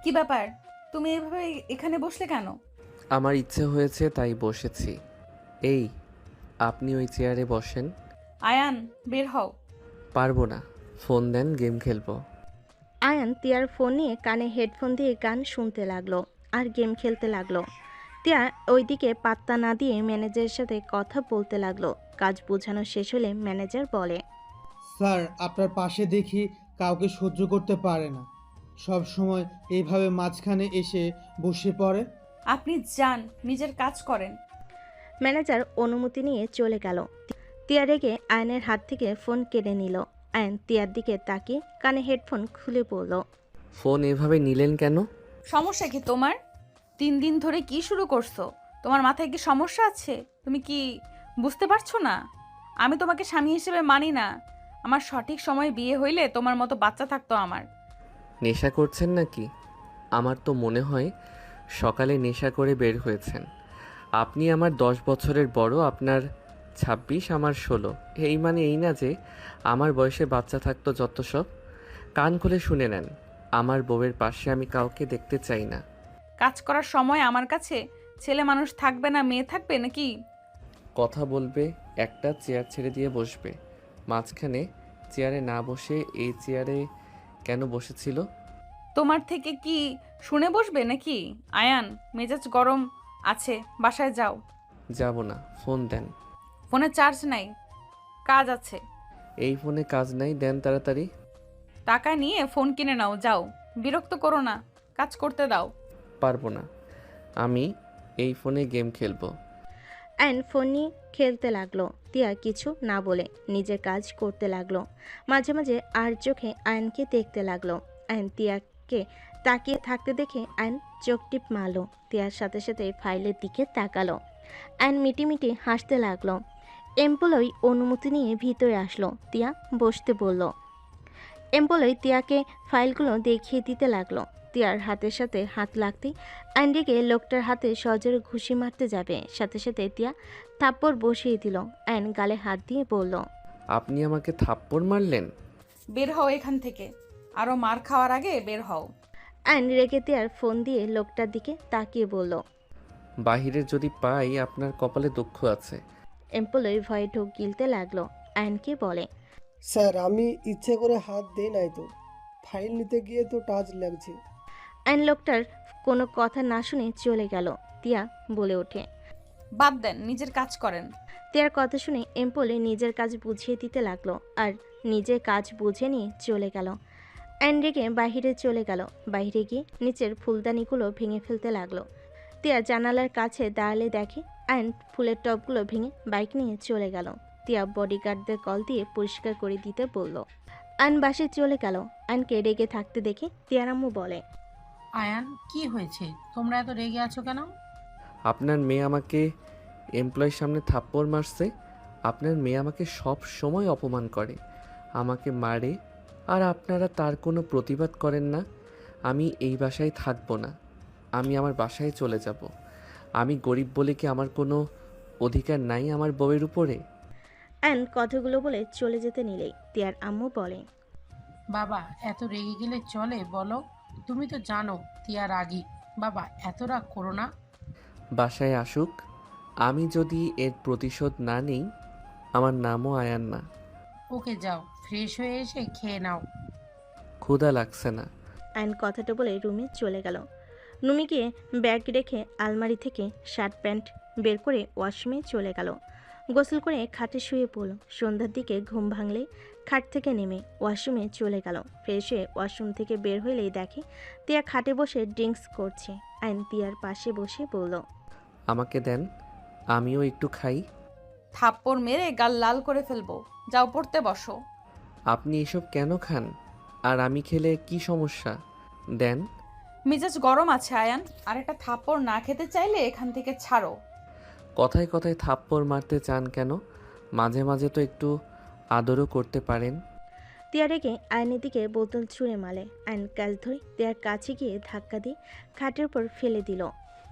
কি ব্যাপার? তুমি এভাবে এখানে বসলে কেন? আমার ইচ্ছে হয়েছে তাই বসেছি। এই, আপনি ওই চেয়ারে বসেন। আয়ান, বের হও। পারবো না। ফোন দেন, গেম খেলবো। আয়ান তিয়ার ফোন নিয়ে কানে হেডফোন দিয়ে গান শুনতে লাগলো আর গেম খেলতে লাগলো। তিয়া ওইদিকে পাত্তা না দিয়ে ম্যানেজারের সাথে কথা বলতে লাগলো। কাজ বোঝানো শেষ হলে ম্যানেজার বলে, স্যার, আপনার পাশে দেখি কাউকে সহ্য করতে পারে না, সব সময় এইভাবে মাঝখানে এসে বসে পড়ে। আপনি যান, নিজের কাজ করেন। ম্যানেজার অনুমতি নিয়ে চলে গেল। তিয়া রেগে আয়নের হাত থেকে ফোন কেড়ে নিল। আয়ন তিয়ার দিকে তাকিয়ে কানে হেডফোন খুলে পড়ল। ফোন এভাবে নিলেন কেন? সমস্যা কি তোমার? 3 দিন ধরে কি শুরু করছো? তোমার মাথায় কি সমস্যা আছে? তুমি কি বুঝতে পারছো না? আমি তোমাকে স্বামী হিসেবে মানি না। আমার সঠিক সময়ে বিয়ে হইলে তোমার মতো বাচ্চা থাকতো আমার। নেশা করছেন নাকি? আমার তো মনে হয় সকালে নেশা করে বের হয়েছেন। আপনি আমার 10 বছরের বড়, আপনার 26, আমার 16। এই মানে এই না যে আমার বয়সে বাচ্চা থাকতো যত সব। কান খুলে শুনে নেন, আমার বউয়ের পাশে আমি কাউকে দেখতে চাই না। কাজ করার সময় আমার কাছে ছেলে মানুষ থাকবে না, মেয়ে থাকবে নাকি? কথা বলবে, একটা চেয়ার ছেড়ে দিয়ে বসবে। মাঝখানে চেয়ারে না বসে এই চেয়ারে কেন বসেছিল? তোমার থেকে কি শুনে বসবে নাকি? আয়ান, মেজাজ গরম আছে, বাসায় যাও। যাব না, ফোন দেন। ফোনে চার্জ নাই, কাজ আছে। এই ফোনে কাজ নাই, দেন তাড়াতাড়ি। টাকা নিয়ে ফোন কিনে নাও, যাও। বিরক্ত করো না, কাজ করতে দাও। পারবো না, আমি এই ফোনে গেম খেলবো। আয়ন ফোন নিয়ে খেলতে লাগলো। তিয়া কিছু না বলে নিজের কাজ করতে লাগলো। মাঝে মাঝে আর চোখে আয়নকে দেখতে লাগলো। আয়ন তিয়াকে তাকিয়ে থাকতে দেখে আয়ন চোখ টিপ মারলো। তিয়ার সাথে সাথে ফাইলের দিকে তাকালো। আয়ন মিটিমিটি হাসতে লাগলো। এমপ্লয়ি অনুমতি নিয়ে ভিতরে আসলো। তিয়া বসতে বলল। এমপ্লয়ি তিয়াকে ফাইলগুলো দেখিয়ে দিতে লাগলো। তিয়ার হাতের সাথে হাত লাগতেই আইনডিকে লোকটার হাতে সজোরে ঘুষি মারতে যাবে, সাথে সাথে তিয়া থাপ্পড় বসিয়ে দিল। আইন গালে হাত দিয়ে বলল, আপনি আমাকে থাপ্পড় মারলেন? বের হও এখান থেকে। আরো মার খাওয়ার আগে বের হও। আইন রেগে তিয়ার ফোন দিয়ে লোকটার দিকে তাকিয়ে বলল। বাহিরে যদি পাই, আপনার কপালে দুঃখ আছে। এমপ্লয়ি ভয়ে ঢোক গিলতে লাগলো। আইনকে বলে, স্যার, আমি ইচ্ছে করে হাত দেই নাই তো, ফাইল নিতে গিয়ে তো টাচ লাগছে। আইন লোকটার কোনো কথা না শুনে চলে গেল। তিয়া বলে ওঠে, বাদ দেন, নিজের কাজ করেন। তিয়ার কথা শুনে এমপ্লয়ি নিজের কাজ বুঝিয়ে দিতে লাগলো আর নিজের কাজ বুঝে নিয়ে চলে গেল। আইন রেগে বাহিরে চলে গেল। বাইরে গিয়ে নিচের ফুলদানিগুলো ভেঙে ফেলতে লাগলো। তিয়া জানালার কাছে দাঁড়ালে দেখে আইন ফুলের টবগুলো ভেঙে বাইক নিয়ে চলে গেল। তিয়া বডিগার্ডদের কল দিয়ে পরিষ্কার করে দিতে বলল। আইন বাসে চলে গেল। আইনকে রেগে থাকতে দেখে তিয়ার আম্মু বলে, আয়ান, কি হয়েছে? তোমরা এত রেগে আছো কেন? আপনার মেয়ে আমাকে এমপ্লয়ের সামনে থাপ্পড় মারছে। আপনার মেয়ে আমাকে সব সময় অপমান করে, আমাকে মারে, আর আপনারা তার কোনো প্রতিবাদ করেন না। আমি এই বাসায় থাকবো না, আমি আমার বাসায় চলে যাব। আমি গরিব বলে কি আমার কোনো অধিকার নাই আমার বউয়ের উপরে? আইন কথাগুলো বলে চলে যেতে নিলেই তিয়ার আম্মু বলে, বাবা, এত রেগে গেলে চলে বলো? তুমি তো জানো তিয়া রাগী। বাবা, এত রাগ করো না। বাসায় আসুক, আমি যদি এর প্রতিশোধ না নিই, আমার নামও আয়ান না। ওকে, যাও, ফ্রেশ হয়ে এসে খেয়ে নাও। ক্ষুধা লাগছে না। আইন কথাটা বলে রুমে চলে গেল। রুমে গিয়ে ব্যাগ রেখে আলমারি থেকে শার্ট প্যান্ট বের করে ওয়াশরুমে চলে গেল। গোসল করে খাটে শুয়ে পড়ল। সন্ধ্যার দিকে ঘুম ভাঙলে খাট থেকে নেমে ওয়াশরুমে চলে গেল। ফ্রেশ হয়ে ওয়াশরুম থেকে বের হইলেই দেখে তিয়া খাটে বসে ড্রিঙ্কস করছে। আইন তিয়ার পাশে বসে বলল, আমাকে দেন, আমিও একটু খাই। থাপ্পড় মেরে গাল লাল করে ফেলবো। যাও, পড়তে বসো। আপনি এসব কেন খান? আর আমি খেলে কি সমস্যা? দেন। মেজাজ গরম আছে আয়ান, আর একটা থাপ্পড় না খেতে চাইলে এখান থেকে ছাড়ো। কথায় কথায় থাপ্পড় মারতে চান কেন? মাঝে মাঝে তো একটু আদরও করতে পারেন। তিয়া রেগে আয়নের দিকে বোতল ছুঁড়ে মারে। আয়ন কাজ ধরে তিয়ার কাছে গিয়ে ধাক্কা দিয়ে খাটের উপর ফেলে দিল।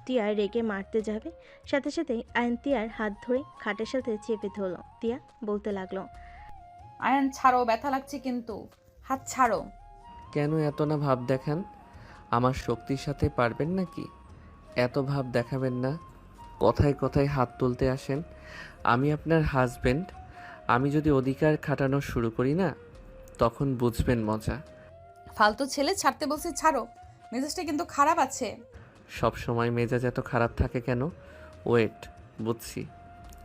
তিয়া রেগে মারতে যাবে, সাথে সাথে আয়ন তিয়ার হাত ধরে খাটের সাথে চেপে ধরল। তিয়া বলতে লাগলো, আয়ান ছাড়ো, ব্যথা লাগছে কিন্তু। হাত ছাড়ো। কেন এত না ভাব দেখান? আমার শক্তির সাথে পারবেন নাকি? এত ভাব দেখাবেন না। কথায় কথায় হাত তুলতে আসেন। আমি আপনার হাজবেন্ড। আমি যদি অধিকার খাটানো শুরু করি না, তখন বুঝবেন মজা। ফালতু ছেলে, ছাড়তে বলছি ছাড়ো। মেজাজটা কিন্তু খারাপ আছে। সব সময় মেজাজ এত খারাপ থাকে কেন? ওয়েট, বুঝছি।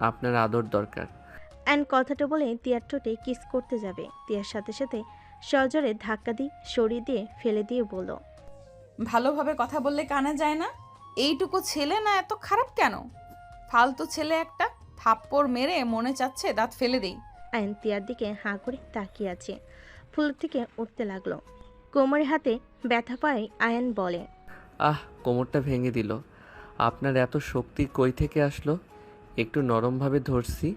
আপনার আদর দরকার। অ্যান কথাটা বলে তিয়ার ঠোঁটে কিস করতে যাবে, তিয়ার সাথে সাথে সজোরে ধাক্কা দিয়ে সরিয়ে দিয়ে ফেলে দিয়ে বলল, ভালোভাবে কথা বললে কানে যায় না? এইটুকু ছেলে না এত খারাপ কেন? ফালতু ছেলে একটা। থাপ্পড় মেরে মনে চাচ্ছে দাঁত ফেলে দেই। আয়ন তিয়ার দিকে হাঁ করে তাকিয়ে আছে। ফুল থেকে উঠতে লাগলো। কোমরে হাতে ব্যথা পায় আয়ন বলে, আহ, কোমরটা ভেঙে দিল। আপনার এত শক্তি কই থেকে আসলো? একটু নরমভাবে ধরছি,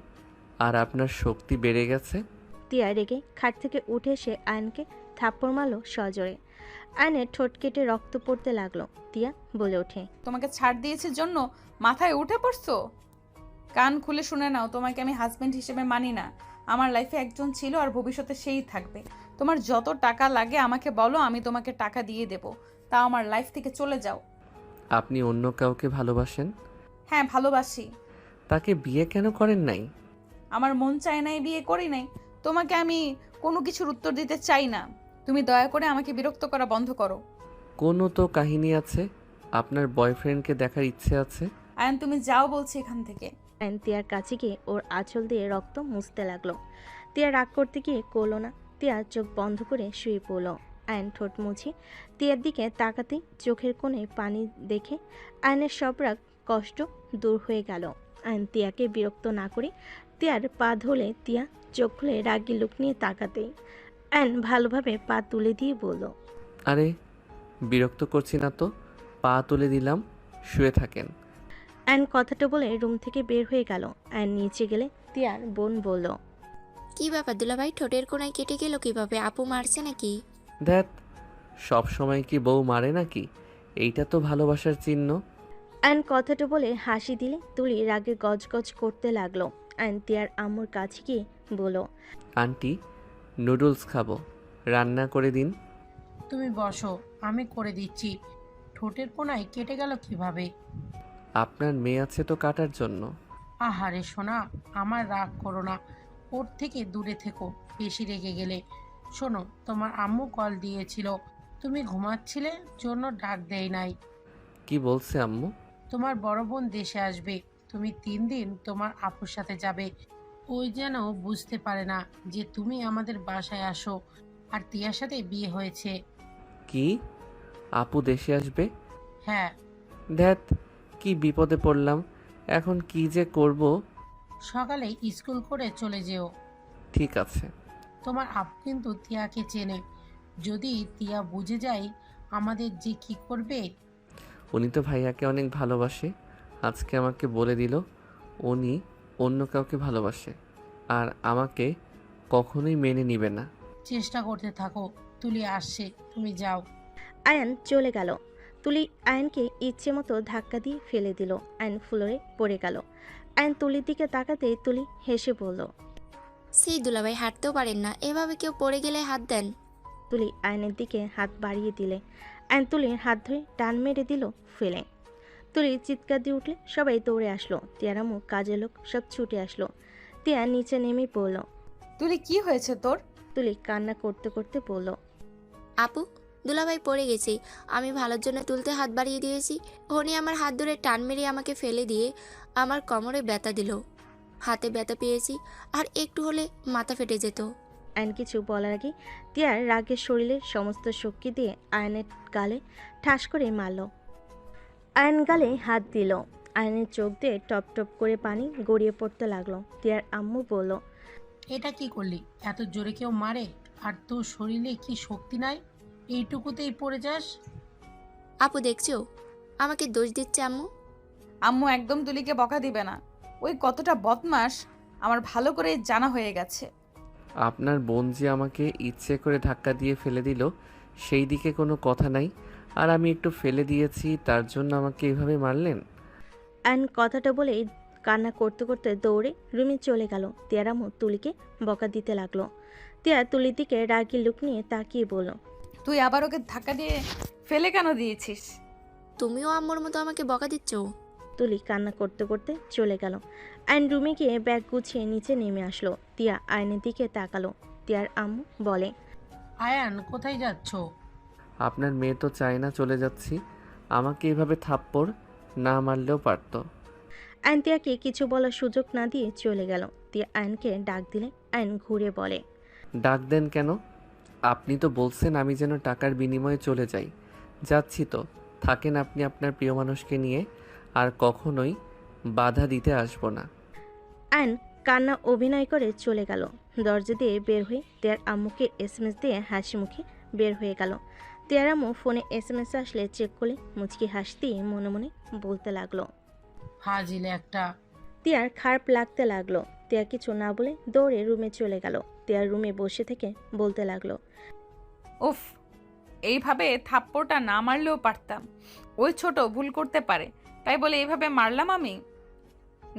আর আপনার শক্তি বেড়ে গেছে। তিয়া রেগে খাট থেকে উঠে এসে আয়নকে থাপ্পড় মারল সজোরে। আয়নের ঠোঁট কেটে রক্ত পড়তে লাগলো। তিয়া বলে ওঠে, তোমাকে ছাড় দিয়েছে জন্য মাথায় উঠে পড়ছো? কান খুলে শুনে নাও, তোমাকে আমি হাজবেন্ড হিসেবে মানি না। আমার লাইফে একজন ছিল আর ভবিষ্যতে সেই থাকবে। তোমার যত টাকা লাগে আমাকে বলো, আমি তোমাকে টাকা দিয়ে দেব। তা আমার লাইফ থেকে চলে যাও। আপনি অন্য কাউকে ভালোবাসেন? হ্যাঁ, ভালোবাসি। তাকে বিয়ে কেন করেন নাই? আমার মন চায় নাই, বিয়ে করি নাই। তোমাকে আমি কোনো কিছুর উত্তর দিতে চাই না। তুমি দয়া করে আমাকে বিরক্ত করা বন্ধ করো। কোনো তো কাহিনী আছে। আপনার বয়ফ্রেন্ডকে দেখার ইচ্ছে আছে। আয়ন, তুমি যাও বলছি এখান থেকে। আয়ন তিয়ার কাছে গিয়ে ওর আঁচল দিয়ে রক্ত মুছতে লাগলো। তিয়া রাগ করতে গিয়ে করলো না। তিয়া চোখ বন্ধ করে শুয়ে পড়ল। আয়ন ঠোঁট মুছে তিয়ার দিকে তাকাতে চোখের কোণে পানি দেখে আয়নের সব রাগ কষ্ট দূর হয়ে গেল। আয়ন তিয়াকে বিরক্ত না করে তিয়ার পা ধরে তিয়া চোখ খুলে রাগি লুক নিয়ে তাকাতেই আয়ন ভালোভাবে পা তুলে দিয়ে বলল, আরে, বিরক্ত করছি না তো। পা তুলে দিলাম, শুয়ে থাকেন। আয়ন কথাটা বলে রুম থেকে বের হয়ে গেল। আয়ন নিচে গেলে তিয়ার বোন বলল, কি ব্যাপার দুলাভাই, ঠোঁটের কোণায় কেটে গেল কিভাবে? আপু মারছে নাকি? দেখ, সব সময় কি বউ মারে নাকি? এইটা তো ভালোবাসার চিহ্ন। আয়ন কথাটা বলে হাসি দিলে তুলি রাগে গজগজ করতে লাগলো। আয়ন তিয়ার আম্মুর কাছে গিয়ে বলল, আন্টি, নুডলস খাবো, রান্না করে দিন। তুমি বসো, আমি করে দিচ্ছি। ঠোঁটের কোণায় কেটে গেল কিভাবে? আপনার মেয়ে আছে তো কাটার জন্য। আহারে সোনা, আমার রাগ করো না। ওর থেকে দূরে থেকো, বেশি রেগে গেলে। শোনো, তোমার আম্মু কল দিয়েছিল, তুমি ঘুমাচ্ছিলে জন্য ডাক দেয় নাই। কি বলছে আম্মু? তোমার বড় বোন দেশে আসবে, তুমি 3 দিন তোমার আপুর সাথে যাবে। ওই যেন বুঝতে পারে না যে তুমি আমাদের বাসায় আসো আর তিয়ার সাথে বিয়ে হয়েছে। কি? আপু দেশে আসবে? হ্যাঁ। ধ্যাত, কি বিপদে পড়লাম। এখন কি যে করব। সকালে স্কুল করে চলে যেও। ঠিক আছে। তোমার আপু কিন্তু তিয়াকে চেনে, যদি তিয়া বুঝে যায় আমাদের যে কি করবে। উনি তো ভাইয়াকে অনেক ভালোবাসে। আজকে আমাকে বলে দিল উনি অন্য কাউকে ভালোবাসে, আর আমাকে কখনোই মেনে নিবে না। চেষ্টা করতে থাকো, তুলি আসছে, তুমি যাও। আয়ন চলে গেল। তুলি আয়নকে ইচ্ছে মতো ধাক্কা দিয়ে ফেলে দিল। আয়ন ফ্লোরে পড়ে গেল। আয়ন তুলির দিকে তাকাতে তুলি হেসে বলল, সেই দুলাভাই হাঁটতেও পারেন না, এভাবে কেউ পড়ে গেলে হাত দেন। তুলি আয়নের দিকে হাত বাড়িয়ে দিলে আয়ন তুলির হাত ধরে টান মেরে দিল ফেলে। তুলি চিৎকার দিয়ে উঠলে সবাই দৌড়ে আসলো। তিয়ার আম্মু, কাজের লোক সব ছুটে আসলো। তিয়া নিচে নেমেই পড়ল। তুলি, কি হয়েছে তোর? তুলি কান্না করতে করতে বলল, আপু, দুলাভাই পড়ে গেছি, আমি ভালোর জন্য তুলতে হাত বাড়িয়ে দিয়েছি। উনি আমার হাত ধরে টান মেরে আমাকে ফেলে দিয়ে আমার কোমরে ব্যথা দিল। হাতে ব্যথা পেয়েছি, আর একটু হলে মাথা ফেটে যেত। আয়ন কিছু বলার আগে তিয়ার রাগের শরীরের সমস্ত শক্তি দিয়ে আয়নের গালে ঠাস করে মারল। আয়ন গালে হাত দিল। আয়নের চোখ দিয়ে টপ টপ করে পানি গড়িয়ে পড়তে লাগলো। তিয়ার আম্মু বলল, এটা কি করলি? এত জোরে কেউ মারে? আর তোর শরীরে কি শক্তি নাই? এইটুকুতেই পড়ে যাস? আপু দেখছো, আমাকে দোষ দিচ্ছে আম্মু। আম্মু একদম তুলিকে বকা দিবে না। ওই কতটা বদমাস আমার ভালো করে জানা হয়ে গেছে। আপনার বোন যে আমাকে ইচ্ছে করে ধাক্কা দিয়ে ফেলে দিল, সেই দিকে কোনো কথা নাই। আর আমি একটু ফেলে দিয়েছি, তার জন্য আমাকে এভাবে মারলেন? আয়ন কথাটা বলেই কান্না করতে করতে দৌড়ে রুমে চলে গেল। তিয়ার আম্মু তুলিকে বকা দিতে লাগলো। তিয়া তুলির দিকে রাগি লুক নিয়ে তাকিয়ে বলল, তুই আবার ওকে ধাক্কা দিয়ে ফেলে কেন দিয়েছিস? তুমিও আম্মুর মতো আমাকে বকা দিচ্ছ? তুলি কান্না করতে করতে চলে গেল। আয়ন রুমে গিয়ে ব্যাগ গুছিয়ে নিচে নেমে আসলো। তিয়া আয়নের দিকে তাকালো। তিয়ার আম্মু বলে, আয়ান কোথায় যাচ্ছ? আপনার মেয়ে তো চায় না চলে যাচ্ছি। আমাকে এভাবে থাপ্পড় না মারলেও পারতো। আয়ন তিয়াকে কিছু বলার সুযোগ না দিয়ে চলে গেল। তিয়া আয়নকে ডাক দিলে আয়ন ঘুরে বলে, ডাক দেন কেন? আপনি তো বলছেন আমি যেন টাকার বিনিময়ে চলে যাই। যাচ্ছি তো, থাকেন আপনি আপনার প্রিয় মানুষকে নিয়ে, আর কখনোই বাধা দিতে আসবো না। আয়ন কান্না অভিনয় করে চলে গেল। দরজা দিয়ে বের হয়ে তিয়ার আম্মুকে এসএমএস দিয়ে হাসি মুখে বের হয়ে গেল। তিয়ার আম্মু ফোনে এসএমএস আসলে চেক করলে মুচকি হাসতেই মনে মনে বলতে লাগলো। ফাজিল একটা। তিয়ার খারাপ লাগতে লাগলো। তিয়া কিছু না বলে দৌড়ে রুমে চলে গেল। তিয়ার রুমে বসে থেকে বলতে লাগলো, উফ, এইভাবে থাপ্পড়টা না মারলেও পারতাম। ওই ছোট ভুল করতে পারে, তাই বলে এইভাবে মারলাম আমি?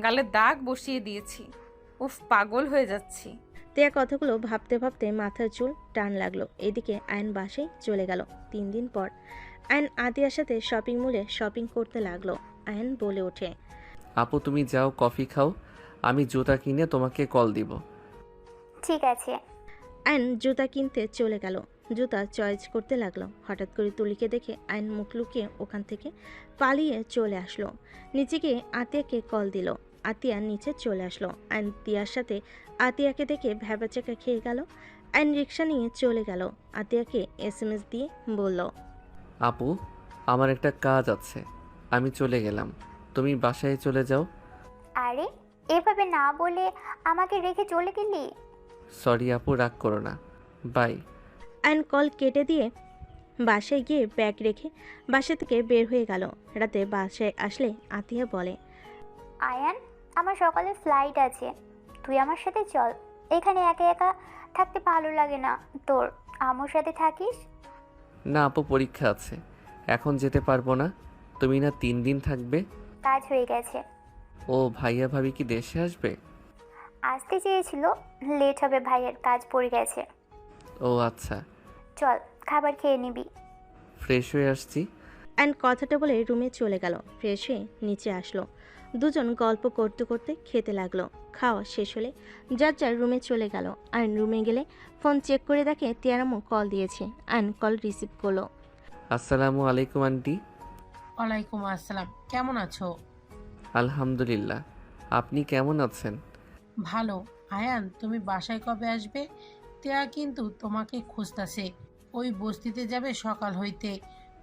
গালে দাগ বসিয়ে দিয়েছি। উফ, পাগল হয়ে যাচ্ছি। তিয়া কথাগুলো ভাবতে ভাবতে মাথার চুল টান লাগলো। এদিকে আয়ন বাসায় চলে গেল। 3 দিন পর আয়ন আতিয়ার সাথে শপিং মলে শপিং করতে লাগলো। আয়ন বলে ওঠে, আপু তুমি যাও কফি খাও, আমি জুতা কিনে তোমাকে কল দিব। ঠিক আছে। আয়ন জুতা কিনতে চলে গেল। জুতা চয়েস করতে লাগলো। হঠাৎ করে তুলিকে দেখে আয়ন মুখ লুকিয়ে ওখান থেকে পালিয়ে চলে আসলো। নিচে গিয়ে আতিয়াকে কল দিল। আতিয়া নিচে চলে আসলো। আয়ন তিয়ার সাথে আতিয়াকে দেখে ভ্যাবাচাকা খেয়ে গেল। আয়ন রিক্সা নিয়ে চলে গেল। আতিয়াকে এসএমএস দিয়ে বলল, আপু আমার একটা কাজ আছে, আমি চলে গেলাম, তুমি বাসায় চলে যাও। আরে এভাবে না বলে আমাকে রেখে চলে গেলি? সরি আপু, রাগ করো না, বাই। আয়ন কল কেটে দিয়ে বাসায় গিয়ে ব্যাগ রেখে বাসা থেকে বের হয়ে গেল। রাতে বাসায় আসলে আতিয়া বলে, আয়ান, আমার সকালে ফ্লাইট আছে, তুই আমার সাথে চল। এখানে একা একা থাকতে ভালো লাগে না, তোর আম্মুর সাথে থাকিস। না আপু, পরীক্ষা আছে, এখন যেতে পারবো না। তুমি না 3 দিন থাকবে? কাজ হয়ে গেছে। ও ভাইয়া ভাবি কি দেশে আসবে? আসতে চেয়েছিল, লেট হবে, ভাইয়ের কাজ পড়ে গেছে। ও আচ্ছা, চল খাবার খেয়ে নিবি। ফ্রেশ হয়ে আসছি। অ্যান্ড কথাটা বলে রুমে চলে গেল। ফ্রেশ হয়ে নিচে আসলো। দুজন গল্প করতে করতে খেতে লাগলো। খাওয়া শেষ হলে যার যার রুমে চলে গেল। আয়ন রুমে গেলে ফোন চেক করে দেখে তিয়ারামু কল দিয়েছে। আয়ন কল রিসিভ করলো। আসসালামু আলাইকুম আন্টি। ওয়ালাইকুম আসসালাম, কেমন আছো? আলহামদুলিল্লাহ, আপনি কেমন আছেন? ভালো। আয়ান, তুমি বাসায় কবে আসবে? তেয়া কিন্তু তোমাকে খুঁজতাছে। ওই বস্তিতে যাবে সকাল হইতে।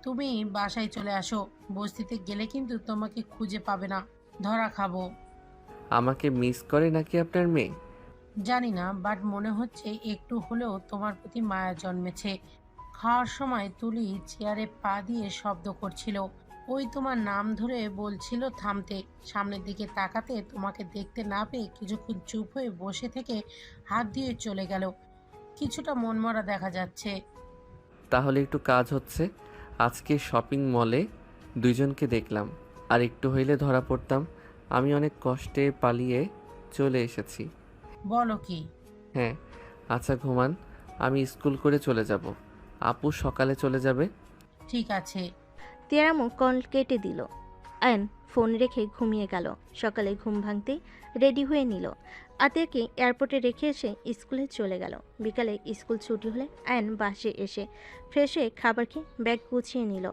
তুমি বাসায় চলে আসো, বস্তিতে গেলে কিন্তু তোমাকে খুঁজে পাবে না, ধরা খাবো। আমাকে মিস করে নাকি আপনার মেয়ে? জানি না, বাট মনে হচ্ছে একটু হলেও তোমার প্রতি মায়া জন্মেছে। খাওয়ার সময় তুলি চেয়ারে পা দিয়ে শব্দ করছিল, ওই তোমার নাম ধরে বলছিল থামতে। সামনের দিকে তাকাতে তোমাকে দেখতে না পেয়ে কিছুক্ষণ চুপ হয়ে বসে থেকে হাত দিয়ে চলে গেল। কিছুটা মনমরা দেখা যাচ্ছে। তাহলে একটু কাজ হচ্ছে। আজকে শপিং মলে দুইজনকে দেখলাম, আর একটু হইলে ধরা পড়তাম। আমি অনেক কষ্টে পালিয়ে চলে এসেছি। বলো কি? হ্যাঁ। আচ্ছা ঘুমান, আমি স্কুল করে চলে যাব। আপু সকালে চলে যাবে। ঠিক আছে। তিয়ারামু কল কেটে দিল। আয়ন ফোন রেখে ঘুমিয়ে গেল। সকালে ঘুম ভাঙতেই রেডি হয়ে নিল। আতিয়াকে এয়ারপোর্টে রেখে এসে স্কুলে চলে গেল। বিকালে স্কুল ছুটি হলে আয়ন বাসে এসে ফ্রেশ হয়ে খাবার খেয়ে ব্যাগ গুছিয়ে নিল।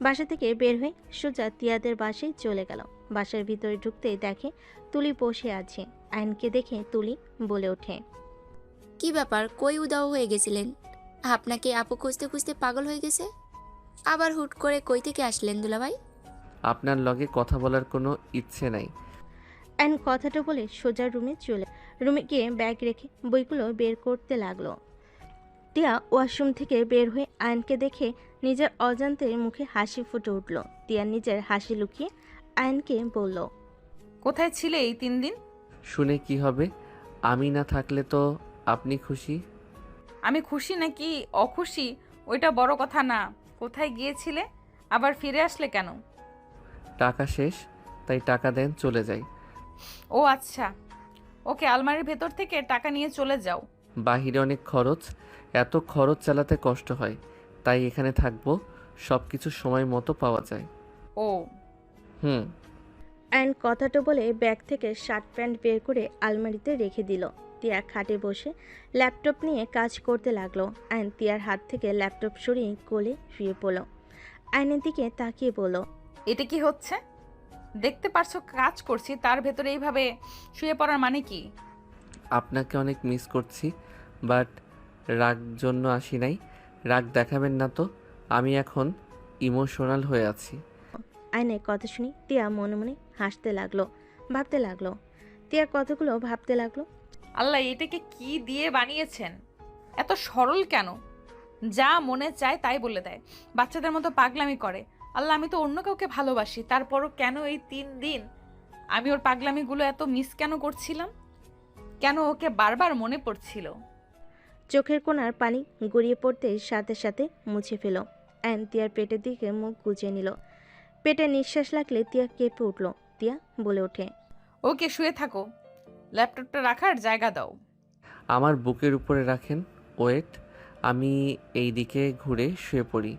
বাসা থেকে বের হয়ে সোজা তিয়াদের বাসায় চলে গেল। বাসার ভিতরে ঢুকতেই দেখে তুলি বসে আছে। আয়নকে দেখে তুলি বলে ওঠে, কি ব্যাপার, কই উদাও হয়ে গেছিলেন? আপনাকে আপু খুঁজতে খুঁজতে পাগল হয়ে গেছে। আবার হুট করে কই থেকে আসলেন দুলাভাই? আপনার লগে কথা বলার কোনো ইচ্ছে নাই। অ্যান কথাটা বলে সোজা রুমে গিয়ে ব্যাগ রেখে বইগুলো বের করতে লাগলো। টিয়া ওয়াশরুম থেকে বের হয়ে আয়নকে দেখে নিজের অজান্তে মুখে হাসি ফুটে উঠল। টিয়া নিজের হাসি লুকিয়ে আয়নকে বলল, কোথায় ছিলে এই 3 দিন? শুনে কি হবে? আমি না থাকলে তো আপনি খুশি। আমি খুশি নাকি অখুশি ওইটা বড় কথা না। কোথায় গিয়েছিলে, আবার ফিরে আসলে কেন? টাকা শেষ, তাই টাকা দেন, চলে যাই। ও আচ্ছা, ওকে, আলমারির ভেতর থেকে টাকা নিয়ে চলে যাও। বাহিরে অনেক খরচ, এত খরচ চালাতে কষ্ট হয়। তাই এখানে থাকবো, সব কিছু সময় মতো পাওয়া যায়। ও, হুম। অ্যান্ড কথাটা বলে ব্যাগ থেকে শার্ট প্যান্ট বের করে আলমারিতে রেখে দিল। তিয়া খাটে বসে ল্যাপটপ নিয়ে কাজ করতে লাগলো। অ্যান্ড তিয়ার হাত থেকে ল্যাপটপ সরিয়ে কোলে শুয়ে পড়ল। আয়নের দিকে তাকিয়ে বলল, এটা কি হচ্ছে? দেখতে পারছো কাজ করছি, তার ভেতরে এইভাবে শুয়ে পড়ার মানে কি? আপনাকে অনেক মিস করছি, বাট রাগ জন্য আসি নাই। রাগ দেখাবেন না তো, আমি এখন ইমোশনাল হয়ে আছি। আয়নের কথা শুনে তিয়া মনে মনে হাসতে লাগলো, ভাবতে লাগলো। তিয়ার কথাগুলো ভাবতে লাগলো। আল্লাহ, এটাকে কি দিয়ে বানিয়েছেন? এত সরল কেন? যা মনে চায় তাই বলে দেয়, বাচ্চাদের মতো পাগলামি করে। আল্লাহ, আমি তো অন্য কাউকে ভালোবাসি, তারপরও কেন এই 3 দিন আমি ওর পাগলামিগুলো এত মিস কেন করছিলাম? কেন ওকে বারবার মনে পড়ছিল? চোখের কোণার পানি গড়িয়ে পড়তেই সাথে সাথে মুছে ফেল। অ্যান তিয়ার পেটের দিকে মুখ গুজে নিল। পেটে নিঃশ্বাস লাগলে তিয়া কেঁপে উঠল। তিয়া বলে ওঠে, ওকে, শুয়ে থাকো, ল্যাপটপটা রাখার জায়গা দাও। আমার বুকের উপরে রাখেন, ওয়েট। আমি এই দিকে ঘুরে শুয়ে পড়ি।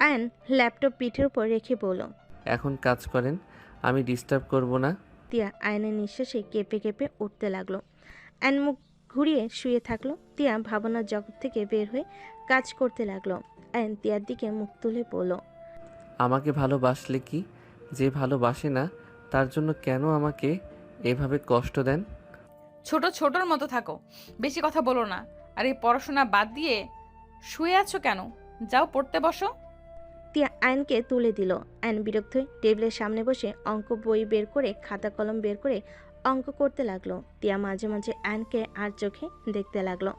আয়ন ল্যাপটপ পিঠের উপর রেখে বলল। এখন কাজ করেন, আমি ডিস্টার্ব করব না। তিয়া আয়নের নিঃশ্বাসে কেঁপে কেঁপে উঠতে লাগলো। আয়ন মুখ ঘুরিয়ে শুয়ে থাকলো। তিয়া ভাবনার জগৎ থেকে বের হয়ে কাজ করতে লাগলো। আয়ন তিয়ার দিকে মুখ তুলে বলল, আমাকে ভালোবাসলে কি, যে ভালোবাসে না তার জন্য কেন আমাকে এভাবে কষ্ট দেন? ছোট ছোটর মতো থাকো, বেশি কথা বলো না। আর এই পড়াশোনা বাদ দিয়ে শুয়ে আছো কেন? যাও পড়তে বসো। তিয়া আয়নকে তুলে দিল। আয়ন বিরক্ত হয়ে টেবিলের সামনে বসে অঙ্ক বই বের করে খাতা কলম বের করে অঙ্ক করতে লাগলো। তিয়া মাঝে মাঝে আয়নকে আর চোখে দেখতে লাগলো।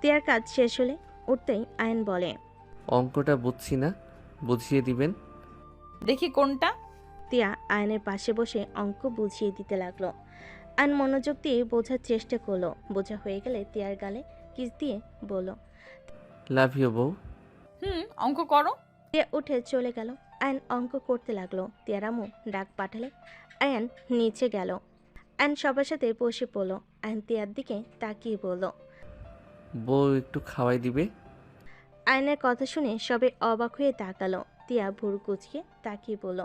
তিয়ার কাজ শেষ হলে উঠতেই আয়ন বলে, অঙ্কটা বুঝছি না, বুঝিয়ে দিবেন? দেখি কোনটা। তিয়া আয়নের পাশে বসে অঙ্ক বুঝিয়ে দিতে লাগলো। আয়ন মনোযোগ দিয়ে বোঝার চেষ্টা করলো। বোঝা হয়ে গেলে তিয়ার গালে কিস দিয়ে বলল। লাভ ইউ বউ। অঙ্ক করো। তিয়া উঠে চলে গেল। আয়ন অঙ্ক করতে লাগলো। তিয়ার আম্মু ডাক পাঠালে আয়ন নিচে গেল। আয়ন সবার সাথে বসে পড়ল। আয়ন তিয়ার দিকে তাকিয়ে বলল। বউ একটু খাওয়াই দিবে? আয়নের কথা শুনে সবে অবাক হয়ে তাকালো। তিয়া ভুরু কুচকে তাকিয়ে বলল,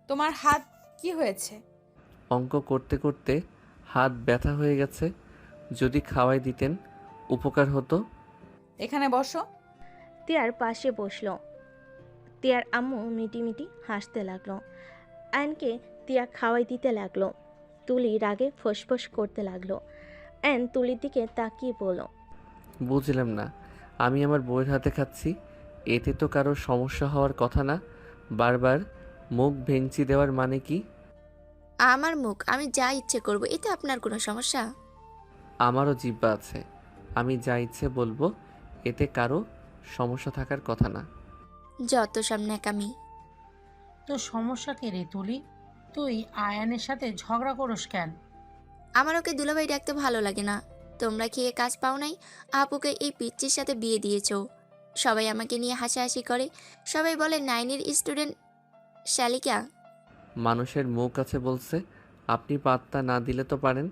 তোমার হাত কি হয়েছে? অঙ্ক করতে করতে হাত ব্যথা হয়ে গেছে, যদি খাওয়াই দিতেন উপকার হতো। এখানে বসো। তিয়ার পাশে বসলো। তিয়ার আম্মু মিটি মিটি হাসতে লাগলো। আয়নকে তিয়া খাওয়াই দিতে লাগলো। তুলি রাগে ফোঁসফোঁস করতে লাগলো। আয়ন তুলির দিকে তাকিয়ে বলল, বুঝলাম না, আমি আমার বউয়ের হাতে খাচ্ছি, এতে তো কারো সমস্যা হওয়ার কথা না। বারবার মুখ ভেঙচি দেওয়ার মানে কি? আমার মুখ, আমি যা ইচ্ছে করব, এতে আপনার কোনো সমস্যা? আমারও জিহ্বা আছে, আমি যা ইচ্ছে বলবো, এতে কারো সমস্যা থাকার কথা না। যত সব ন্যাকামি। তো সমস্যা কে রে তুলি? তুই আয়ানের সাথে ঝগড়া করস কেন? আমার ওকে দুলাভাই ডাকতে ভালো লাগে না। তোমরা খেয়ে কাজ পাও নাই, আপুকে এই পিচ্চির সাথে বিয়ে দিয়েছো। সবাই আমাকে নিয়ে হাসাহাসি করে, সবাই বলে নাইনের স্টুডেন্ট শালিকা। মানুষের মুখ আছে বলছে, আপনি পাত্তা না দিলে তো পারেন।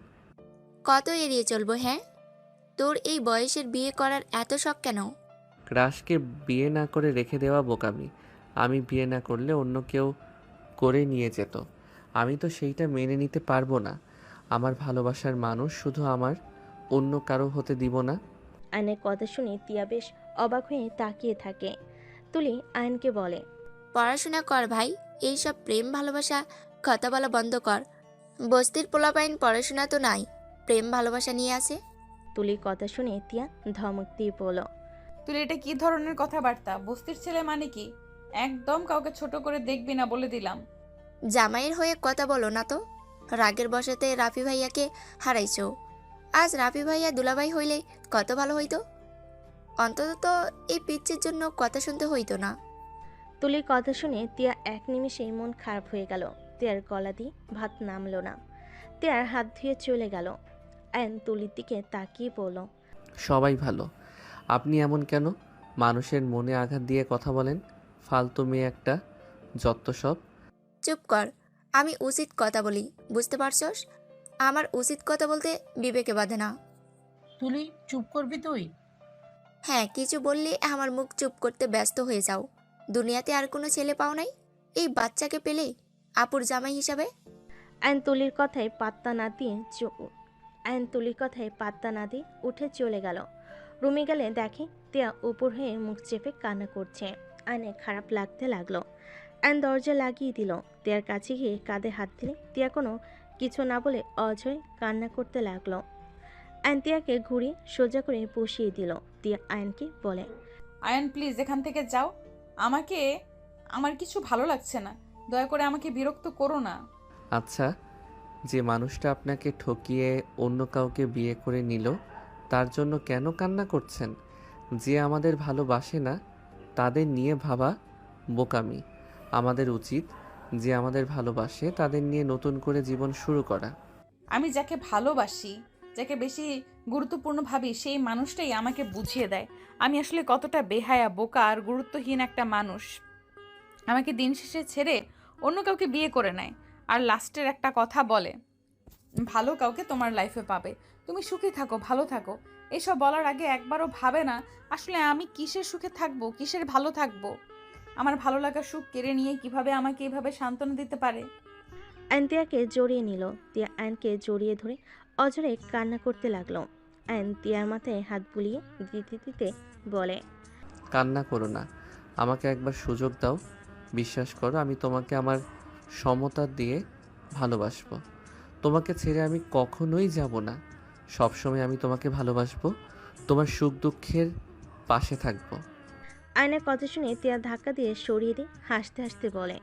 কত এড়িয়ে চলবো? হ্যাঁ, তোর এই বয়সের বিয়ে করার এত শখ কেন? ক্রাশকে বিয়ে না করে রেখে দেওয়া বোকামি। আমি বিয়ে না করলে অন্য কেউ করে নিয়ে যেত, আমি তো সেইটা মেনে নিতে পারবো না। আমার ভালোবাসার মানুষ শুধু আমার, অন্য কারো হতে দিব না। আয়নের কথা শুনে তিয়া বেশ অবাক হয়ে তাকিয়ে থাকে। তুলি আয়নকে বলে, পড়াশোনা কর ভাই, এইসব প্রেম ভালোবাসা কথা বলা বন্ধ কর। বস্তির পোলাপাইন পড়াশোনা তো নাই, প্রেম ভালোবাসা নিয়ে আসে। তুলির কথা শুনে তিয়া ধমক দিয়ে বলল, তুই এটা কি ধরনের কথাবার্তা? বস্তির ছেলে মানে কি? একদম কাউকে ছোট করে দেখবি না, বলে দিলাম। জামাইয়ের হয়ে কথা বলো না তো। রাগের বশতে রাফি ভাইয়াকে হারাইছো। আজ রাফি ভাইয়া দুলাভাই হইলে কত ভালো হইতো। অন্তত তো এই পিচ্চির জন্য কথা শুনতে হইতো না। তুলির কথা শুনে তিয়া এক নিমিষেই মন খারাপ হয়ে গেল। তিয়ার গলা দিয়ে ভাত নামলো না। তিয়ার হাত ধুয়ে চলে গেল। আয়ন তুলির দিকে তাকিয়ে বলল, সবাই ভালো, আপনি এমন কেন? মানুষের মনে আঘাত দিয়ে কথা বলেন, ফালতু মেয়ে একটা, যত সব। চুপ কর, আমি উচিত কথা বলি, বুঝতে পারছস? আমার উচিত কথা বলতে বিবেকে বাঁধে না। তুলি চুপ করবি তুই? হ্যাঁ, কিছু বললে আমার মুখ চুপ করতে ব্যস্ত হয়ে যাও। দুনিয়াতে আর কোনো ছেলে পাও নাই এই বাচ্চাকে পেলে আপুর জামাই হিসাবে? আয়ন তুলির কথায় পাত্তা না দিয়ে উঠে চলে গেল। রুমে গেলে দেখে তিয়া উপর হয়ে মুখ চেপে কান্না করছে। আয়নে খারাপ লাগতে লাগলো। আয়ন দরজা লাগিয়ে দিল। তিয়ার কাছে গিয়ে কাঁধে হাত দিলে তিয়া কোনো কিছু না বলে অঝরে কান্না করতে লাগলো। আয়ন তিয়াকে ঘুরিয়ে সোজা করে বসিয়ে দিল। তিয়া আয়নকে বলে, আয়ান প্লিজ এখান থেকে যাও। আমার কিছু ভালো লাগছে না, দয়া করে আমাকে বিরক্ত করো না। আচ্ছা, যে মানুষটা আপনাকে ঠকিয়ে অন্য কাউকে বিয়ে করে নিল তার জন্য কেন কান্না করছেন? যে আমাদের ভালোবাসে না তাদের নিয়ে ভাবা বোকামি। আমাদের উচিত যে আমাদের ভালোবাসে তাদের নিয়ে নতুন করে জীবন শুরু করা। আমি যাকে ভালোবাসি, যাকে বেশি গুরুত্বপূর্ণ ভাবি, সেই মানুষটাই আমাকে বুঝিয়ে দেয় আমি আসলে কতটা বেহায়া, বোকা আর গুরুত্বহীন একটা মানুষ। আমাকে দিন শেষে ছেড়ে অন্য কাউকে বিয়ে করে নেয় আর লাস্টের একটা কথা বলে, ভালো কাউকে তোমার লাইফে পাবে, তুমি সুখে থাকো, ভালো থাকো। এসব বলার আগে একবারও ভাবে না আসলে আমি কিসের সুখে থাকবো, কিসের ভালো থাকবো। আমার ভালো লাগা সুখ কেড়ে নিয়ে কিভাবে আমাকে এভাবে সান্ত্বনা দিতে পারে। আয়ন তিয়াকে জড়িয়ে নিল। তিয়া আয়নকে জড়িয়ে ধরে অঝরে কান্না করতে লাগলো। আয়ন তিয়ার মাথায় হাত বুলিয়ে দিতে দিতে বলে, কান্না করো না, আমাকে একবার সুযোগ দাও। বিশ্বাস করো, আমি তোমাকে আমার সমতা দিয়ে ভালোবাসবো। তোমাকে ছেড়ে আমি কখনোই যাব না। সবসময় আমি তোমাকে ভালোবাসবো, তোমার সুখ দুঃখের পাশে থাকবো। আয়নের কথা শুনে তিয়া ধাক্কা দিয়ে সরিয়ে দিয়ে হাসতে হাসতে বলে,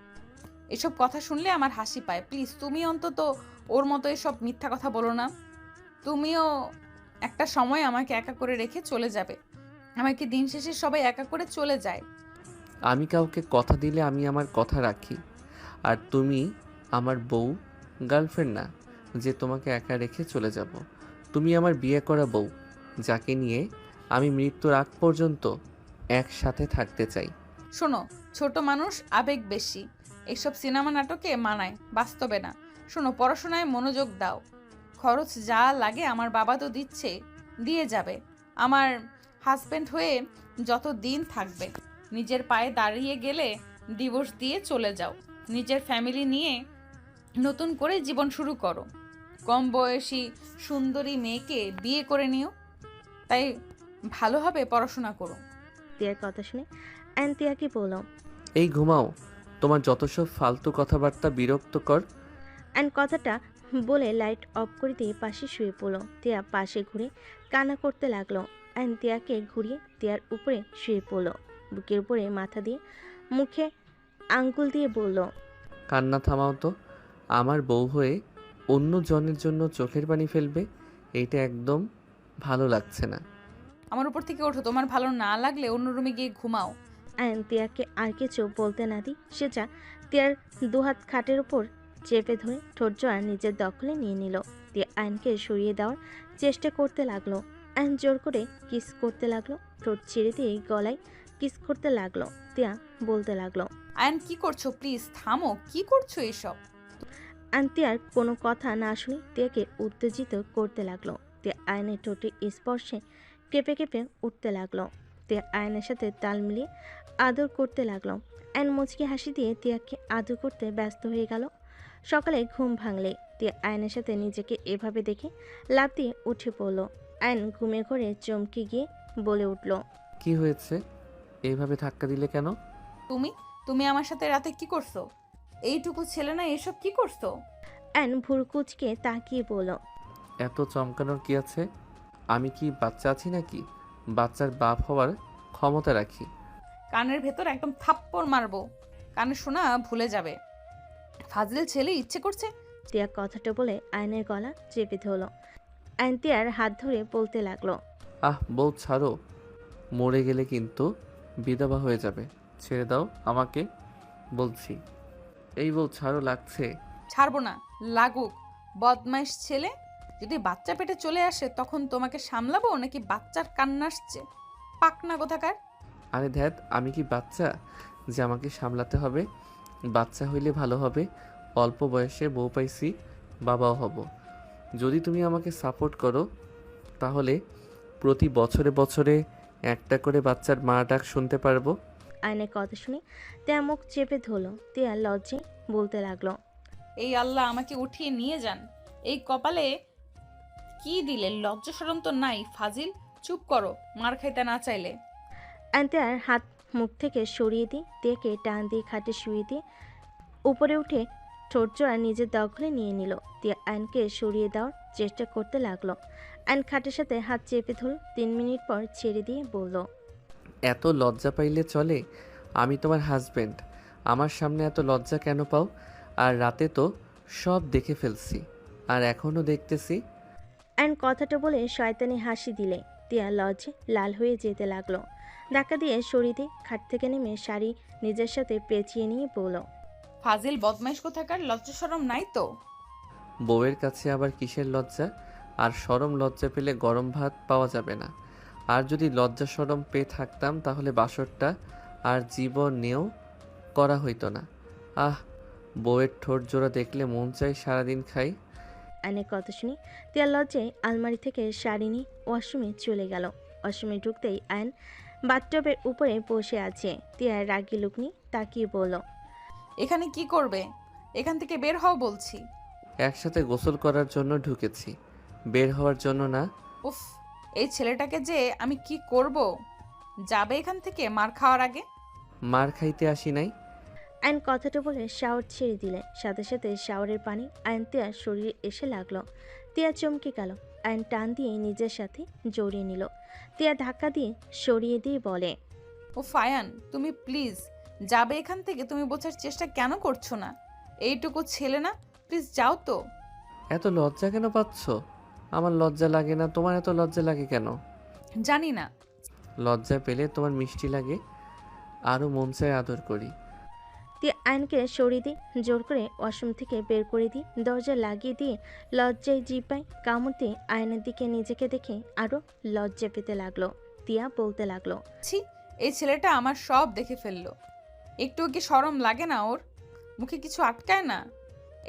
এসব কথা শুনলে আমার হাসি পায়। প্লিজ তুমি অন্তত ওর মতো এসব মিথ্যা কথা বলো না। তুমিও একটা সময় আমাকে একা করে রেখে চলে যাবে। আমাকে দিন শেষে সবাই একা করে চলে যায়। আমি কাউকে কথা দিলে আমি আমার কথা রাখি। আর তুমি আমার বউ, গার্লফ্রেন্ড না যে তোমাকে একা রেখে চলে যাব। তুমি আমার বিয়ে করা বউ, যাকে নিয়ে আমি মৃত্যুর আগ পর্যন্ত একসাথে থাকতে চাই। শোনো, ছোট মানুষ, আবেগ বেশি, এইসব সিনেমা নাটকে মানায়, বাস্তবে না। শোনো, পড়াশোনায় মনোযোগ দাও। খরচ যা লাগে আমার বাবা তো দিচ্ছে, দিয়ে যাবে। আমার হাজব্যান্ড হয়ে যত দিন থাকবে। নিজের পায়ে দাঁড়িয়ে গেলে ডিভোর্স দিয়ে চলে যাও। নিজের ফ্যামিলি নিয়ে নতুন করে জীবন শুরু করো। কম বয়সী সুন্দরী মেয়েকে বিয়ে করে নিও। তাই ভালোভাবে পড়াশোনা করো। তিয়ার কথা শুনে আয়ন তিয়াকে বলল, এই ঘুমাও, তোমার যত সব ফালতু কথাবার্তা বিরক্তকর। আয়ন কথাটা বলে লাইট অফ করে দিয়ে পাশে শুয়ে পড়ল। তিয়া পাশে ঘুরে কান্না করতে লাগলো। আয়ন তিয়াকে ঘুরিয়ে তিয়ার উপরে শুয়ে পড়ল। বুকের উপরে মাথা দিয়ে মুখে আঙ্গুল দিয়ে বলল, কান্না থামাও তো। আমার বউ হয়ে অন্য জনের জন্য চোখের পানি ফেলবে, এইটা একদম ভালো লাগছে না। আমার উপর থেকে ওঠো, তোমার ভালো না লাগলে অন্য রুমে গিয়ে ঘুমাও। আয়ন তিয়াকে আর কিছু বলতে না দি সে যা তিয়ার দুহাত খাটের উপর চেপে ধরে ঠোঁট জোড়া নিজের দখলে নিয়ে নিল। তিয়া আয়নকে সরিয়ে দেওয়ার চেষ্টা করতে লাগলো। আয়ন জোর করে কিস করতে লাগলো। ঠোঁট ছেড়ে দিয়ে গলায় কিস করতে লাগলো। তিয়া বলতে লাগলো, আয়ন কি করছো? প্লিজ থামো, কি করছো এসব? আয়ন তিয়ার কোনো কথা না শুনে তিয়াকে উত্তেজিত করতে লাগলো। তিয়া আয়নের ঠোঁটের স্পর্শে কেঁপে কেঁপে উঠতে লাগলো। তিয়া আয়নের সাথে তাল মিলিয়ে আদর করতে লাগলো। আয়ন মুচকি হাসি দিয়ে তিয়াকে আদর করতে ব্যস্ত হয়ে গেল। সকালে ঘুম ভাঙলে তিয়া আয়নের সাথে নিজেকে এভাবে দেখে লাফ দিয়ে উঠে পড়ল। আয়ন ঘুমে ঘরে চমকে গিয়ে বলে উঠল, কি হয়েছে? এইভাবে ধাক্কা দিলে কেন? তুমি তুমি আমার সাথে রাতে কি করছো? এইটুকু ছেলে না, এসব কি করছো? আয়ন ভুরকুচকে তাকিয়ে বলল, এত চমকানোর কি আছে? আমি কি বাচ্চা আছি নাকি? বাচ্চার বাপ হওয়ার ক্ষমতা রাখি। কানের ভেতর একদম থাপ্পড় মারবো, কানে শোনা ভুলে যাবে। ফাজিল ছেলে, ইচ্ছে করছে। তিয়া কথাটা বলে আয়নের গলা চেপে ধরল। আয়ন তিয়ার হাত ধরে বলতে লাগলো, আহ বউ ছাড়ো, মরে গেলে কিন্তু বিধবা হয়ে যাবে। ছেড়ে দাও আমাকে বলছি। এই বউ ছাড়ো, লাগছে। ছাড়বো না, লাগুক। বদমাইশ ছেলে, যদি বাচ্চা পেটে চলে আসে তখন তোমাকে সামলাবো নাকি বাচ্চার কান্না আসছে? পাকনা কোথাকার। আরে ধ্যাত, আমি কি বাচ্চা যে আমাকে সামলাতে হবে? বাচ্চা হইলে ভালো হবে, অল্প বয়সে বউ পাইছি, বাবাও হব। যদি তুমি আমাকে সাপোর্ট করো তাহলে প্রতি বছরে বছরে একটা করে বাচ্চার মা ডাক শুনতে পারবো? আয়নের কথা শুনে তিয়া মুখ চেপে ধরলো। তিয়া লজ্জায় বলতে লাগলো, এই আল্লাহ আমাকে উঠিয়ে নিয়ে যান। এই কপালে কি দিলে? লজ্জা শরম তো নাই ফাজিল। চুপ করো, মার খাইতে না চাইলে। আয়ন তিয়ার হাত মুখ থেকে সরিয়ে দিয়ে তিয়াকে টান দিয়ে খাটে শুয়ে দিয়ে উপরে উঠে ঠোঁট জোড়া নিজের দখলে নিয়ে নিল। তিয়া আয়নকে সরিয়ে দেওয়ার চেষ্টা করতে লাগলো। আয়ন খাটের সাথে হাত চেপে ধরল। 3 মিনিট পর ছেড়ে দিয়ে বলল, এত লজ্জা পাইলে চলে? আমি তোমার হাজবেন্ড, আমার সামনে এত লজ্জা কেন পাও? আর রাতে তো সব দেখে ফেলছি, আর এখনও দেখতেছি। আয়ন কথাটা বলে শয়তানি হাসি দিলে তিয়া লজ্জে লাল হয়ে যেতে লাগলো। ধাক্কা দিয়ে সরিয়ে দিয়ে খাট থেকে নেমে শাড়ি নিজের সাথে পেঁচিয়ে নিয়ে বলল, ফাজিল বদমাইশ কোথাকার, লজ্জা শরম নাই তো? বউয়ের কাছে আবার কিসের লজ্জা? আর শরম লজ্জা পেলে গরম ভাত পাওয়া যাবে না। আর যদি লজ্জা শরম পেয়ে থাকতাম তাহলে বাসরটা আর জীবনেও করা হইতো না। আহ, বউয়ের ঠোঁট জোড়া দেখলে মন চাই সারাদিন খাই। আয়নের কথা শুনে তিয়া লজ্জায় আলমারি থেকে শাড়ি নিয়ে ওয়াশরুমে চলে গেল। ওয়াশরুমে ঢুকতেই আয়ন বাথটবের উপরে বসে আছে। তিয়া রাগি লুক নিয়ে তাকিয়ে বলল, এখানে কি করবে? এখান থেকে বের হও বলছি। একসাথে গোসল করার জন্য ঢুকেছি, বের হওয়ার জন্য না। উফ, এই ছেলেটাকে যে আমি কি করব। যাবে এখান থেকে মার খাওয়ার আগে। মার খাইতে আসি নাই। আয়ন কথাটা বলে শাওয়ার ছেড়ে দিলে। সাথে সাথে শাওয়ারের পানি আয়ন তিয়ার শরীরে এসে লাগলো। তিয়া চমকে গেল। আয়ন টান দিয়ে নিজের সাথে জড়িয়ে নিল। তিয়া ধাক্কা দিয়ে সরিয়ে দিয়ে বলে, ও ফায়ান, তুমি প্লিজ যাবে এখান থেকে। তুমি বোঝার চেষ্টা কেন করছো না? এইটুকু ছেলে না, প্লিজ যাও তো। এত লজ্জা কেন পাচ্ছ? আমার লজ্জা লাগে না, তোমার এত লজ্জা লাগে কেন? জানি না। লজ্জা পেলে তোমার মিষ্টি লাগে, আরও মন চায় আদর করি। তিয়া আয়নকে সরিয়ে দিয়ে জোর করে ওয়াশরুম থেকে বের করে দিয়ে দরজা লাগিয়ে দিয়ে লজ্জায় জিপায় কামড় দিয়ে আয়নের দিকে নিজেকে দেখে আরও লজ্জা পেতে লাগলো। তিয়া বলতে লাগলো, ছি, এই ছেলেটা আমার সব দেখে ফেললো। একটু কি শরম লাগে না ওর? মুখে কিছু আটকায় না?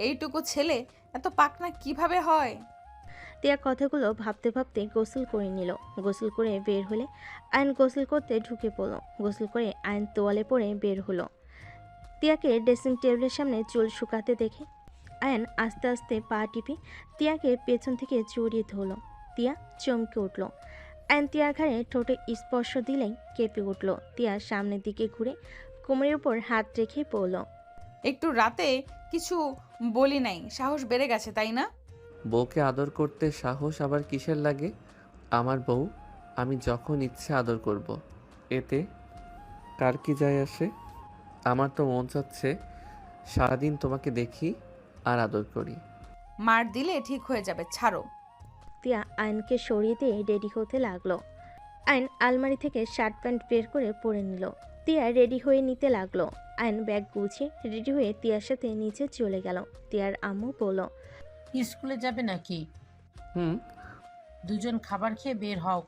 এইটুকু ছেলে এত পাকনা কিভাবে হয়? তিয়া কথাগুলো ভাবতে ভাবতে গোসল করে নিল। গোসল করে বের হলে আয়ন গোসল করতে ঢুকে পড়ল। গোসল করে আয়ন তোয়ালে পরে বের হলো। তিয়াকে ড্রেসিং টেবিলের সামনে চুল শুকাতে দেখে আয়ন আস্তে আস্তে পা টিপে তিয়াকে পেছন থেকে জড়িয়ে ধরল। তিয়া চমকে উঠল। আয়ন তিয়ার ঘাড়ে ঠোঁটে স্পর্শ দিলেই কেঁপে উঠল। তিয়া সামনের দিকে ঘুরে কোমরের উপর হাত রেখে পড়ল। একটু রাতে কিছু বলি নাই, সাহস বেড়ে গেছে তাই না? বউকে আদর করতে সাহস আবার কিসের লাগে? আমার বউ, আমি যখন ইচ্ছে আদর করব। এতে কার কি যায় আসে? আমার তো মন চাচ্ছে সারাদিন তোমাকে দেখি আর আদর করি। মার দিলে ঠিক হয়ে যাবে, ছাড়ো। তিয়া আয়নকে সরিয়ে দিয়ে রেডি হতে লাগলো। আয়ন আলমারি থেকে শার্ট প্যান্ট বের করে পরে নিল। তিয়া রেডি হয়ে নিতে লাগলো। আয়ন ব্যাগ গুছিয়ে রেডি হয়ে তিয়ার সাথে নিচে চলে গেল। তিয়ার আম্মু বলল, স্কুলে যাবে নাকি? হুম। দুজন খাবার খেয়ে বের হও।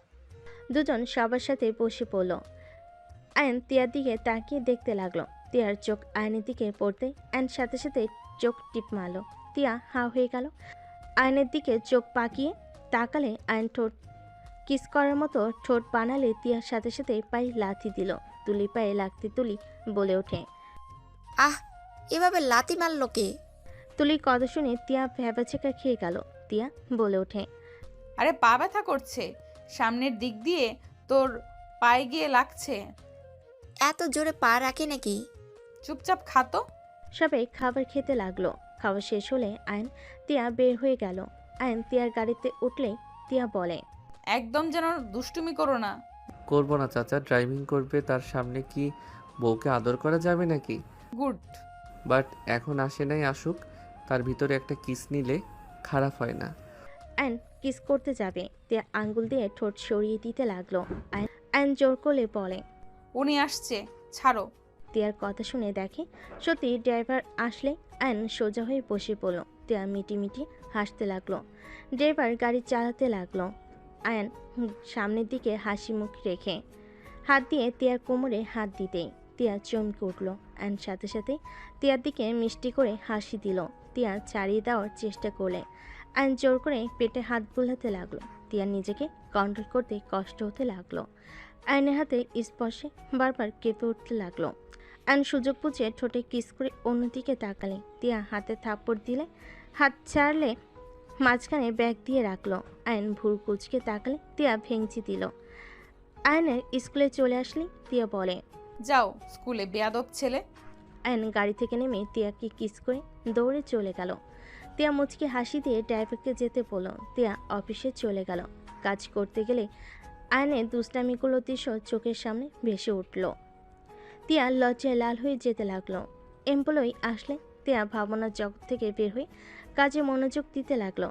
দুজন সবার সাথে বসে পড়ল। আয়ন তিয়ার দিকে তাকিয়ে দেখতে লাগলো। তিয়ার চোখ আয়নের দিকে পড়তে আয়ন সাথে সাথে চোখ টিপ মারল। তিয়া হাঁ হয়ে গেল। আয়নের দিকে চোখ পাকিয়ে তাকালে আয়ন ঠোঁট কিস করার মতো ঠোঁট বানালে তিয়ার সাথে সাথে পায়ে লাথি দিল। তুলি পায়ে লাগতে তুলি বলে ওঠে, আহ, এভাবে লাথি মারলো কে? তুলির কথা শুনে তিয়া ভ্যাবাচেকা খেয়ে গেল। তিয়া বলে ওঠে, আরে পা ব্যথা করছে, সামনের দিক দিয়ে তোর পায়ে গিয়ে লাগছে। এত জোরে পা রাখে নাকি? চুপচাপ খাতো। সবাই খাবার খেতে লাগলো। খাবার শেষ হলে আয়ন তিয়া বের হয়ে গেল। আয়ন তিয়ার গাড়িতে উঠলে তিয়া বলে, একদম যেন দুষ্টুমি করো না। করবো না চাচা, ড্রাইভিং করবে তার সামনে কি বউকে আদর করা যাবে নাকি? গুড। বাট এখন আসে নাই, আসুক, তার ভিতরে একটা কিস নিলে খারাপ হয় না। আয়ন কিস করতে যাবে। তিয়া আঙ্গুল দিয়ে ঠোঁট সরিয়ে দিতে লাগলো। আয়ন জোর করলে বলে, উনি আসছে, ছাড়ো। তিয়ার কথা শুনে দেখে সত্যি ড্রাইভার আসলে আয়ন সোজা হয়ে বসে পড়ল। তিয়া মিটি মিটি হাসতে লাগলো। ড্রাইভার গাড়ি চালাতে লাগলো। আয়ন সামনের দিকে হাসি মুখ রেখে হাত দিয়ে তিয়ার কোমরে হাত দিতেই তিয়া চমকে উঠল। আয়ন সাথে সাথে তিয়ার দিকে মিষ্টি করে হাসি দিল। তিয়া ছাড়িয়ে দেওয়ার চেষ্টা করলে আয়ন জোর করে পেটে হাত বুলাতে লাগলো। তিয়া নিজেকে কন্ট্রোল করতে কষ্ট হতে লাগলো। আয়নের হাতে স্পর্শে বারবার কেঁপে উঠতে লাগলো। আয়ন সুযোগ বুঝে ঠোঁটে কিস করে অন্যদিকে তাকালে তিয়া হাতে থাপ্পড় দিলে, হাত ছাড়লে মাঝখানে ব্যাগ দিয়ে রাখলো। আয়ন ভুর কুচকে তাকালে তিয়া ভেঙচি দিল। আয়নের স্কুলে চলে আসলে তিয়া বলে, যাও স্কুলে, বেয়াদব ছেলে। আয়ন গাড়ি থেকে নেমে তিয়াকে কিস করে দৌড়ে চলে গেল। তিয়া মুচকি হাসি দিয়ে ড্রাইভারকে যেতে বলল। তিয়া অফিসে চলে গেল। কাজ করতে গেলে আয়নের দুষ্টামিগুলো দৃশ্য চোখের সামনে ভেসে উঠল। তিয়া লজ্জায় লাল হয়ে যেতে লাগলো। এমপ্লয়ি আসলে তিয়া ভাবনার জগৎ থেকে বের হয়ে কাজে মনোযোগ দিতে লাগলো।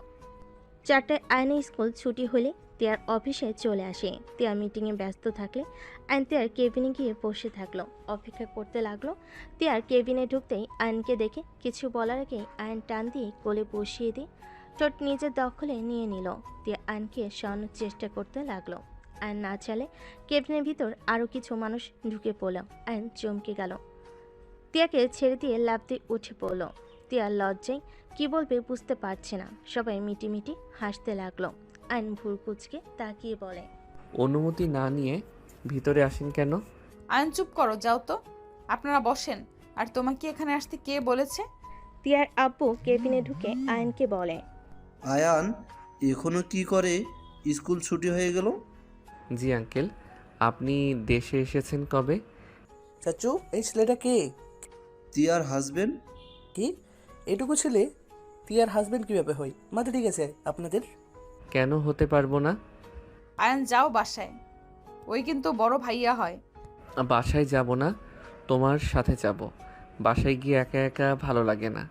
4টায় আয়নের স্কুল ছুটি হলে তিয়ার অফিসে চলে আসে। তিয়া মিটিংয়ে ব্যস্ত থাকলে আয়ন তিয়ার কেবিনে গিয়ে বসে থাকলো, অপেক্ষা করতে লাগলো। তিয়ার কেবিনে ঢুকতেই আয়নকে দেখে কিছু বলার আগেই আয়ন টান দিয়ে কোলে বসিয়ে দিয়ে ঠোঁট নিজের দখলে নিয়ে নিল। তিয়া আয়নকে সরানোর চেষ্টা করতে লাগলো। আয়ন না চালে কেবিনের ভিতর আরও কিছু মানুষ ঢুকে পড়ল। আয়ন চমকে গেল। তিয়াকে ছেড়ে দিয়ে লাফ দিয়ে উঠে পড়ল। তিয়া লজ্জায় কি বলবে বুঝতে পারছে না। সবাই মিটিমিটি হাসতে লাগলো। আইন ভুর কুচকে তাকিয়ে বলে, অনুমতি না নিয়ে ভিতরে আসেন কেন? আয়ন চুপ করো, যাও তো। আপনারা বসেন। আর তোমাকে এখানে আসতে কে বলেছে? তিয়ার আব্বু কেবিনে ঢুকে আয়নকে বলে, আয়ান এখনো কি করে? স্কুল ছুটি হয়ে গেল? জি আঙ্কেল, আপনি দেশে এসেছেন কবে? চাচু, এই ছেলেটা কে? তিয়ার হাজবেন্ড। কি? এটুকু ছেলে তিয়ার হাজবেন্ড কীভাবে হয়? মাথা ঠিক আছে আপনাদের? কেন হতে পারবো না? আয়ন যাও বাসায়, ওই কিন্তু বড় ভাইয়া হয়। বাসায় যাব না, তোমার সাথে যাব। বাসায় গিয়ে একা একা ভালো লাগে না।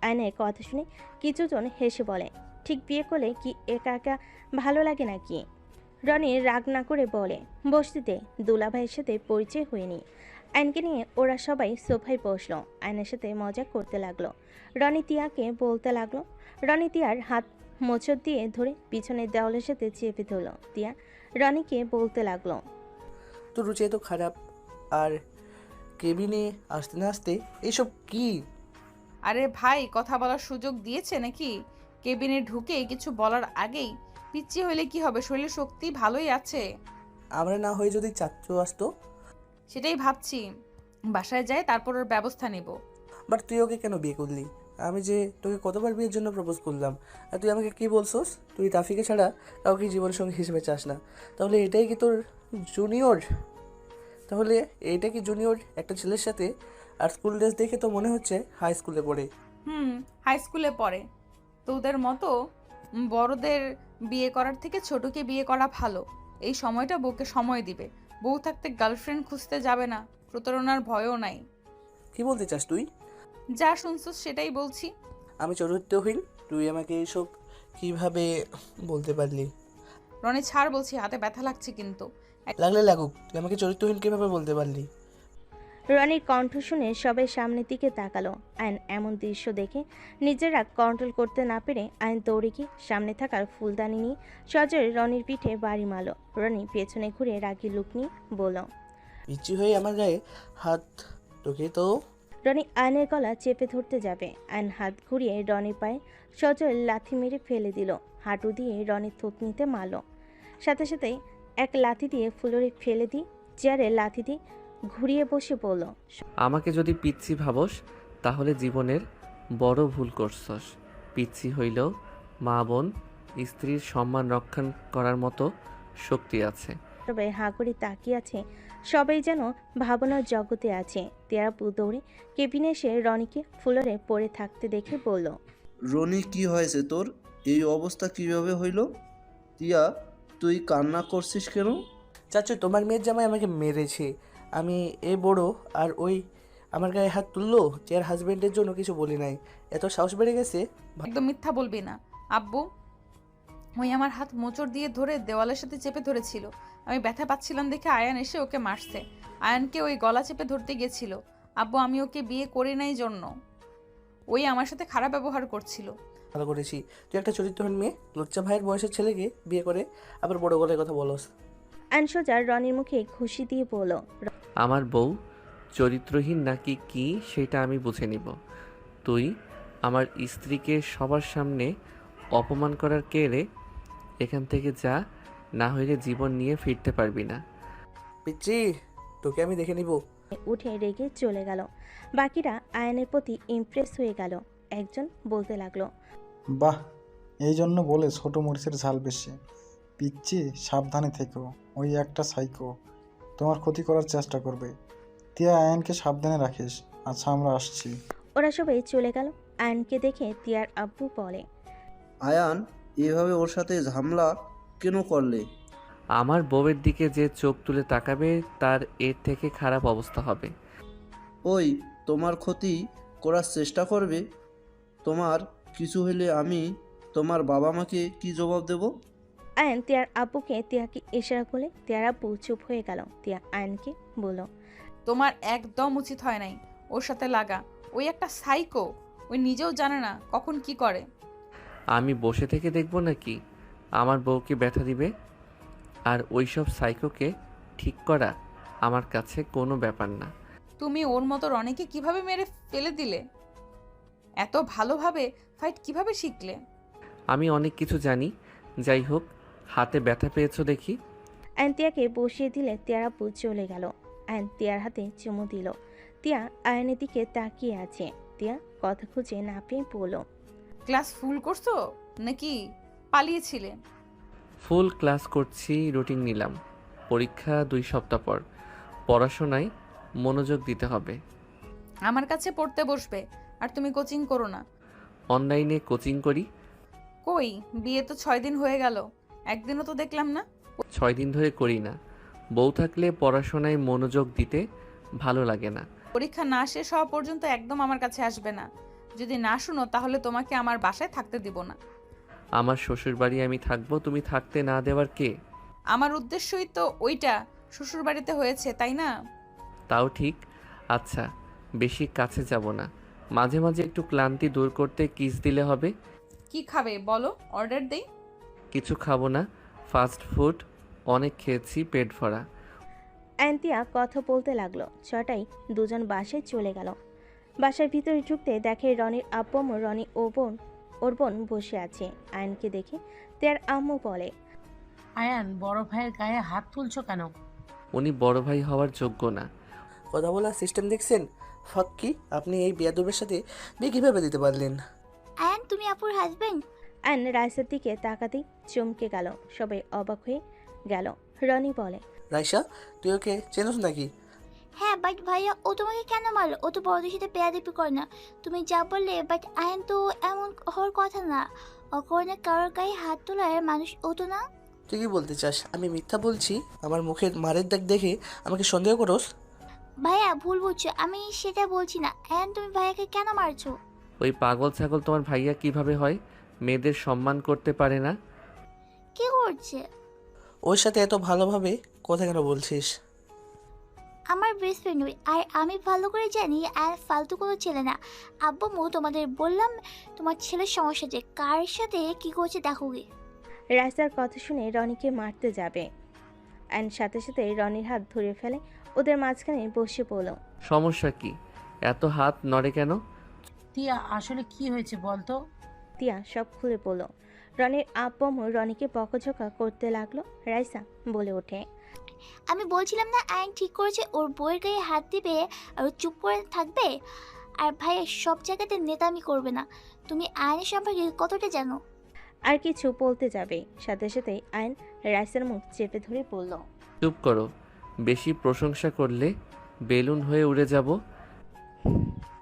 আয়নের কথা শুনে কিছুজন হেসে বলে, ঠিক বিয়ে করলে কি একা একা ভালো লাগে নাকি? রনি রাগ না করে বলে, বসতিতে দুলাভাইয়ের সাথে পরিচয় হয়নি। আয়নকে নিয়ে ওরা সবাই সোফায় বসলো। আয়নের সাথে মজা করতে লাগলো। রনি তিয়াকে বলতে লাগলো। রনি তিয়ার হাত মোচড় দিয়ে ধরে পিছনের দেওয়ালের সাথে চেপে ধরল। তিয়া রনিকে বলতে লাগলো, তোর রুচি এত খারাপ, আর কেবিনে আসতে না আসতে এইসব কি? আরে ভাই, কথা বলার সুযোগ দিয়েছে নাকি? কেবিনে ঢুকে কিছু বলার আগেই পিচ্ছি হইলে কি হবে? শরীরের শক্তি ভালোই আছে। আমরা না হয়ে যদি চাচু আসতো? সেটাই ভাবছি, বাসায় যাই তারপর ওর ব্যবস্থা নিব। বাট তুই ওকে কেন বিয়ে করলি? আমি যে তোকে কতবার বিয়ের জন্য প্রপোজ করলাম, আর তুই আমাকে কি বলছস? তুই রাফিকে ছাড়া কাউকে জীবনসঙ্গী হিসেবে চাস না। তাহলে এটাই কি তোর জুনিয়র? তাহলে এইটা কি জুনিয়র একটা ছেলের সাথে? আর স্কুল ড্রেস দেখে তো মনে হচ্ছে হাই স্কুলে পড়ে। হাই স্কুলে পড়ে। তোদের মতো বড়দের বিয়ে করার থেকে ছোটকে বিয়ে করা ভালো। এই সময়টা বউকে সময় দিবে। বউ থাকতে গার্লফ্রেন্ড খুঁজতে যাবে না, প্রতারণার ভয়ও নাই। কি বলতে চাস তুই? যা শুনছস সেটাই বলছি। আমি চরিত্রহীন? তুই আমাকে এইসব কিভাবে বলতে পারলি? রনি ছাড় বলছি, হাতে ব্যথা লাগছে কিন্তু। লাগলে লাগুক, তুই আমাকে চরিত্রহীন কিভাবে বলতে পারলি? রনির কণ্ঠ শুনে সবাই সামনের দিকে তাকালো। আয়ন এমন দৃশ্য দেখে নিজেরা কন্ট্রোল করতে না পেরে আয়ন দৌড়ে গিয়ে সামনে থাকার ফুলদানি নিয়ে সজোরে রনির পিঠে বাড়ি মারল। রনি পেছনে ঘুরে রাগি লুক নিয়ে বলল, ইচ্ছি হয়ে আমার গায়ে হাত, তোকে তো। রনি আয়নের গলা চেপে ধরতে যাবে। আয়ন হাত ঘুরিয়ে রনির পায়ে সজোরে লাথি মেরে ফেলে দিল। হাঁটু দিয়ে রনির থুতনিতে মারল। সাথে সাথে এক লাথি দিয়ে ফ্লোরে ফেলে দিয়ে চেয়ারে লাথি দিয়ে ঘুরিয়ে বসে বলল, আমাকে যদি পিচ্ছি ভাবস তাহলে জীবনের বড় ভুল করছস। পিচ্ছি হইলেও মা বোন স্ত্রীর সম্মান রক্ষা করার মতো শক্তি আছে। সবাই হাঁ করে তাকিয়ে আছে। সবাই যেন ভাবনার জগতে আছে। তিয়াপু দৌড়ে কেবিনে এসে রনিকে ফ্লোরে পড়ে থাকতে দেখে বলল, রনি কি হয়েছে তোর? এই অবস্থা কিভাবে হইল? তিয়া তুই কান্না করছিস কেন? চাচু, তোমার মেয়ের জামাই আমাকে মেরেছে। আমি এ বড় আর ওই আমার গায়ে হাত তুললো, চেয়ার হাজবেন্ডের জন্য কিছু বলি নাই। এত সাহস বেড়ে গেছে। একদম মিথ্যা বলবি না আব্বু। ওই আমার হাত মোচড় দিয়ে ধরে দেওয়ালের সাথে চেপে ধরেছিল। আমি ব্যথা পাচ্ছিলাম দেখে আয়ান এসে ওকে মারছে। আয়ানকে ওই গলা চেপে ধরতে গেছিল। আব্বু, আমি ওকে বিয়ে করি নাই জন্য ওই আমার সাথে খারাপ ব্যবহার করছিল। ভালো করেছি। তুই একটা চরিত্রহীন মেয়ে লুচ্চা ভাইয়ের বয়সের ছেলেকে বিয়ে করে আবার বড় গলায় কথা বলস। আয়ন সোজা রনির মুখে খুশি দিয়ে বলল, আমার বউ চরিত্রহীন নাকি কি সেটা আমি বুঝে নিব। তুই আমার স্ত্রীকে সবার সামনে অপমান করার কে রে? এখান থেকে যা, না হইলে জীবন নিয়ে ফিরতে পারবি না। পিচ্ছি, তোকে আমি দেখে নিব। উঠে রেগে চলে গেল। বাকিরা আয়ানের প্রতি ইমপ্রেস হয়ে গেল। একজন বলতে লাগলো, বাহ, এই জন্য বলে ছোট মরিচের ঝাল বেশি। পিচ্ছি, সাবধানে থেকো, ওই একটা সাইকো তোমার ক্ষতি করার চেষ্টা করবে। তিয়া, আয়নকে সাবধানে রাখিস। আচ্ছা, আমরা আসছি। ওরা সবাই চলে গেল। আয়ানকে দেখে তিয়ার আব্বু বলে, আয়ান, এভাবে ওর সাথে ঝামেলা কেন করলে? আমার বউয়ের দিকে যে চোখ তুলে তাকাবে তার এর থেকে খারাপ অবস্থা হবে। ওই তোমার ক্ষতি করার চেষ্টা করবে। তোমার কিছু হলে আমি তোমার বাবা মাকে কি জবাব দেব? আয়ান তিয়ার আব্বুকে তিয়াকে ইশারা করলে তিয়ার আব্বু চুপ হয়ে গেল। তিয়া আয়ানকে বলল, তোমার একদম উচিত হয় নাই ওর সাথে লাগা। ওই একটা সাইকো, ওই নিজেও জানে না কখন কি করে। আমি বসে থেকে দেখব নাকি আমার বউকে ব্যথা দিবে? আর ওইসব সাইকোকে ঠিক করা আমার কাছে কোনো ব্যাপার না। তুমি ওর মতো রনিকে কিভাবে মেরে ফেলে দিলে? এত ভালোভাবে ফাইট কিভাবে শিখলে? আমি অনেক কিছু জানি। যাই হোক, হাতে ব্যথা পেয়েছো দেখি। আয়ান তিয়াকে বসিয়ে দিলে তিয়ার আব্বু চলে গেল। আয়ান তিয়ার হাতে চুমু দিল। তিয়া আয়ানের দিকে তাকিয়ে আছে। তিয়া কথা খুঁজে না পেয়ে বলল, ক্লাস ফুল করছো নাকি পালিয়েছিলে? ফুল ক্লাস করছি, রুটিন নিলাম। পরীক্ষা 2 সপ্তাহ পর। পড়াশোনায় মনোযোগ দিতে হবে। আমার কাছে পড়তে বসবে, আর তুমি কোচিং করো না। অনলাইনে কোচিং করি। কই, বিয়ে তো 6 দিন হয়ে গেল, একদিনও তো দেখলাম না। 6 দিন ধরে করি না। বউ থাকলে পড়াশোনায় মনোযোগ দিতে ভালো লাগে না। পরীক্ষা না শেষ হওয়া পর্যন্ত একদম আমার কাছে আসবে না। যদি না শুনো তাহলে তোমাকে আমার বাসায় থাকতে দিব না। আমার শ্বশুরবাড়ি আমি থাকবো, তুমি থাকতে না দেওয়ার কে? আমার উদ্দেশ্যই তো ওইটা, শ্বশুরবাড়িতে হয়েছে তাই না? তাও ঠিক। আচ্ছা, বেশি কাছে যাব না। মাঝে মাঝে একটু ক্লান্তি দূর করতে কিস দিলে হবে। কি খাবে বলো, অর্ডার দেই? কিছু খাবো না, ফাস্ট ফুড অনেক খেয়েছি, পেট ভরা। আয়ান তিয়া কথা বলতে লাগলো। ছটায় দুজন বাসায় চলে গেল। বাসার ভিতরে ঢুকতে দেখে রনির আব্বু আম্মু, রনি ওর বোন বসে আছে। আয়ানকে দেখে তিয়ার আম্মু বলে, আয়ান, বড় ভাইয়ের গায়ে হাত তুলছো কেন? উনি বড় ভাই হওয়ার যোগ্য না। কথা বলার সিস্টেম দেখছেন? ফাক্কি, আপনি এই বেয়াদবের সাথে বিয়ে কীভাবে দিতে পারলেন? আয়ান, তুমি আপুর হাজবেন্ড? আয়ান রাইসার দিকে তাকাতেই চমকে গেল। সবাই অবাক হয়ে গেল। রনি বলে, রাইসা, তুই ওকে চেনস নাকি? হ্যাঁ, বাট ভাইয়া ও তোমাকে কেন মারলো? ও তো বড়দের সাথে বেয়াদবি করে না। তুমি যা বললে, বাট আয়ান তো এমন হওয়ার কথা না। অকারণে কারোর গায়ে হাত তোলার মানুষ ও তো না। তুই কি বলতে চাস আমি মিথ্যা বলছি? আমার মুখের মারের দাগ দেখে আমাকে সন্দেহ করোস? ভাইয়া ভুল বুঝছো, আমি সেটা বলছি না। আয়ান, তুমি ভাইয়াকে কেন মারছো? ওই পাগল ছাগল তোমার ভাইয়া কিভাবে হয়? মেয়েদের সম্মান করতে পারে না। কি করছে? ওর সাথে এত ভালোভাবে কথা কেন বলছিস? আমার বেস্ট ফ্রেন্ড ওই, আর আমি ভালো করে জানি আর ফালতু কোনো ছেলে না। আব্বু মু তোমাদের বললাম তোমার ছেলের সমস্যা, যে কার সাথে কি করছে দেখো গে। রাইসার কথা শুনে রনিকে মারতে যাবে। আয়ান সাথে সাথে রনির হাত ধরে ফেলে। ওদের মাঝখানে বসে পড়ল। সমস্যা কি? এত হাত নড়ে কেন? তিয়া, আসলে কি হয়েছে বলতো? তিয়া সব খুলে পড়ল। রনির আব্বু আম্মু রনিকে বকাঝকা করতে লাগলো। রাইসা বলে ওঠে, আমি বলছিলাম না আয়ন ঠিক করেছে ওর বইয়ের গায়ে হাত দিবে আর ও চুপ করে থাকবে। আর ভাই সব জায়গাতে নেতামি করবে না। তুমি আয়নের সম্পর্কে কতটা জানো? আর কিছু বলতে যাবে, সাথে সাথে আয়ন রাইসার মুখ চেপে ধরে বলল, চুপ করো। বেশি প্রশংসা করলে বেলুন হয়ে উড়ে যাব।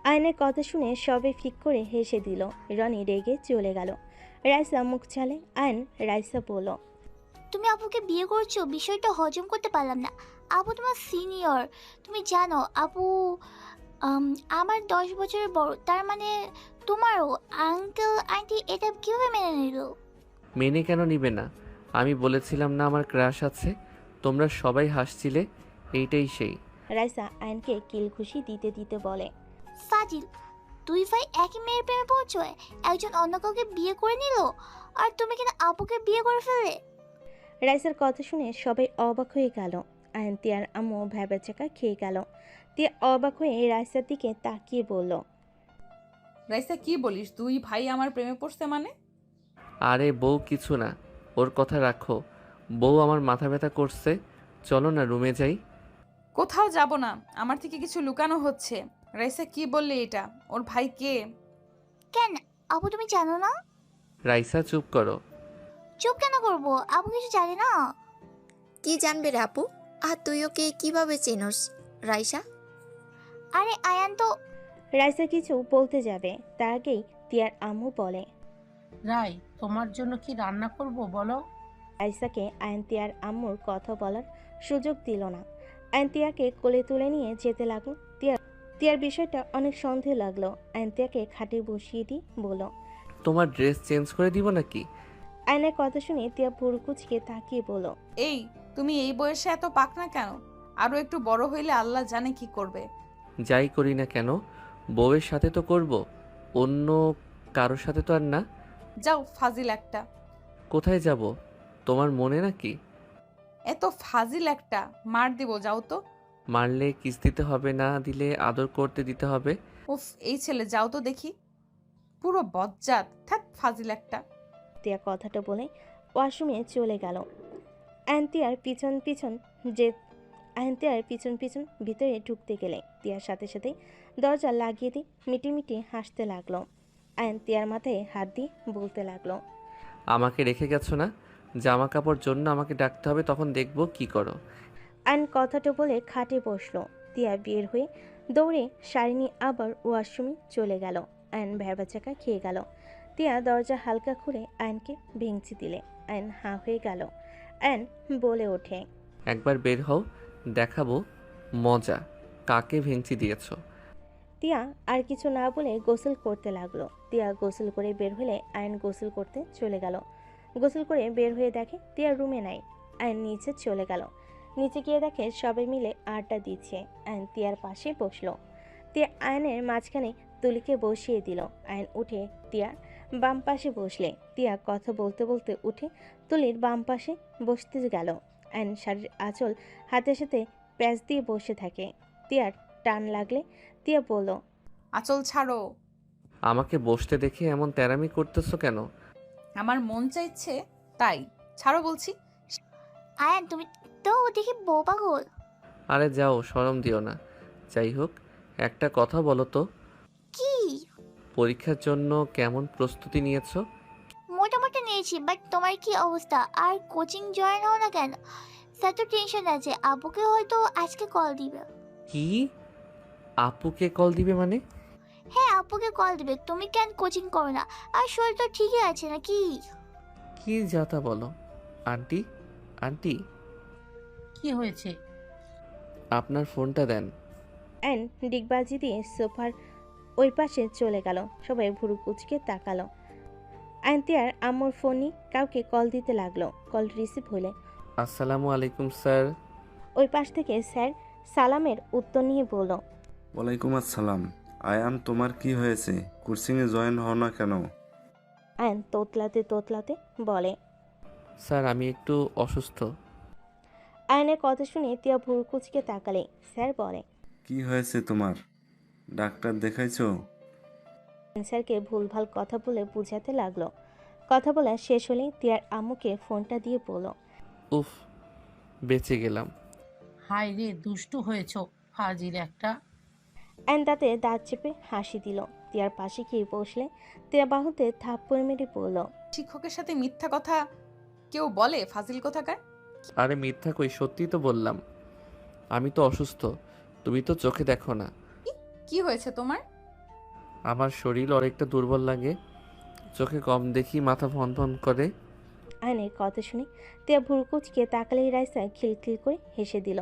আয়নের কথা শুনে সবে ফিক করে হেসে দিল। রনি রেগে চলে গেল। রাইসা মুখ চালে। আয়ন রাইসা বলল, তুমি আপুকে বিয়ে করছো, বিষয়টা হজম করতে পারলাম না। আপু তোমার সিনিয়র, তুমি জানো আপু আমার 10 বছরের বড়। তার মানে তোমারও আঙ্কেল আন্টি এটা কিভাবে মেনে নিল? মেনে কেন নিবে না? আমি বলেছিলাম না আমার ক্রাশ আছে। তোমরা সবাই হাসছিলে, এইটাই সেই। রাইসা আয়নকে কিল ঘুষি দিতে দিতে বলে, ফাজিল, দুই ভাই একই মেয়ের প্রেমে পড়ছো, একজন অন্য কাউকে বিয়ে করে নিল, আর তুমি কিনা আপুকে বিয়ে করে ফেললে। রাইসার কথা শুনে সবাই অবাক হয়ে গেল। আয়ন তিয়ার আম্মু ভ্যাবাচাকা খেয়ে গেল। তিয়া অবাক হয়ে রাইসার দিকে তাকিয়ে বলল, রাইসা, কি বলিস? দুই ভাই আমার প্রেমে পড়ছে মানে? আরে বউ কিছু না, ওর কথা রাখো। বউ আমার মাথা ব্যথা করছে, চলো না রুমে যাই। কোথাও যাব না, আমার থেকে কিছু লুকানো হচ্ছে। রাইসা কি বললে এটা? ওর ভাই কে? কেন আপু তুমি জানো না? রাইসা চুপ করো। চুপ কেন করবো? আপু কিছু জানে না? কি জানবে রে আপু? আর তুই ওকে কিভাবে চেনস রাইসা? আরে আয়ান তো রাইসা কিছু বলতে যাবে তার আগেই তিয়ার আম্মু বলে। রাই, তোমার জন্য কি রান্না করব বলো? রাইসাকে আয়ন তিয়ার আম্মুর কথা বলার সুযোগ দিল না। আয়ন তিয়াকে কোলে তুলে নিয়ে যেতে লাগলো। তিয়ার বিষয়টা অনেক সন্দেহ লাগলো। আয়ন তিয়াকে খাটে বসিয়ে দিয়ে বলল। তোমার ড্রেস চেঞ্জ করে দিব নাকি? আয়নের কথা শুনে তিয়া পুরকুচকে তাকিয়ে বলল। এই, তুমি এই বয়সে এত পাকনা কেন? আরো একটু বড় হইলে আল্লাহ জানে কি করবে। যাই করি না কেন, বউয়ের সাথে তো করব, অন্য কারোর সাথে তো আর না। যাও ফাজিল একটা। কোথায় যাব? তোমার মনে নাকি? এত ফাজিল একটা, মার দিব, যাও তো। মারলে কিস দিতে হবে, না দিলে আদর করতে দিতে হবে। উফ, এই ছেলে, যাও তো দেখি। পুরো বজ্জাত, থাক ফাজিল একটা। তিয়া কথাটা বলে ওয়াশরুমে চলে গেল। আয়ন্তিয়ার পিছন পিছন ভিতরে ঢুকতে গেলে তিয়ার সাথে সাথে দরজা লাগিয়ে দিয়ে মিটিমিটি হাসতে লাগলো। আয়ন্তিয়ার মাথায় হাত দিয়ে বলতে লাগলো। আমাকে রেখে গেছো না? জামা কাপড় জন্য আমাকে ডাকতে হবে, তখন দেখবো কি করো। আয়ন কথাটা বলে খাটে বসলো। তিয়া বের হয়ে দৌড়ে শাড়ি নিয়ে আবার ওয়াশরুমে চলে গেল। আয়ন ভ্যাবাচাকা খেয়ে গেল। তিয়া দরজা হালকা খুলে আয়নকে ভেঙচি দিলে আয়ন হাঁ হয়ে গেল। আয়ন বলে ওঠে। একবার বের হও, দেখাবো মজা কাকে ভেঙচি দিয়েছো। তিয়া আর কিছু না বলে গোসল করতে লাগলো। তিয়া গোসল করে বের হলে আয়ন গোসল করতে চলে গেল। গোসল করে বের হয়ে দেখে তিয়া রুমে নাই। আয়ন নিচে চলে গেল। নিচে গিয়ে দেখে সবাই মিলে আড্ডা দিচ্ছে। আয়ন তিয়ার পাশে বসলো। তিয়া আয়নের মাঝখানে তুলিকে বসিয়ে দিল। আয়ন উঠে তিয়ার বাম পাশে বসলে তিয়া কথা বলতে বলতে উঠে তুলির বাম পাশে বসতে গেল। আয়ন শাড়ির আঁচল হাতের সাথে প্যাঁচ দিয়ে বসে থাকে। তিয়ার টান লাগলে তিয়া বলল। আঁচল ছাড়ো। আমাকে বসতে দেখে এমন তেরামি করতেছো কেন? আমার মন চাইছে তাই, ছাড়ো বলছি। আয়ান তুমি তো দেখি বউ পাগল। আরে যাও, শরম দিও না। যাই হোক, একটা কথা বলো তো, কি? পরীক্ষার জন্য কেমন প্রস্তুতি নিয়েছো? মোটামুটি নিয়েছি, বাট তোমার কি অবস্থা? আর কোচিং জয়েন হও না কেন? স্যার তো টেনশন আছে, আপুকে হয়তো আজকে কল দিবে। কি? আপুকে কল দিবে মানে? হ্যাঁ আপুকে কল দিবে। তুমি কেন কোচিং করো না? আর শরীর তো ঠিকই আছে নাকি? কি যাতা বলো? আন্টি, আন্টি, কি হয়েছে? আপনার ফোনটা দেন। অ্যান ডিগবাজি দিয়ে সোফার ওই পাশে চলে গেল। সবাই ভুরু কুচকে তাকালো। আয়ন্তিয়ার আম্মুর ফোনই কাউকে কল দিতে লাগলো। কল রিসিভ হলে আসসালামু আলাইকুম স্যার। ওই পাশ থেকে স্যার সালামের উত্তর নিয়ে বলল। ওয়ালাইকুম আসসালাম। আয়ান, তোমার কি হয়েছে? কোচিংয়ে জয়েন হও না কেন? আয়ন তোতলাতে বলে। স্যার আমি একটু অসুস্থ। আয়নের কথা শুনে তিয়া ভুরু কুচকে তাকালে স্যার বলে। কি হয়েছে তোমার? ডাক্তার দেখাইছো? স্যারকে ভুলভাল কথা বলে বুঝাতে লাগলো। কথা বলা শেষ হলেই তিয়ার আম্মুকে ফোনটা দিয়ে বলল। উফ, বেঁচে গেলাম। হাই রে, দুষ্টু হয়েছ ফাজিল একটা। আয়ন তাতে দাঁত চেপে হাসি দিল। তিয়ার পাশে গিয়ে বসলে তিয়া বাহুতে থাপ্পড় মেরে পড়ল। শিক্ষকের সাথে মিথ্যা কথা কেউ বলে? ফাজিল কোথাকার। আরে মিথ্যা কই, সত্যি তো বললাম। আমি তো অসুস্থ, তুমি তো চোখে দেখো না। কি হয়েছে তোমার? আমার শরীর অনেকটা দুর্বল লাগে, চোখে কম দেখি, মাথা ভন ভন করে। আয়নের কথা শুনে তিয়া ভুরু কুচকে তাকালেই রাইসা খিলখিল করে হেসে দিল।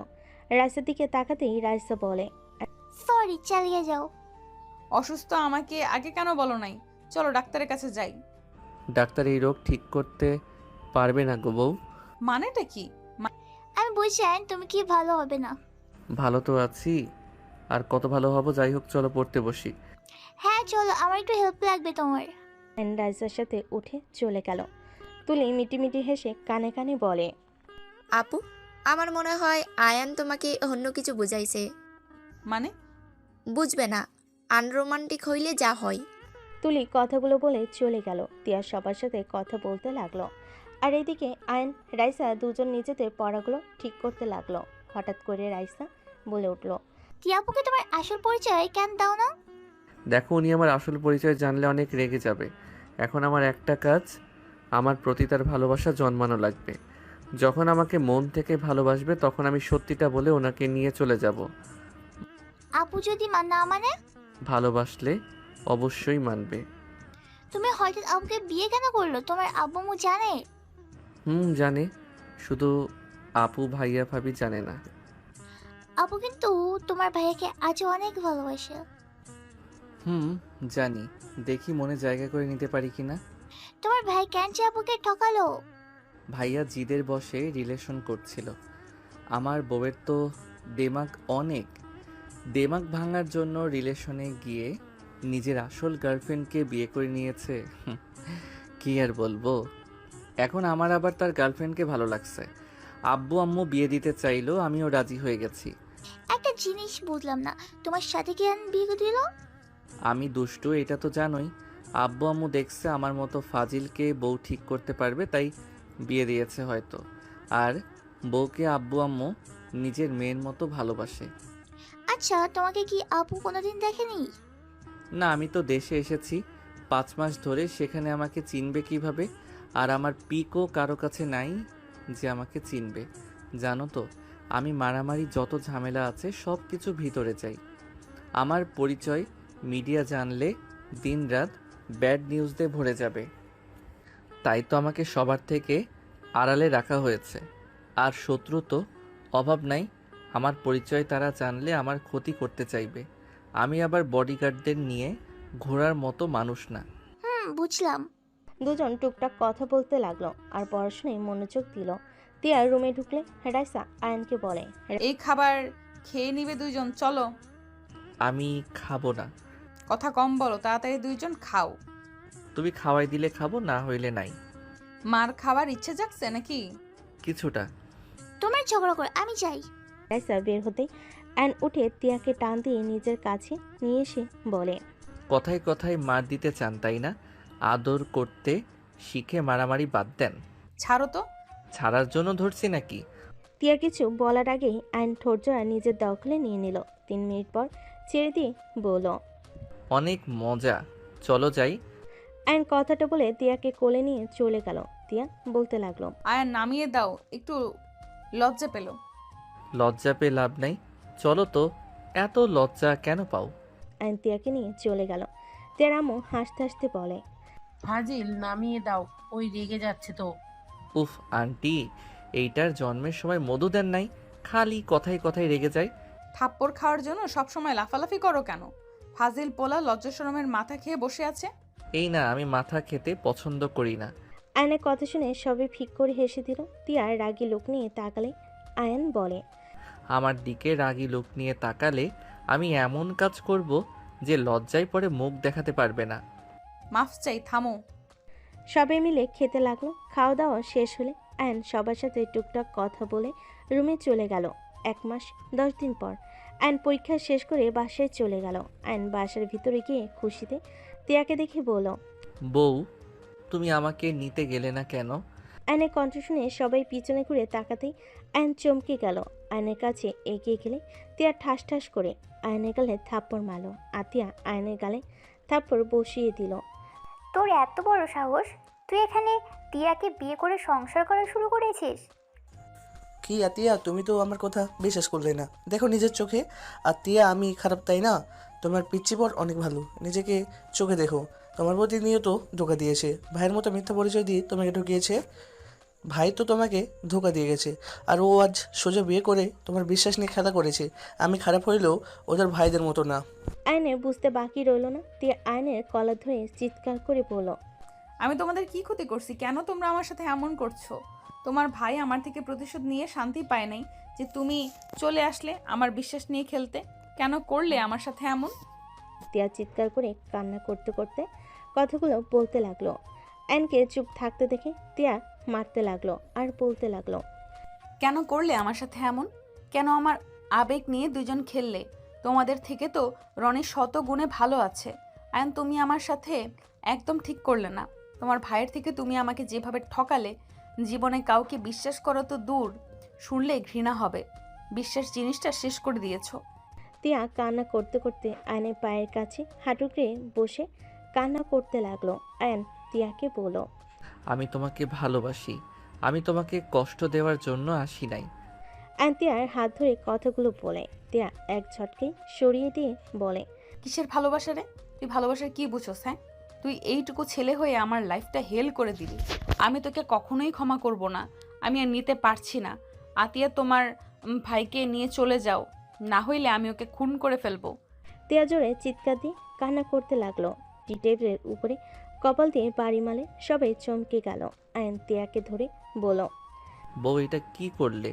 রাইসার দিকে তাকাতেই রাইসা বলে। সরি, চালিয়ে যাও। অসুস্থ আমাকে আগে কেন বলো নাই? চলো ডাক্তারের কাছে যাই। ডাক্তার এই রোগ ঠিক করতে পারবে না গো বউ। মানেটা কি? আমি বুঝছি আয়ান, তুমি কি ভালো হবে না। ভালো তো আছি, আর কত ভালো হব। যাই হোক, চলো পড়তে বসি। হ্যাঁ চলো, আমার একটু হেল্প লাগবে তোমার। আয়ন রাইসার সাথে উঠে চলে গেল। তুলি মিটিমিটি হেসে কানে কানে বলে। আপু, আমার মনে হয় আয়ান তোমাকে অন্য কিছু বুঝাইছে। মানে? বুঝবে না, আনরোমান্টিক হইলে যা হয়। তুলি কথাগুলো বলে চলে গেল। তিয়া সবার সাথে কথা বলতে লাগলো। আর এদিকে আয়ন রাইসা দুজন নিজেদের পড়াগুলো ঠিক করতে লাগলো। হঠাৎ করে রাইসা বলে উঠল। টিয়া আপুকে তোমার আসল পরিচয় কেন দাও না? দেখো, উনি আমার আসল পরিচয় জানলে অনেক রেগে যাবে। এখন আমার একটা কাজ, আমার প্রতি তার ভালোবাসা জন্মানো লাগবে। যখন আমাকে মন থেকে ভালোবাসবে তখন আমি সত্যিটা বলে ওনাকে নিয়ে চলে যাব। আপু যদি না মানে? ভালোবাসলে অবশ্যই মানবে। তুমি হঠাৎ আপুকে বিয়ে কেন করলো? তোমার আব্বু আম্মু জানে? জানে, শুধু আপু ভাইয়া ভাবি জানে না। আপু কিন্তু তোমার ভাইয়াকে আজও অনেক ভালোবাসে। জানি, দেখি মনে জায়গা করে নিতে পারি কিনা। তোমার ভাই কেন যে আপুকে ঠকালো? ভাইয়া জিদের বসে রিলেশন করছিল। আমার বউয়ের তো দেমাগ অনেক, দেমাগ ভাঙার জন্য রিলেশনে গিয়ে নিজের আসল গার্লফ্রেন্ডকে বিয়ে করে নিয়েছে। কি আর বলবো, এখন আমার আবার তার গার্লফ্রেন্ডকে ভালো লাগছে। আব্বু আম্মু বিয়ে দিতে চাইলো, আমিও রাজি হয়ে গেছি। একটা জিনিস বুঝলাম না, তোমার সাথে কেন বিয়ে দিল? আমি দুষ্টু, এটা তো জানোই। আব্বু আম্মু দেখছে আমার মতো ফাজিলকে বউ ঠিক করতে পারবে, তাই বিয়ে দিয়েছে হয়তো। আর বউকে আব্বু আম্মু নিজের মেয়ের মতো ভালোবাসে। আচ্ছা, তোমাকে কি আপু কোনোদিন দেখেনি? না, আমি তো দেশে এসেছি 5 মাস ধরে, সেখানে আমাকে চিনবে কিভাবে? আর আমার পিকও কারো কাছে নাই যে আমাকে চিনবে। জানো তো, আমি মারামারি যত ঝামেলা আছে সব কিছু ভিতরে চাই। আমার পরিচয় মিডিয়া জানলে দিনরাত ব্যাড নিউজ দিয়ে ভরে যাবে। তাই তো আমাকে সবার থেকে আড়ালে রাখা হয়েছে। আর শত্রু তো অভাব নাই, আমার পরিচয় তারা জানলে আমার ক্ষতি করতে চাইবে। আমি আবার বডিগার্ডদের নিয়ে ঘোরার মতো মানুষ না। বুঝলাম। দুজন টুকটাক কথা বলতে লাগলো আর পড়াশোনায় মনোযোগ দিল। তিয়া রুমে ঢুকলে রাইসা আয়ানকে বলে, এই খাবার খেয়ে নিবে দুইজন, চলো। আমি খাবো না। কথা কম বলো, তাড়াতাড়ি দুইজন খাও। তুমি খাওয়াই দিলে খাবো, না হইলে নাই। মার খাবার ইচ্ছে জাগছে নাকি? কিছুটা। তোমার ঝগড়া করে আমি যাই। রাইসা বের হতে আয়ান উঠে তিয়াকে টান দিয়ে নিজের কাছে নিয়ে এসে বলে, কথায় কথায় মার দিতে চান তাই না? আদর করতে শিখে মারামারি বাদ দেন। ছাড়ো তো। ছাড়ার জন্য ধরছি নাকি? তিয়া কিছু বলার আগেই আয়ন ঠোঁটজোড়া নিজের দখলে নিয়ে নিল। 3 মিনিট পর ছেড়ে দিয়ে বলল, অনেক মজা, চলো যাই। আয়ন কথাটা বলে তিয়াকে কোলে নিয়ে চলে গেল। তিয়া বলতে লাগলো, আয়ান নামিয়ে দাও, একটু লজ্জা পেল। লজ্জা পেয়ে লাভ নাই, চলো তো। এত লজ্জা কেন পাও? আয়ন তিয়াকে নিয়ে চলে গেল। তিয়ার আম্মু হাসতে হাসতে বলে, ফাজিল, নামিয়ে দাও, ওই রেগে যাচ্ছে তো। উফ আন্টি, এইটার জন্মের সময় মধু দেন নাই, খালি কথায় কথায় রেগে যায়। থাপ্পড় খাওয়ার জন্য সবসময় লাফালাফি করো কেন? ফাজিল পোলা লজ্জা শরমের মাথা খেয়ে বসে আছে। এই না, আমি মাথা খেতে পছন্দ করি না। আয়নের কথা শুনে সবাই ফিক করে হেসে দিল। তিয়ার রাগী লোক নিয়ে তাকালে আয়ন বলে, আমার দিকে রাগী লোক নিয়ে তাকালে আমি এমন কাজ করব যে লজ্জায় পড়ে মুখ দেখাতে পারবে না। মাফ চাই, থামো। সবাই মিলে খেতে লাগলো। খাওয়া দাওয়া শেষ হলে আয়ন সবার সাথে টুকটাক কথা বলে রুমে চলে গেল। 1 মাস 10 দিন পর আয়ন পরীক্ষা শেষ করে বাসায় চলে গেল। আয়ন বাসার ভিতরে গিয়ে খুশিতে তিয়াকে দেখে বলল, বউ, তুমি আমাকে নিতে গেলে না কেন? আয়নের কণ্ঠ শুনে সবাই পিছনে ঘুরে তাকাতেই আয়ন চমকে গেল। আয়নের কাছে এগিয়ে গেলে তিয়া ঠাস ঠাস করে আয়নের গালে থাপ্পড় মারল। আতিয়া আয়নের গালে থাপ্পড় বসিয়ে দিল। তোর এত বড় সাহস, তুই এখানে টিয়াকে বিয়ে করে সংসার করা শুরু করেছিস? কি আতিয়া, তুমি তো আমার কথা বিশ্বাস করলে না। দেখো নিজের চোখে। আতিয়া আমি খারাপ তাই না? তোমার পিচ্চি পর অনেক ভালো, নিজেকে চোখে দেখো। তোমার প্রতিনিয়ত ধোকা দিয়েছে, ভাইয়ের মতো মিথ্যা পরিচয় দিয়ে তোমাকে ঢুকিয়েছে। ভাই তো তোমাকে ধোকা দিয়ে গেছে, আর ও আজ সোজা বিয়ে করে তোমার বিশ্বাস নিয়ে খেলা করেছে। আমি খারাপ হইলেও ওদের ভাইদের মতো না। আয়নের বুঝতে বাকি রইল না। তিয়া আয়নের কলার ধরে চিৎকার করে বলল, আমি তোমাদের কি ক্ষতি করছি? কেন তোমরা আমার সাথে এমন করছো? তোমার ভাই আমার থেকে প্রতিশোধ নিয়ে শান্তি পায় নাই যে তুমি চলে আসলে আমার বিশ্বাস নিয়ে খেলতে। কেন করলে আমার সাথে এমন? তিয়া চিৎকার করে কান্না করতে করতে কথাগুলো বলতে লাগলো। আয়নকে চুপ থাকতে দেখে তিয়া মারতে লাগলো আর বলতে লাগলো, কেন করলে আমার সাথে এমন? কেন আমার আবেগ নিয়ে দুজন খেললে? তোমাদের থেকে তো রনি শত গুণে ভালো আছে। আয়ন, তুমি আমার সাথে একদম ঠিক করলে না। তোমার ভাইয়ের থেকে তুমি আমাকে যেভাবে ঠকালে, জীবনে কাউকে বিশ্বাস করো তো দূর, শুনলে ঘৃণা হবে। বিশ্বাস জিনিসটা শেষ করে দিয়েছো। তিয়া কান্না করতে করতে আয়নের পায়ের কাছে হাঁটুকে বসে কান্না করতে লাগলো। আয়ন তিয়াকে বলল, আমি তোমাকে ভালোবাসি। আমি তোমাকে কষ্ট দেওয়ার জন্য আসি নাই। আয়ন তিয়ার হাত ধরে কথাগুলো বলে। তিয়া এক ঝটকে সরিয়ে দিয়ে বলে, কিসের ভালোবাসা রে? তুই ভালোবাসার কি বুঝোস? হ্যাঁ, তুই এইটুকু ছেলে হয়ে আমার লাইফটা হেল করে দিলি। আমি তোকে কখনোই ক্ষমা করব না। আমি আর নিতে পারছি না। আতিয়া, তোমার ভাইকে নিয়ে চলে যাও, না হইলে আমি ওকে খুন করে ফেলবো। তিয়া জোরে চিৎকার দিয়ে কান্না করতে লাগলো। টি টেবিলের উপরে কপাল দিয়ে বাড়ি মালে সবাই চমকে গেল। আয়ন তিয়াকে ধরে বলল, বউ, এটা কি করলে?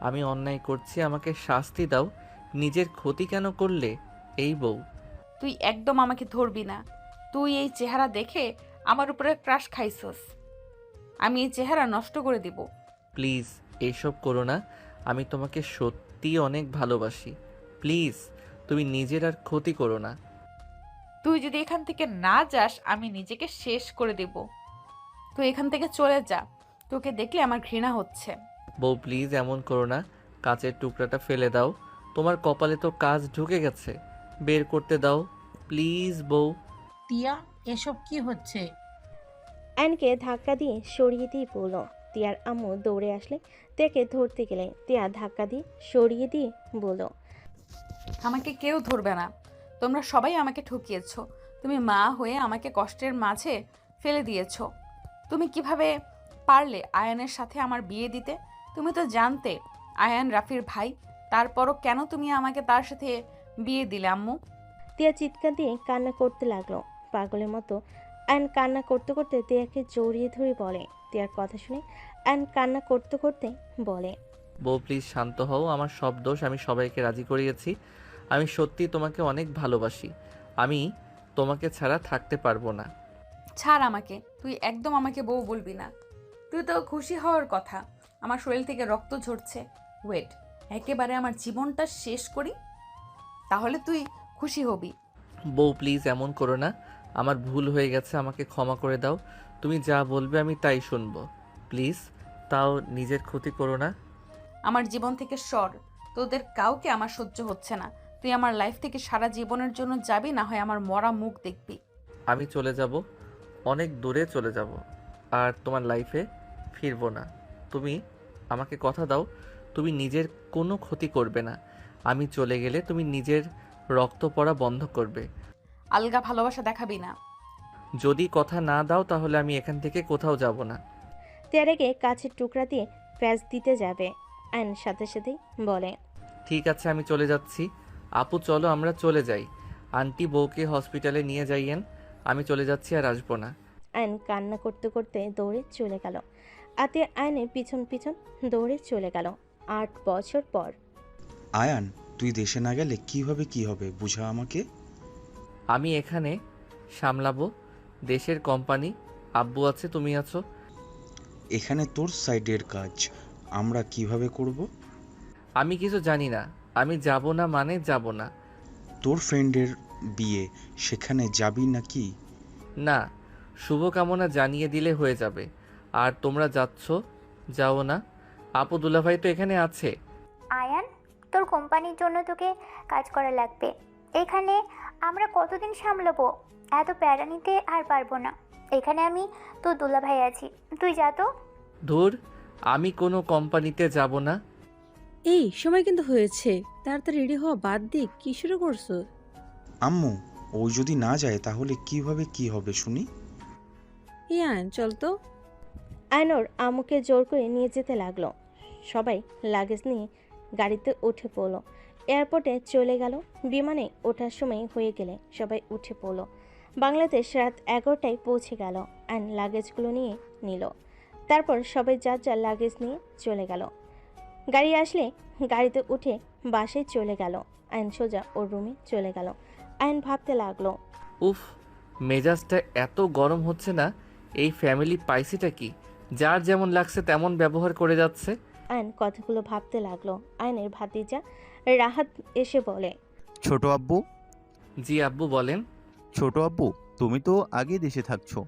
আমি অন্যায় করছি, আমাকে শাস্তি দাও। নিজের ক্ষতি কেন করলে? এই বউ। তুই একদম আমাকে ধরবি না। তুই এই চেহারা দেখে আমার উপরে ক্রাশ খাইছস। আমি এই চেহারা নষ্ট করে দিব। প্লিজ এইসব করো না। আমি তোমাকে সত্যি অনেক ভালোবাসি। প্লিজ তুমি নিজের আর ক্ষতি করো না। তুই যদি এখান থেকে না যাস, আমি নিজেকে শেষ করে দেব। তুই এখান থেকে চলে যা। তোকে দেখলে আমার ঘৃণা হচ্ছে। বউ প্লিজ এমন করো না। কাচের টুকরাটা ফেলে দাও। তোমার কপালে তো কাজ ঢুকে গেছে, বের করতে দাও প্লিজ বউ। তিয়া, এসব কি হচ্ছে? আয়নকে ধাক্কা দিয়ে সরিয়ে দিয়ে বলল। তিয়ার আম্মু দৌড়ে আসলে তিয়াকে ধরতে গেলে তিয়া ধাক্কা দিয়ে সরিয়ে দিয়ে বলল, আমাকে কেউ ধরবে না। তোমরা সবাই আমাকে ঠকিয়েছো। তুমি মা হয়ে আমাকে কষ্টের মাঝে ফেলে দিয়েছো। তুমি কিভাবে পারলে আয়ানের সাথে আমার বিয়ে দিতে? তুমি তো জানতে আয়ান রাফির ভাই। তারপরও কেন তুমি আমাকে তার সাথে বিয়ে দিলে আম্মু? তিয়া চিৎকার দিয়ে কান্না করতে লাগলো পাগলের মতো। আয়ন কান্না করতে করতে তিয়াকে জড়িয়ে ধরে বলে। তিয়ার কথা শুনে আয়ন কান্না করতে করতে বলে, বউ প্লিজ শান্ত হও। আমার সব দোষ, আমি সবাইকে রাজি করিয়েছি। আমি সত্যি তোমাকে অনেক ভালোবাসি। আমি তোমাকে ছাড়া থাকতে পারবো না। ছাড় আমাকে। তুই একদম আমাকে বউ বলবি না। তুই তো খুশি হওয়ার কথা। আমার শরীর থেকে রক্ত ঝরছে। ওয়েট, একেবারে আমার জীবনটা শেষ করি, তাহলে তুই খুশি হবি। বউ প্লিজ এমন করো না। আমার ভুল হয়ে গেছে, আমাকে ক্ষমা করে দাও। তুমি যা বলবে আমি তাই শুনবো। প্লিজ, তাও নিজের ক্ষতি করো না। আমার জীবন থেকে সর। তোদের কাউকে আমার সহ্য হচ্ছে না। তুই আমার লাইফ থেকে সারা জীবনের জন্য যাবি, না হয় আমার মরা মুখ দেখবি। আমি চলে যাব, অনেক দূরে চলে যাব, আর তোমার লাইফে ফিরবো না। তুমি আমাকে কথা দাও, তুমি নিজের কোনো ক্ষতি করবে না। আমি চলে গেলে তুমি নিজের রক্ত পড়া বন্ধ করবে। আলগা ভালোবাসা দেখাবি না। যদি কথা না দাও তাহলে আমি এখান থেকে কোথাও যাব না। তিয়ারেকে কাছের টুকরা দিয়ে প্যাঁচ দিতে যাবে। আয়ন সাথে সাথেই বলে, ঠিক আছে, আমি চলে যাচ্ছি। আপু চলো আমরা চলে যাই। আন্টি বউকে হসপিটালে নিয়ে যাইয়েন। আমি চলে যাচ্ছি, আর আসবো না। আয়ন কান্না করতে করতে দৌড়ে চলে গেল। আতিয়া আয়নের পিছন পিছন দৌড়ে চলে গেল। 8 বছর পর। আয়ান, তুই দেশে না গেলে কিভাবে কি হবে বুঝা আমাকে। আমি এখানে সামলাবো, দেশের কোম্পানি। আব্বু আছে, তুমি আছো। এখানে তোর সাইডের কাজ আমরা কিভাবে করব? আমি কিছু জানি না। আমি যাব না মানে যাব না। তোর ফ্রেন্ডের বিয়ে, সেখানে যাবি নাকি? না, শুভকামনা জানিয়ে দিলে হয়ে যাবে। আর তোমরা যাচ্ছ, যাও না। আপু দুলাভাই তো এখানে আছে। আয়ান, তোর কোম্পানির জন্য তোকে কাজ করা লাগবে। এখানে আমরা কতদিন সামলাবো? এত প্যারা নিতে আর পারবো না। এখানে আমি তোর দুলাভাই আছি, তুই যা তো। ধুর, আমি কোনো কোম্পানিতে যাব না। এই সময় কিন্তু হয়েছে, তাড়াতাড়ি রেডি হওয়া বাদ দিয়ে কি শুরু করছো? আম্মু, ও যদি না যায় তাহলে কিভাবে কি হবে শুনি। এই আয়ন চল তো। আয়নর আম্মুকে জোর করে নিয়ে যেতে লাগলো। সবাই লাগেজ নিয়ে গাড়িতে উঠে পড়লো। এয়ারপোর্টে চলে গেল। বিমানে ওঠার সময় হয়ে গেলে সবাই উঠে পড়লো। বাংলাদেশ রাত 11টায় পৌঁছে গেল। আয়ন লাগেজগুলো নিয়ে নিল। তারপর সবাই যার যার লাগেজ নিয়ে চলে গেল। গাড়ি আসলে গাড়িতে উঠে বাসায় চলে গেল। আয়ন সোজা ওর রুমে চলে গেল। আয়ন ভাবতে লাগলো, উফ, মেজাজটা এত গরম হচ্ছে না। এই ফ্যামিলি পাইসিটা কি? যার যেমন লাগছে তেমন ব্যবহার করে যাচ্ছে। আয়ন কথাগুলো ভাবতে লাগলো। আয়নের ভাতিজা রাহাত এসে বলে, ছোট আব্বু। জি আব্বু বলেন। ছোট আব্বু, তুমি তো আগে দেশে থাকছো,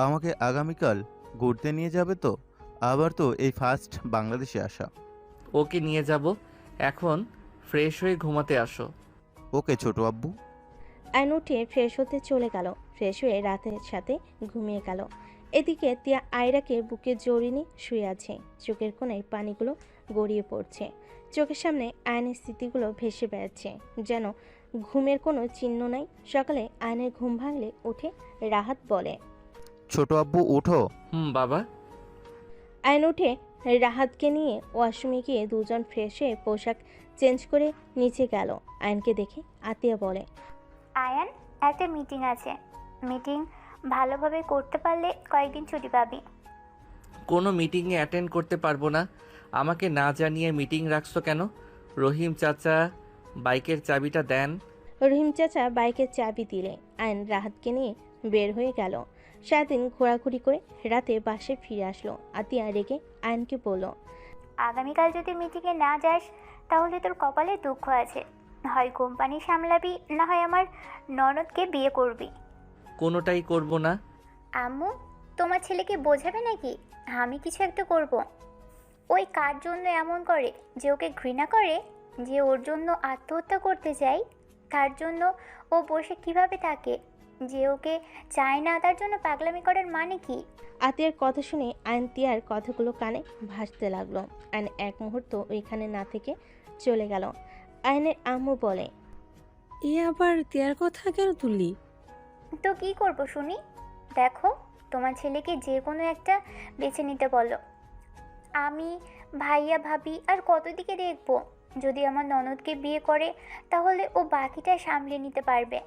আমাকে আগামীকাল ঘুরতে নিয়ে যাবে তো? আবার তো এই ফার্স্ট বাংলাদেশে আসা। ওকে নিয়ে যাব, এখন ফ্রেশ হয়ে ঘুমাতে আসো। ওকে ছোট আব্বু। আয়ন উঠে ফ্রেশ হতে চলে গেল। ফ্রেশ হয়ে রাতের সাথে ঘুমিয়ে গেল। এদিকে তিয়া আয়রাকে বুকে জড়িয়ে নিয়ে শুয়ে আছে। চোখের কোণায় পানিগুলো গড়িয়ে পড়ছে। চোখের সামনে আয়নের স্মৃতিগুলো ভেসে বেড়াচ্ছে, যেন ঘুমের কোনো চিহ্ন নাই। সকালে আয়নের ঘুম ভাঙলে উঠে রাহাত বলে, ছোট আব্বু ওঠো। বাবা। আয়ন উঠে রাহাতকে নিয়ে ওয়াশরুমে গিয়ে দুজন ফ্রেশ হয়ে পোশাক চেঞ্জ করে নিচে গেল। আয়নকে দেখে আতিয়া বলে, আয়ান, একটা মিটিং আছে। মিটিং ভালোভাবে করতে পারলে কয়েকদিন ছুটি পাবি। কোনো মিটিংয়ে অ্যাটেন্ড করতে পারবো না। আমাকে না জানিয়ে মিটিং রাখছো কেন? রহিম চাচা বাইকের চাবিটা দেন। রহিম চাচা বাইকের চাবি দিলে আয়ন রাহাতকে নিয়ে বের হয়ে গেল। সারাদিন ঘোরাঘুরি করে রাতে বাসে ফিরে আসলো। আতিয়া রেগে আয়নকে বলল, আগামীকাল যদি মিটিংয়ে না যাস তাহলে তোর কপালে দুঃখ আছে। হয় কোম্পানি সামলাবি, না হয় আমার ননদকে বিয়ে করবি। কোনোটাই করব না। আম্মু, তোমার ছেলেকে বোঝাবে নাকি আমি কিছু একটা করব? ওই কার জন্য এমন করে যে ওকে ঘৃণা করে, যে ওর জন্য আত্মহত্যা করতে চায়, তার জন্য ও বসে কিভাবে থাকে, যে ওকে চায় না তার জন্য পাগলামি করার মানে কি? আতিয়ার কথা শুনে আয়ন তিয়ার কথাগুলো কানে ভাসতে লাগলো। আয়ন এক মুহূর্ত ওইখানে না থেকে চলে গেল। আয়নের আম্মু বলে, এ আবার তিয়ার কথা কেন তুললি? তো কি করব শুনি? দেখো, তোমার ছেলেকে যে কোনো একটা বেছে নিতে বলো। আমি, ভাইয়া, ভাবি আর কত দিকে দেখবো? যদি আমার ননদকে বিয়ে করে তাহলে ও বাকিটা সামলে নিতে পারবে।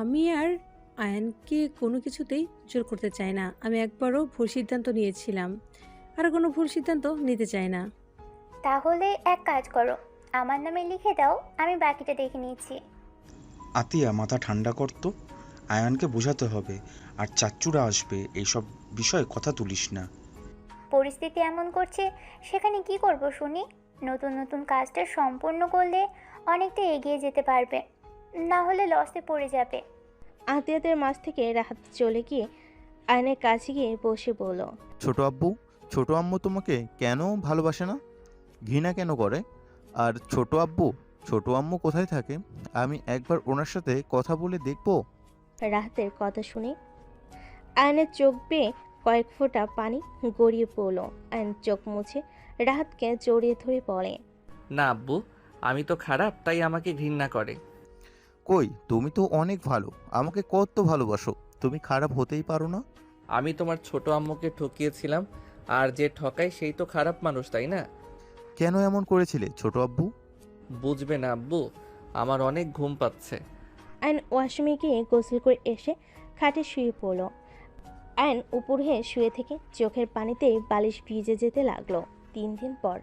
আমি আর আয়ানকে কোনো কিছুতেই জোর করতে চাই না। আমি একবারও ভুল সিদ্ধান্ত নিয়েছিলাম, আর কোনো ভুল সিদ্ধান্ত নিতে চাই না। তাহলে এক কাজ করো, আমার নামে লিখে দাও, আমি বাকিটা দেখে নিচ্ছি। আতিয়া মাথা ঠান্ডা করতো, আয়ানকে বোঝাতে হবে, আর চাচ্চুরা আসবে, এইসব বিষয়ে কথা তুলিস না। পরিস্থিতি এমন করছে, সেখানে কি করব শুনি? নতুন নতুন কাজটা সম্পূর্ণ করলে অনেকটা এগিয়ে যেতে পারবে, না হলে লসে পড়ে যাবে। আতিয়াদের মাঝ থেকে রাহাত চলে গিয়ে আয়নের কাছে গিয়ে বসে বলল, ছোট আব্বু, ছোট আম্মু তোমাকে কেন ভালোবাসে না, ঘৃণা কেন করে? আর ছোট আব্বু, ছোট আম্মু কোথায় থাকে? আমি একবার ওনার সাথে কথা বলে দেখবো। রাহাতের কথা শুনে আয়নের চোখ বেয়ে কয়েক ফোঁটা পানি গড়িয়ে পড়ল। আয়ন চোখ মুছে রাহাতকে জড়িয়ে ধরে বলে, না আব্বু, আমি তো খারাপ, তাই আমাকে ঘৃণা করে। কই, তুমি তো অনেক ভালো, আমাকে কত ভালোবাসো, তুমি খারাপ হতেই পারো না। আমি তোমার ছোট আম্মুকে ঠকিয়েছিলাম, আর যে ঠকায় সেই তো খারাপ মানুষ, তাই না? কেন এমন করেছিলে ছোট আব্বু? বুঝবে না আব্বু, আমার অনেক ঘুম পাচ্ছে। আয়ন ওয়াশরুমে গিয়ে গোসল করে এসে খাটে শুয়ে পড়ল। আয়ন উপর হয়ে শুয়ে থেকে চোখের পানিতে বালিশ ভিজে যেতে লাগলো। 3 দিন পর।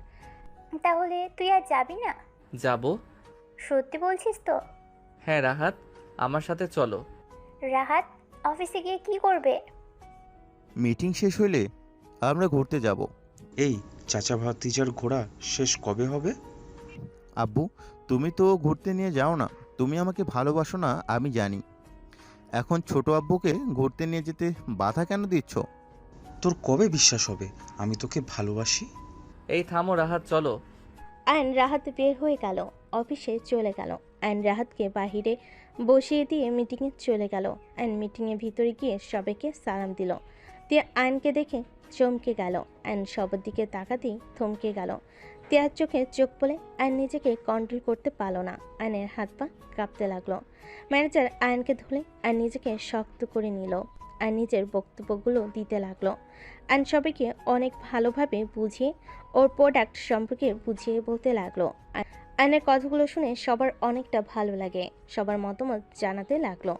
তাহলে তুই আর যাবি না? যাব। সত্যি বলছিস তো? হ্যাঁ রাহাত, আমার সাথে চলো। রাহাত অফিসে গিয়ে কি করবে? মিটিং শেষ হইলে আমরা ঘুরতে যাব। এই চাচা ভাতিজার ঘোরা শেষ কবে হবে? আব্বু, তুমি তো ঘুরতে নিয়ে যাও না, তুমি আমাকে ভালোবাসো না আমি জানি, এখন ছোট আব্বুকে ঘুরতে নিয়ে যেতে বাধা কেন দিচ্ছ? তোর কবে বিশ্বাস হবে আমি তোকে ভালোবাসি? এই থামো রাহাত, চলো। আয়ন রাহাত বের হয়ে গেল, অফিসে চলে গেল। আয়ন রাহাতকে বাহিরে বসিয়ে দিয়ে মিটিংয়ে চলে গেল। আয়ন মিটিংয়ের ভিতরে গিয়ে সবাইকে সালাম দিল। তিয়া আয়নকে দেখে চমকে গেল। আয়ন সবার দিকে তাকাতেই থমকে গেল। তিয়ার চোখে চোখ পড়ে আয়ন নিজেকে কন্ট্রোল করতে পারল না। আয়নের হাত পা কাঁপতে লাগলো। ম্যানেজার আয়নকে ধরে আয়ন নিজেকে শক্ত করে নিল। আয়ন নিজের বক্তব্যগুলো দিতে লাগলো। আয়ন সবাইকে অনেক ভালোভাবে বুঝিয়ে ওর প্রোডাক্ট সম্পর্কে বুঝিয়ে বলতে লাগলো। আয়নের কথাগুলো শুনে সবার অনেকটা ভালো লাগে। সবার মতামত জানাতে লাগলো।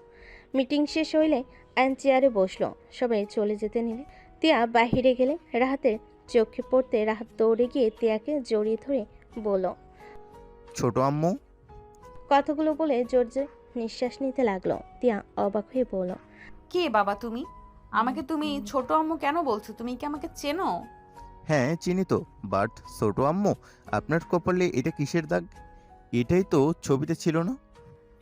মিটিং শেষ হইলে আয়ন চেয়ারে বসলো। সবাই চলে যেতে নিলে তিয়া বাহিরে গেলে রাহাতের চোখে পড়তে রাহাত দৌড়ে গিয়ে তিয়াকে জড়িয়ে ধরে বলল, ছোট আম্মু। কথাগুলো বলে জোর জোর নিঃশ্বাস নিতে লাগলো। তিয়া অবাক হয়ে বলল, কে বাবা তুমি? আমাকে তুমি ছোট আম্মু কেন বলছো? তুমি কি আমাকে চেনো? হ্যাঁ চিনি তো, বাট ছোট আম্মু, আপনার কপালে এটা কিসের দাগ? এটাই তো ছবিতে ছিল না।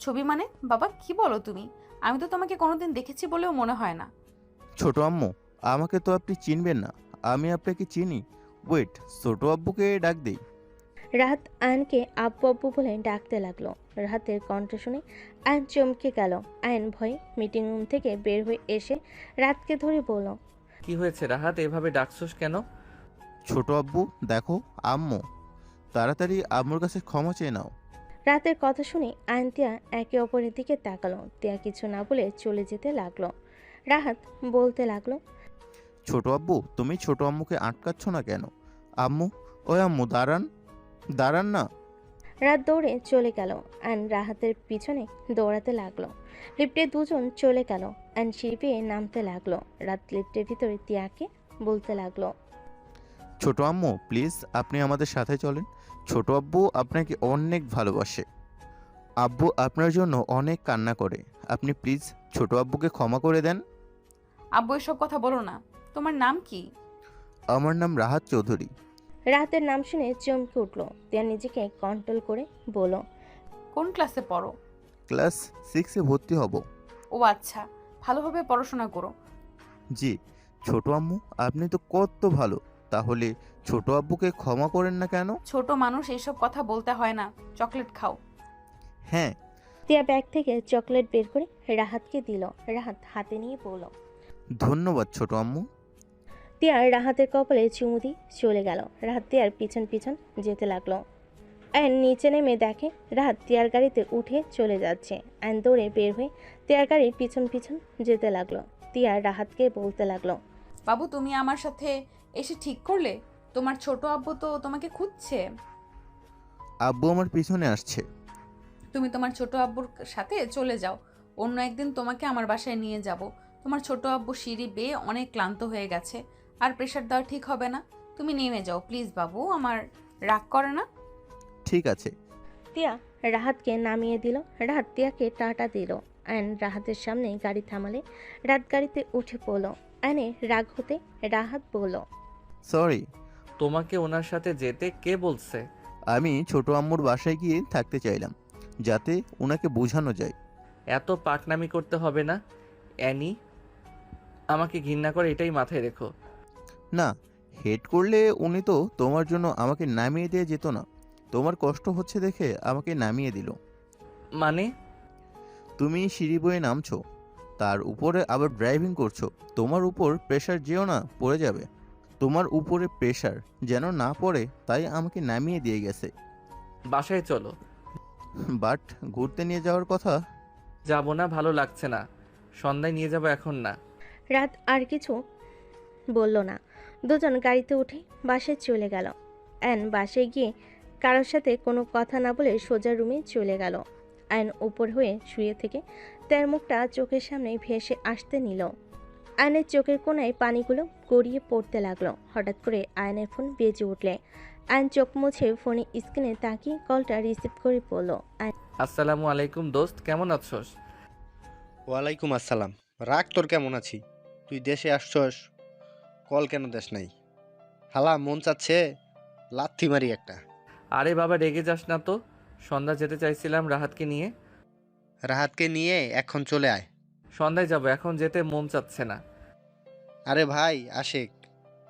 ছবি মানে? বাবা কি বলো তুমি? আমি তো তোমাকে কোনোদিন দেখেছি বলেও মনে হয় না। ছোট আম্মু, আমাকে তো আপনি চিনবেন না, আমি আপনাকে চিনি। ওয়েট, ছোট আব্বুকে ডাক দেই। রাহাত আয়নকে আব্বু আব্বু বলে ডাকতে লাগলো। রাহাতের কণ্ঠ শুনে আয়ন চমকে গেল। আয়ন ভয়ে মিটিং রুম থেকে বের হয়ে এসে রাতকে ধরে বলল, কি হয়েছে রাহাত, এভাবে ডাকছস কেন? ছোট আব্বু দেখো, আম্মু। তাড়াতাড়ি আম্মুর কাছে ক্ষমা চেয়ে নাও। রাতের কথা শুনে আয়ন তিয়া একে অপরের দিকে তাকালো। তিয়া কিছু না বলে চলে যেতে লাগলো। রাহাত বলতে লাগলো, ছোট আব্বু তুমি ছোট আম্মুকে আটকাচ্ছ না কেন? আম্মু, ওই আম্মু দাঁড়ান, দাঁড়ান না। রাত দৌড়ে চলে গেল। আয়ন রাহাতের পিছনে দৌড়াতে লাগলো। লিফটে দুজন চলে গেল। আয়ন সিঁড়ি পেয়ে নামতে লাগলো। রাত লিফটের ভিতরে তিয়াকে বলতে লাগলো, ছোট আম্মু প্লিজ আপনি আমাদের সাথে চলেন। ছোট আব্বু আপনাকে অনেক ভালোবাসে। আব্বু আপনার জন্য অনেক কান্না করে। আপনি প্লিজ ছোট আব্বুকে ক্ষমা করে দেন। আব্বু এসব কথা বলো না। তোমার নাম কি? আমার নাম রাহাত চৌধুরী। রাহাতের নাম শুনে চমকে উঠলো। তিয়া নিজেকে কন্ট্রোল করে বলল, কোন ক্লাসে পড়ো? ক্লাস 6-এ ভর্তি হব। ও আচ্ছা, ভালোভাবে পড়াশোনা করো। জি। ছোট আম্মু আপনি তো কত ভালো, তাহলে ছোট আব্বুকে ক্ষমা করেন না কেন? ছোট মানুষ এইসব কথা বলতে হয় না। চকলেট খাও। হ্যাঁ। তিয়া ব্যাগ থেকে চকলেট বের করে রাহাতকে দিল। রাহাত হাতে নিয়ে বলল, ধন্যবাদ ছোট আম্মু। তিয়া রাহাতের কপালে চুমু দিয়ে চলে গেল। রাহাত তিয়ার পিছন পিছন যেতে লাগলো। আয়ন নিচে নেমে দেখে রাহাত তিয়ার গাড়িতে উঠে চলে যাচ্ছে। আয়ন দৌড়ে বের হয়ে তিয়ার গাড়ির পিছন পিছন যেতে লাগলো। তিয়া রাহাতকে বলতে লাগলো, বাবু তুমি আমার সাথে এসে ঠিক করলে? তোমার ছোট আব্বু তো তোমাকে খুঁজছে। আব্বু আমার পিছনে আসছে। তুমি তোমার ছোট আব্বুর সাথে চলে যাও। অন্য একদিন তোমাকে আমার বাসায় নিয়ে যাব। তোমার ছোট আব্বু সিঁড়ি বেয়ে অনেক ক্লান্ত হয়ে গেছে, আর প্রেশার দেওয়া ঠিক হবে না। তুমি নেমে যাও প্লিজ বাবু, আমার রাগ করে না। ঠিক আছে। তিয়া রাহাতকে নামিয়ে দিল। রাহাত তিয়াকে টাটা দিল। আয়ন রাহাতের সামনে গাড়ি থামালে রাত গাড়িতে উঠে পড়ল। আয়নে রাগ হতে রাহাত বলল, সরি। তোমাকে ওনার সাথে যেতে কে বলছে? আমি ছোট আম্মুর বাসায় গিয়ে থাকতে চাইলাম, যাতে ওনাকে বোঝানো যায়। এত পাকনামি করতে হবে না। অ্যানি আমাকে ঘৃণা করে, এটাই মাথায় রেখো। না, হেড করলে উনি তো তোমার জন্য আমাকে নামিয়ে দিয়ে যেত না। তোমার কষ্ট হচ্ছে দেখে আমাকে নামিয়ে দিল। মানে? তুমি সিঁড়ি বয়ে নামছো, তার উপরে আবার ড্রাইভিং করছো। তোমার উপর প্রেশার যেও না পড়ে যাবে। তোমার উপরে প্রেশার যেন না পড়ে, তাই আমাকে নামিয়ে দিয়ে গেছে। বাসায় চলো। বাট ঘুরতে নিয়ে যাওয়ার কথা। যাবো না, ভালো লাগছে না। সন্ধ্যায় নিয়ে যাবো, এখন না। রাত আর কিছু বলল না। দুজন গাড়িতে উঠে বাসায় চলে গেল। অ্যান বাসায় গিয়ে কারোর সাথে কোনো কথা না বলে সোজা রুমে চলে গেল। আয়ন উপর হয়ে শুয়ে থেকে তার মুখটা চোখের সামনে ভেসে আসতে নিল। আয়নের চোখের কোণায় পানিগুলো গড়িয়ে পড়তে লাগলো। হঠাৎ করে আয়নের ফোন বেজে উঠলে আয়ন চোখ মুছে ফোনে স্ক্রিনে তাকিয়ে কলটা রিসিভ করে পড়ল। আসসালামু আলাইকুম দোস্ত, কেমন আছোস? ওয়ালাইকুম আসসালাম। রাগ তোর, কেমন আছি? তুই দেশে আসছস, কল কেন দেশ নাই? হালা মন চাচ্ছে লাথি মারি একটা। আরে বাবা রেগে যাস না তো। সন্ধ্যা যেতে চাইছিলাম রাহাতকে নিয়ে। রাহাতকে নিয়ে এখন চলে আয়। সন্ধ্যায় যাব, এখন যেতে মন চাচ্ছে না। আরে ভাই আশেক,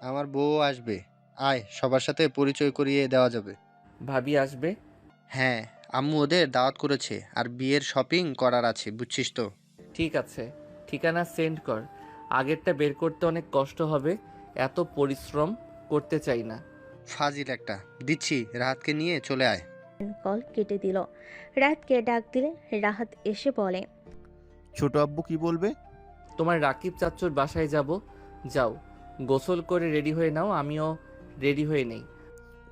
আমার বউ আসবে, আয় সবার সাথে পরিচয় করিয়ে দেওয়া যাবে। ভাবি আসবে? হ্যাঁ, আম্মু ওদের দাওয়াত করেছে, আর বিয়ের শপিং করার আছে, বুঝছিস তো? ঠিক আছে, ঠিকানা সেন্ড কর। আগেরটা বের করতে অনেক কষ্ট হবে, এত পরিশ্রম করতে চাই না। ফাজিল একটা। দিচ্ছি, রাহাতকে নিয়ে চলে আয়। কল কেটে দিল। রাতকে ডাক দিলে রাহাত এসে বলে, ছোট আব্বু কি বলবে? তোমার রাকিব চাচ্চুর বাসায় যাব, যাও গোসল করে রেডি হয়ে নাও, আমিও রেডি হয়ে নেই।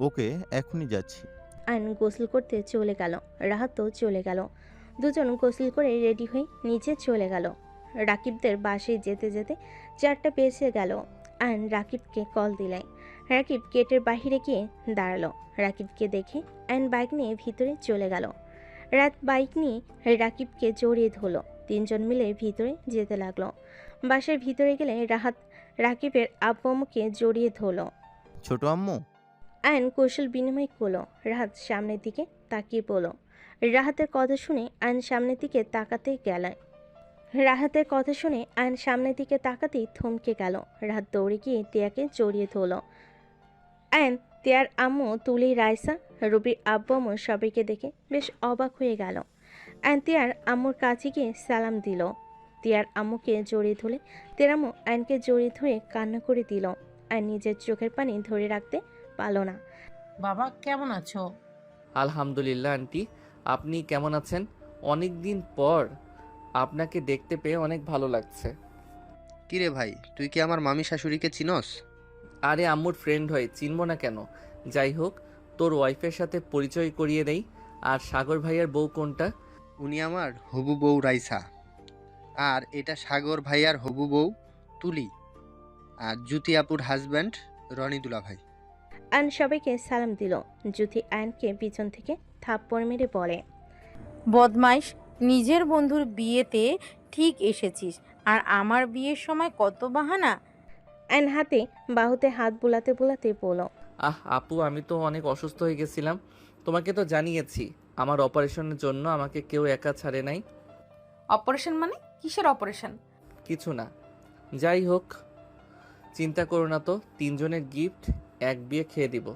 ওকে, এখনই যাচ্ছি। আয়ন গোসল করতে চলে গেল। রাহাতও চলে গেল। দুজন গোসল করে রেডি হয়ে নিচে চলে গেল। রাকিবদের বাসায় যেতে যেতে 4টা বেজে গেল। আয়ন রাকিবকে কল দিলে। রাকিব গেটের বাহিরে গিয়ে দাঁড়ালো। রাকিবকে দেখে আয়ন বাইক নিয়ে ভিতরে চলে গেল। রাত বাইক নিয়ে রাকিবকে জড়িয়ে ধরলো। 3জন মিলে ভিতরে যেতে লাগলো। বাসার ভিতরে গেলে রাহাত রাকিবের আব্বু আম্মুকে জড়িয়ে ধরলো। ছোট আম্মু। আয়ন কৌশল বিনিময় করলো। রাহাত সামনের দিকে তাকিয়ে পড়ল। রাহাতের কথা শুনে আয়ন সামনের দিকে তাকাতেই থমকে গেল। রাহাত দৌড়ে গিয়ে টিয়াকে জড়িয়ে ধরল। আয়ন টিয়ার আম্মু তুলি রাইসা রুবির আব্বু আম্মু সবাইকে দেখে বেশ অবাক হয়ে গেল। আয়ন তিয়ার আম্মুর কাছে গিয়ে সালাম দিল। তিয়ার আম্মুকে জড়িয়ে ধরে তিয়ার আম্মু আয়নকে জড়িয়ে ধরে কান্না করে দিল। আয়ন নিজের চোখের পানি ধরে রাখতে পারল না। বাবা কেমন আছো? আলহামদুলিল্লাহ আন্টি, আপনি কেমন আছেন? অনেক দিন পর আপনাকে দেখতে পেয়ে অনেক ভালো লাগছে। কিরে ভাই, তুই কি আমার মামি শাশুড়িকে চিনস? আরে আম্মুর ফ্রেন্ড হয়, চিনব না কেন? যাই হোক, তোর ওয়াইফের সাথে পরিচয় করিয়ে দেই। আর সাগর ভাইয়ের বউ কোনটা? উনি আমার হবু বউ রাইসা, আর এটা সাগর ভাইয়ার হবু বউ তুলি, আর জ্যোতি আপুর হাজব্যান্ড রনি দুলাভাই। আয়ন সবাইকে সালাম দিল। জ্যোতি আয়নকে পিছন থেকে থাপ্পড় মেরে বলে, বদমাইশ, নিজের বন্ধুর বিয়েতে ঠিক এসেছিস, আর আমার বিয়ের সময় কত বাহানা। আয়ন হাতে বাহুতে হাত বুলাতে বুলাতে বলল, আপু, আমি তো অনেক অসুস্থ হয়ে গেছিলাম। তোমাকে তো জানিয়েছি আমার অপারেশনের জন্য আমাকে কেউ একা ছাড়ে নাই। অপারেশন মানে কিসের অপারেশন? কিছু না, যাই হোক, চিন্তা করো না তো, 3 জনের গিফট, এক বিয়ে খেয়ে দিব।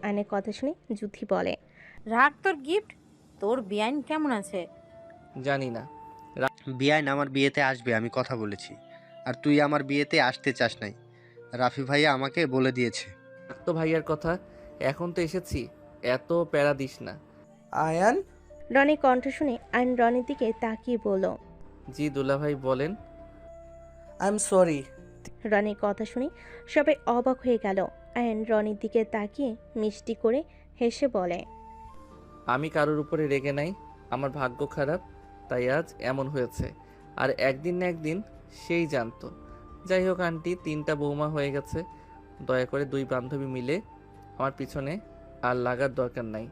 আয়নের কথা শুনে জ্যোতি বলে, রাখ তোর গিফট। তোর বেআইন কেমন আছে? জানি না। বিয়াইন আমার বিয়েতে আসবে, আমি কথা বলেছি। আর তুই আমার বিয়েতে আসতে চাস নাই, রাফি ভাইয়া আমাকে বলে দিয়েছে। তো ভাইয়ার কথা, এখন তো এসেছি, এত প্যারা দিস না। আয়ান? রনির কণ্ঠ শুনে আয়ন রনির দিকে তাকিয়ে বলল, জি দুলাভাই বলেন। I am sorry. রনির কথা শুনে সবাই অবাক হয়ে গেল। আয়ন রনির দিকে তাকিয়ে মিষ্টি করে হেসে বলে, আমি কারোর উপরে রেগে নাই, আমার ভাগ্য খারাপ, তাই আজ এমন হয়েছে। আর একদিন না একদিন সেই জানতো। যাই হোক আন্টি, 3টা বৌমা হয়ে গেছে, দয়া করে 2 বান্ধবী মিলে আমার পিছনে আর লাগার দরকার নাই।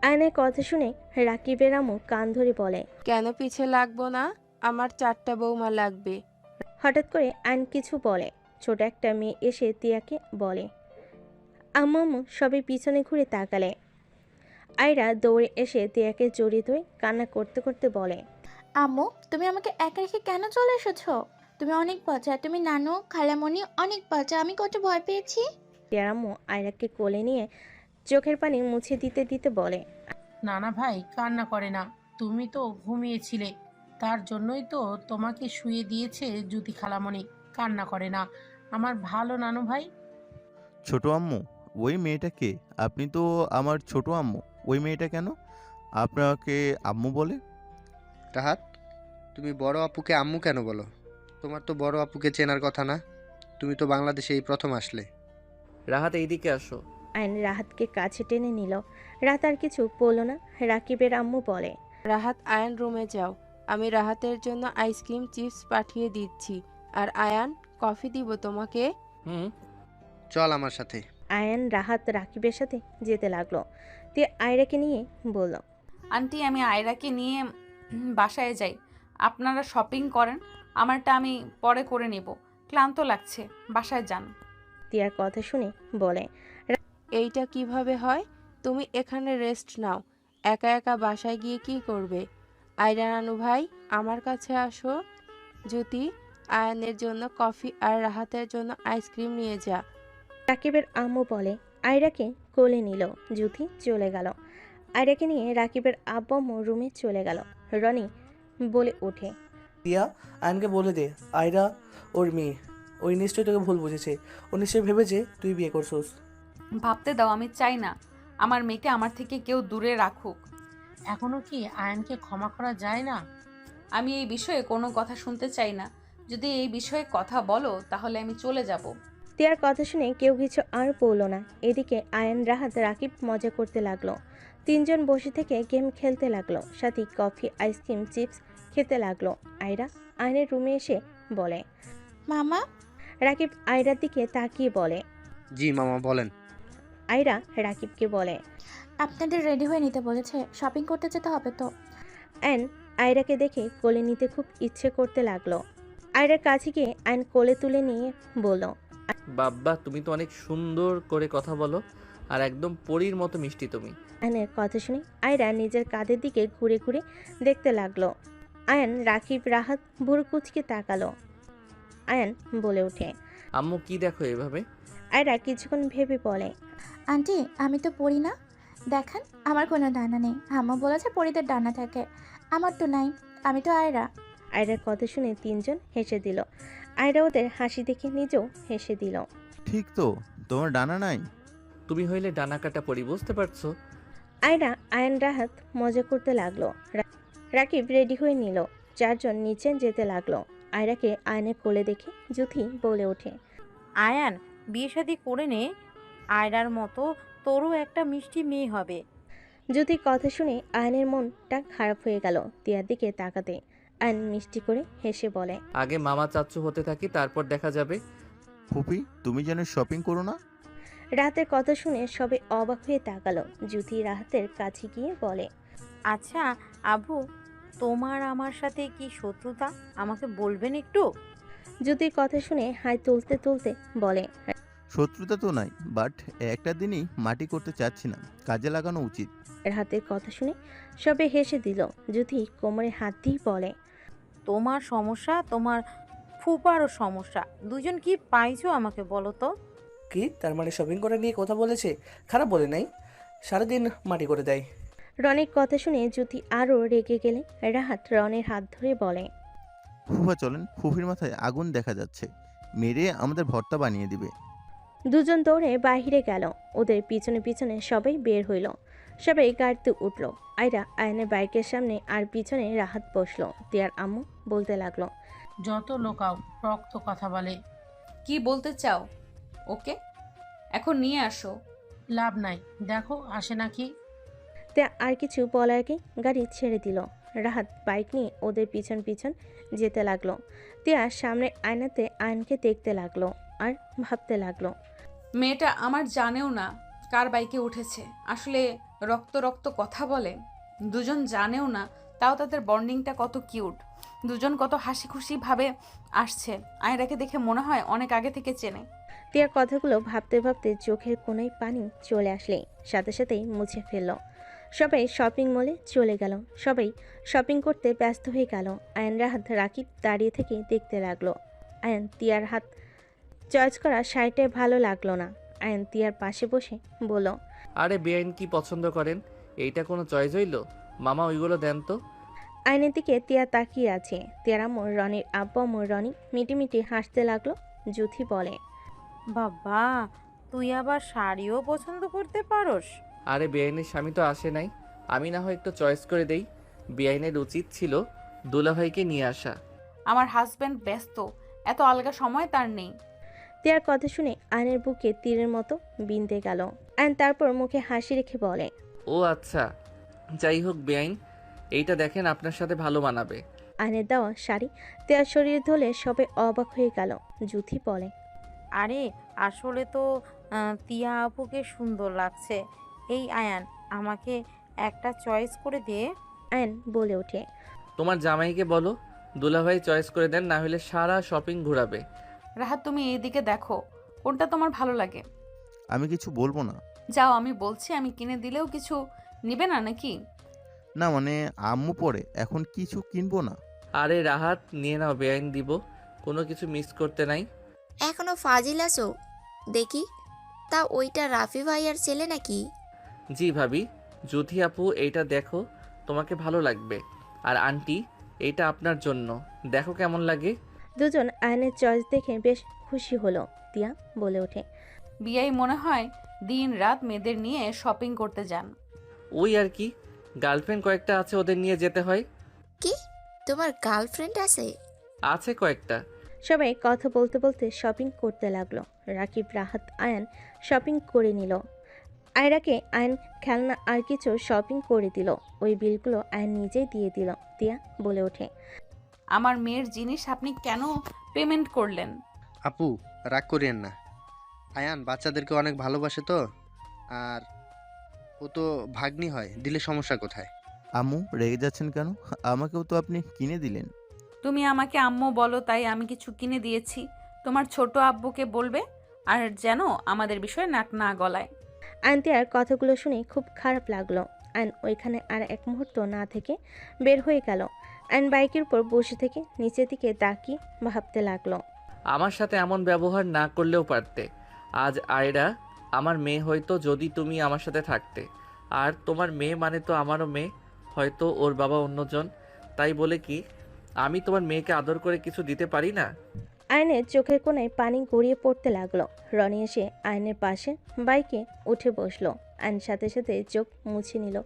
আয়নের কথা শুনে রাকিবের আম্মু কান ধরে বলে, কেন পিছে লাগবো না? আমার 4টা বৌমা লাগবে। হঠাৎ করে আয়ন কিছু বলে। ছোট একটা মেয়ে এসে তিয়াকে বলে। আম্মু সবাই পিছনে ঘুরে তাকালে। আয়রা দৌড়ে এসে তিয়াকে জড়িয়ে ধরে কান্না করতে করতে বলে, আম্মু, তুমি আমাকে একা রেখে কেন চলে এসেছো? তুমি অনেক বাচ্চা, তুমি নানু খালামণি অনেক বাচ্চা, আমি কত ভয় পেয়েছি। তিয়ার আম্মু আয়রাকে কোলে নিয়ে চোখের পানি মুছে দিতে দিতে বলে, নানা ভাই কান্না করে না, তুমি তো ঘুমিয়েছিলে, তার জন্যই তো তোমাকে শুয়ে দিয়েছে জ্যোতি খালামণি। কান্না করে না আমার ভালো নানু ভাই। ছোট আম্মু, ওই মেয়েটা কে? আপনি তো আমার ছোট আম্মু, ওই মেয়েটা কেন আপনাকে আম্মু বলে? রাহাত, তুমি বড় আপুকে আম্মু কেন বলো? তোমার তো বড় আপুকে চেনার কথা না? তুমি তো বাংলাদেশে এই প্রথম আসলে। রাহাত, এইদিকে আসো। আয়ন রাহাতকে কাছে টেনে নিল। রাত আর কিছু বলল না। রাকিবের আম্মু বলে, রাহাত, আয়ান রুমে যাও, আমি রাহাতের জন্য আইসক্রিম চিপস পাঠিয়ে দিচ্ছি। আর আয়ান, কফি দিব তোমাকে? চল আমার সাথে। আয়ান রাহাত রাকিবের সাথে যেতে লাগলো। তে আয়রাকে নিয়ে বলল, আন্টি, আমি আয়রাকে নিয়ে বাসায় যাই, আপনারা শপিং করেন, আমারটা আমি পরে করে নেব, ক্লান্ত লাগছে, বাসায় যান। তিয়ার কথা শুনে বলে, এইটা কিভাবে হয়? তুমি এখানে রেস্ট নাও, একা একা বাসায় গিয়ে কি করবে? আয়রা নানু ভাই, আমার কাছে আসো। জ্যোতি, আয়ানের জন্য কফি আর রাহাতের জন্য আইসক্রিম নিয়ে যা। রাকিবের আম্মু বলে। আয়রাকে কোলে নিল। জ্যোতি চলে গেল। আয়রাকে নিয়ে রাকিবের আব্বু আম্মু রুমে চলে গেল। রনি বলে ওঠে, টিয়া, আয়নকে বলে দে আয়রা ওর মেয়ে। ওই নিশ্চয়ই তোকে ভুল বুঝেছে, ও নিশ্চয়ই ভেবেছে তুই বিয়ে করছোস। ভাবতে দাও, আমি চাই না আমার মেয়েকে আমার থেকে কেউ দূরে রাখুক। এখনো কি আয়নকে ক্ষমা করা যায় না? আমি এই বিষয়ে কোনো কথা শুনতে চাই না। যদি এই বিষয়ে কথা বলো তাহলে আমি চলে যাব। তিয়ার কথা শুনে কেউ কিছু আর বলল না। এদিকে আয়ান রাহাত রাকিব মজা করতে লাগলো। 3 জন বসে থেকে গেম খেলতে লাগলো, সাথে কফি আইসক্রিম চিপস খেতে লাগলো। আয়রা আয়নের রুমে এসে বলে, মামা। রাকিব আয়রার দিকে তাকিয়ে বলে, জি মামা বলেন। আয়রা রাকিবকে বলে, আপনাদের রেডি হয়ে নিতে বলেছে, শপিং করতে যেতে হবে তো। আয়ন আয়রাকে দেখে কোলে নিতে খুব ইচ্ছে করতে লাগলো। আয়রার কাছে গিয়ে আয়ন কোলে তুলে নিয়ে বলল, বাব্বা, তুমি তো অনেক সুন্দর করে কথা বলো, আর একদম পরীর মতো মিষ্টি তুমি। আয়নের কথা শুনে আয়রা নিজের কাঁধের দিকে ঘুরে ঘুরে দেখতে লাগলো। আয়ন রাকিব রাহাত ভুরু কুচকে তাকালো। আয়ন বলে ওঠে, আম্মু কি দেখো এভাবে? আয়রা কিছুক্ষণ ভেবে বলে, আন্টি, আমি তো পড়ি না, দেখেন আমার কোনো ডানা নেই, আম্মা বলেছে পরীদের ডানা থাকে, আমার তো নাই, আমি তো আয়রা। আয়রার কথা শুনে তিনজন হেসে দিল। আয়রা ওদের হাসি দেখে নিজেও হেসে দিল। ঠিক তো, তোমার ডানা নাই? তুমি হইলে ডানা কাটা পরি, বুঝতে পারছো? আয়রা আয়ান রাহাত মজা করতে লাগলো। রাকিব রেডি হয়ে নিল। চারজন নিচে যেতে লাগলো। আয়রাকে আয়নের কোলে দেখে জুথি বলে ওঠে, আয়ান, বিয়ে শাদী করে নে, আয়রার মতো তোরও একটা মিষ্টি মেয়ে হবে। জুথির কথা শুনে আয়নের মনটা খারাপ হয়ে গেল। তিয়ার দিকে তাকাতে আয়ন মিষ্টি করে হেসে বলে, আগে মামা চাচ্চু হতে থাকি, তারপর দেখা যাবে। ফুপি, তুমি যেন শপিং করো না? রাহাতের কথা শুনে সবে অবাক হয়ে তাকালো। জুথি রাহাতের কাছে গিয়ে বলে, আচ্ছা আবু, তোমার আমার সাথে কি শত্রুতা, আমাকে বলবেন একটু? জুথির কথা শুনে হাই তুলতে তুলতে বলে, শত্রুতা তো নাই, বাট একটা দিনই মাটি করতে চাচ্ছি না, কাজে লাগানো উচিত। রাহাতের কথা শুনে সবে হেসে দিল। জুথি কোমরে হাত দিয়ে বলে, তোমার সমস্যা, তোমার ফুপারও সমস্যা, দুজন কি পাইছো আমাকে বলো তো? কি তার মানে শপিং করে নিয়ে কথা বলেছে? খারাপ বলে নাই, সারাদিন মাটি করে দেয়। রনির কথা শুনে জুথি আরও রেগে গেলে রাহাত রনের হাত ধরে বলে, ফুফা চলেন, ফুফির মাথায় আগুন দেখা যাচ্ছে, মেরে আমাদের ভর্তা বানিয়ে দিবে। দুজন দৌড়ে বাহিরে গেল। ওদের পিছনে পিছনে সবাই বের হইল। সবাই গাড়িতে উঠল। আয়রা আয়নের বাইকের সামনে আর পিছনে রাহাত বসলো। তিয়ার আম্মু বলতে লাগলো, যত লোকাও রক্ত কথা বলে। কি বলতে চাও ওকে? এখন নিয়ে আসো। লাভ নাই, দেখো আসে নাকি। তে আর কিছু বলার আগে গাড়ি ছেড়ে দিল। রাহাত বাইক নিয়ে ওদের পিছন পিছন যেতে লাগলো। তিয়া সামনে আয়নাতে আয়নকে দেখতে লাগলো আর ভাবতে লাগলো, মেয়েটা আমার জানেও না কার বাইকে উঠেছে, আসলে রক্ত রক্ত কথা বলে। দুজন জানেও না, তাও তাদের বন্ডিংটা কত কিউট। দুজন কত হাসি খুশি ভাবে আসছে। আয়রাকে দেখে মনে হয় অনেক আগে থেকে চেনে। তিয়ার কথাগুলো ভাবতে ভাবতে চোখের কোনায় পানি চলে আসলে সাথে সাথেই মুছে ফেলল। সবাই শপিং মলে চলে গেল। সবাই শপিং করতে ব্যস্ত হয়ে গেল। আয়ন রাহাত রাকিব দাঁড়িয়ে থেকে দেখতে লাগলো। আয়ন তিয়ার হাত চয়েস করা শাড়িটাই ভালো লাগলো না। আয়ন তিয়ার পাশে বসে বলল, আরে বেআইন কি পছন্দ করেন? এইটা কোনো চয়েস হইল? মামা ওইগুলো দেন তো। আয়নের দিকে তিয়া তাকিয়ে আছে। তিয়ার আম্মু রনির আব্বু আম্মু রনি মিটিমিটি হাসতে লাগলো। জুথি বলে, বাবা, তুই আবার শাড়িও পছন্দ করতে পারোস? আরে বেআইনের স্বামী তো আসে নাই, আমি না হয় একটু চয়েস করে দেই। বেআইনের উচিত ছিল দুলাভাইকে নিয়ে আসা। আমার হাজব্যান্ড ব্যস্ত, এত আলগা সময় তার নেই। তিয়ার কথা শুনে আয়নের বুকে তীরের মতো বিঁধে গেল। আয়ন তারপর মুখে হাসি রেখে বলে, ও আচ্ছা, যাই হোক বেআইন, এইটা দেখেন আপনার সাথে ভালো মানাবে। আয়নের দেওয়া শাড়ি তিয়ার শরীরে ধরলে সবাই অবাক হয়ে গেল। জুথি বলে, আরে আসলে তো তিয়া আপুকে সুন্দর লাগছে। এই আয়ান, আমাকে একটা চয়েস করে দে। আয়ন বলে ওঠে, তোমার জামাইকে বলো দুলাভাই চয়েস করে দেন, না হলে সারা শপিং ঘোরাবে। রাহাত, তুমি এইদিকে দেখো, কোনটা তোমার ভালো লাগে? আমি কিছু বলবো না। যাও, আমি বলছি, আমি কিনে দিলেও কিছু নিবে না নাকি? না মানে আম্মু পরে, এখন কিছু কিনবো না। আরে রাহাত, নিয়ে নাও, বেআইন দিব, কোনো কিছু মিস করতে নাই। এখনো ফাজিল আছো দেখি। তা ওইটা রাফি ভাইয়ার ছেলে নাকি? জি ভাবি। জুথি আপু, এইটা দেখো, তোমাকে ভালো লাগবে। আর আন্টি, এইটা আপনার জন্য, দেখো কেমন লাগে। দুজন আয়নের চয়েস দেখে বেশ খুশি হলো। তিয়া বলে ওঠে, বিয়াই মনে হয় দিন রাত মেয়েদের নিয়ে শপিং করতে যান। ওই আর কি, গার্লফ্রেন্ড কয়েকটা আছে, ওদের নিয়ে যেতে হয়। কি, তোমার গার্লফ্রেন্ড আছে? আছে কয়েকটা। সবাই কথা বলতে বলতে শপিং করতে লাগলো। রাকিব রাহাত আয়ান শপিং করে নিল। আয়রাকে আয়ন খেলনা আর কিছু শপিং করে দিল। ওই বিলগুলো আয়ন নিজেই দিয়ে দিল। তিয়া বলে ওঠে, আমার মেয়ের জিনিস আপনি কেন পেমেন্ট করলেন? আপু, রাগ করিয়েন না। আয়ান বাচ্চাদেরকে অনেক ভালোবাসে তো, আর ও তো ভাগ্নি হয়, দিলে সমস্যা কোথায়? আম্মু রেগে যাচ্ছেন কেন? আমাকেও তো আপনি কিনে দিলেন। তুমি আমাকে আম্মু বলো তাই আমি কিছু কিনে দিয়েছি। তোমার ছোট আব্বুকে বলবে, আর যেন আমাদের বিষয়ে নাক না গলায়। আয়ন তিয়ার কথাগুলো শুনে খুব খারাপ লাগলো। আয়ন ওইখানে আর এক মুহূর্ত না থেকে বের হয়ে গেল। আয়ন বাইকের উপর বসে থেকে নিচের দিকে তাকিয়ে ভাবতে লাগলো, আমার সাথে এমন ব্যবহার না করলেও পারতে। আজ আয়রা আমার মেয়ে হয়তো, যদি তুমি আমার সাথে থাকতে। আর তোমার মেয়ে মানে তো আমারও মেয়ে, হয়তো ওর বাবা অন্যজন, তাই বলে কি আমি তোমার মেয়েকে আদর করে কিছু দিতে পারি না? আয়নের চোখের কোণায় পানি গড়িয়ে পড়তে লাগলো। রনি এসে আয়নের পাশে বাইকে উঠে বসলো। আয়ন সাথে সাথে চোখ মুছে নিল।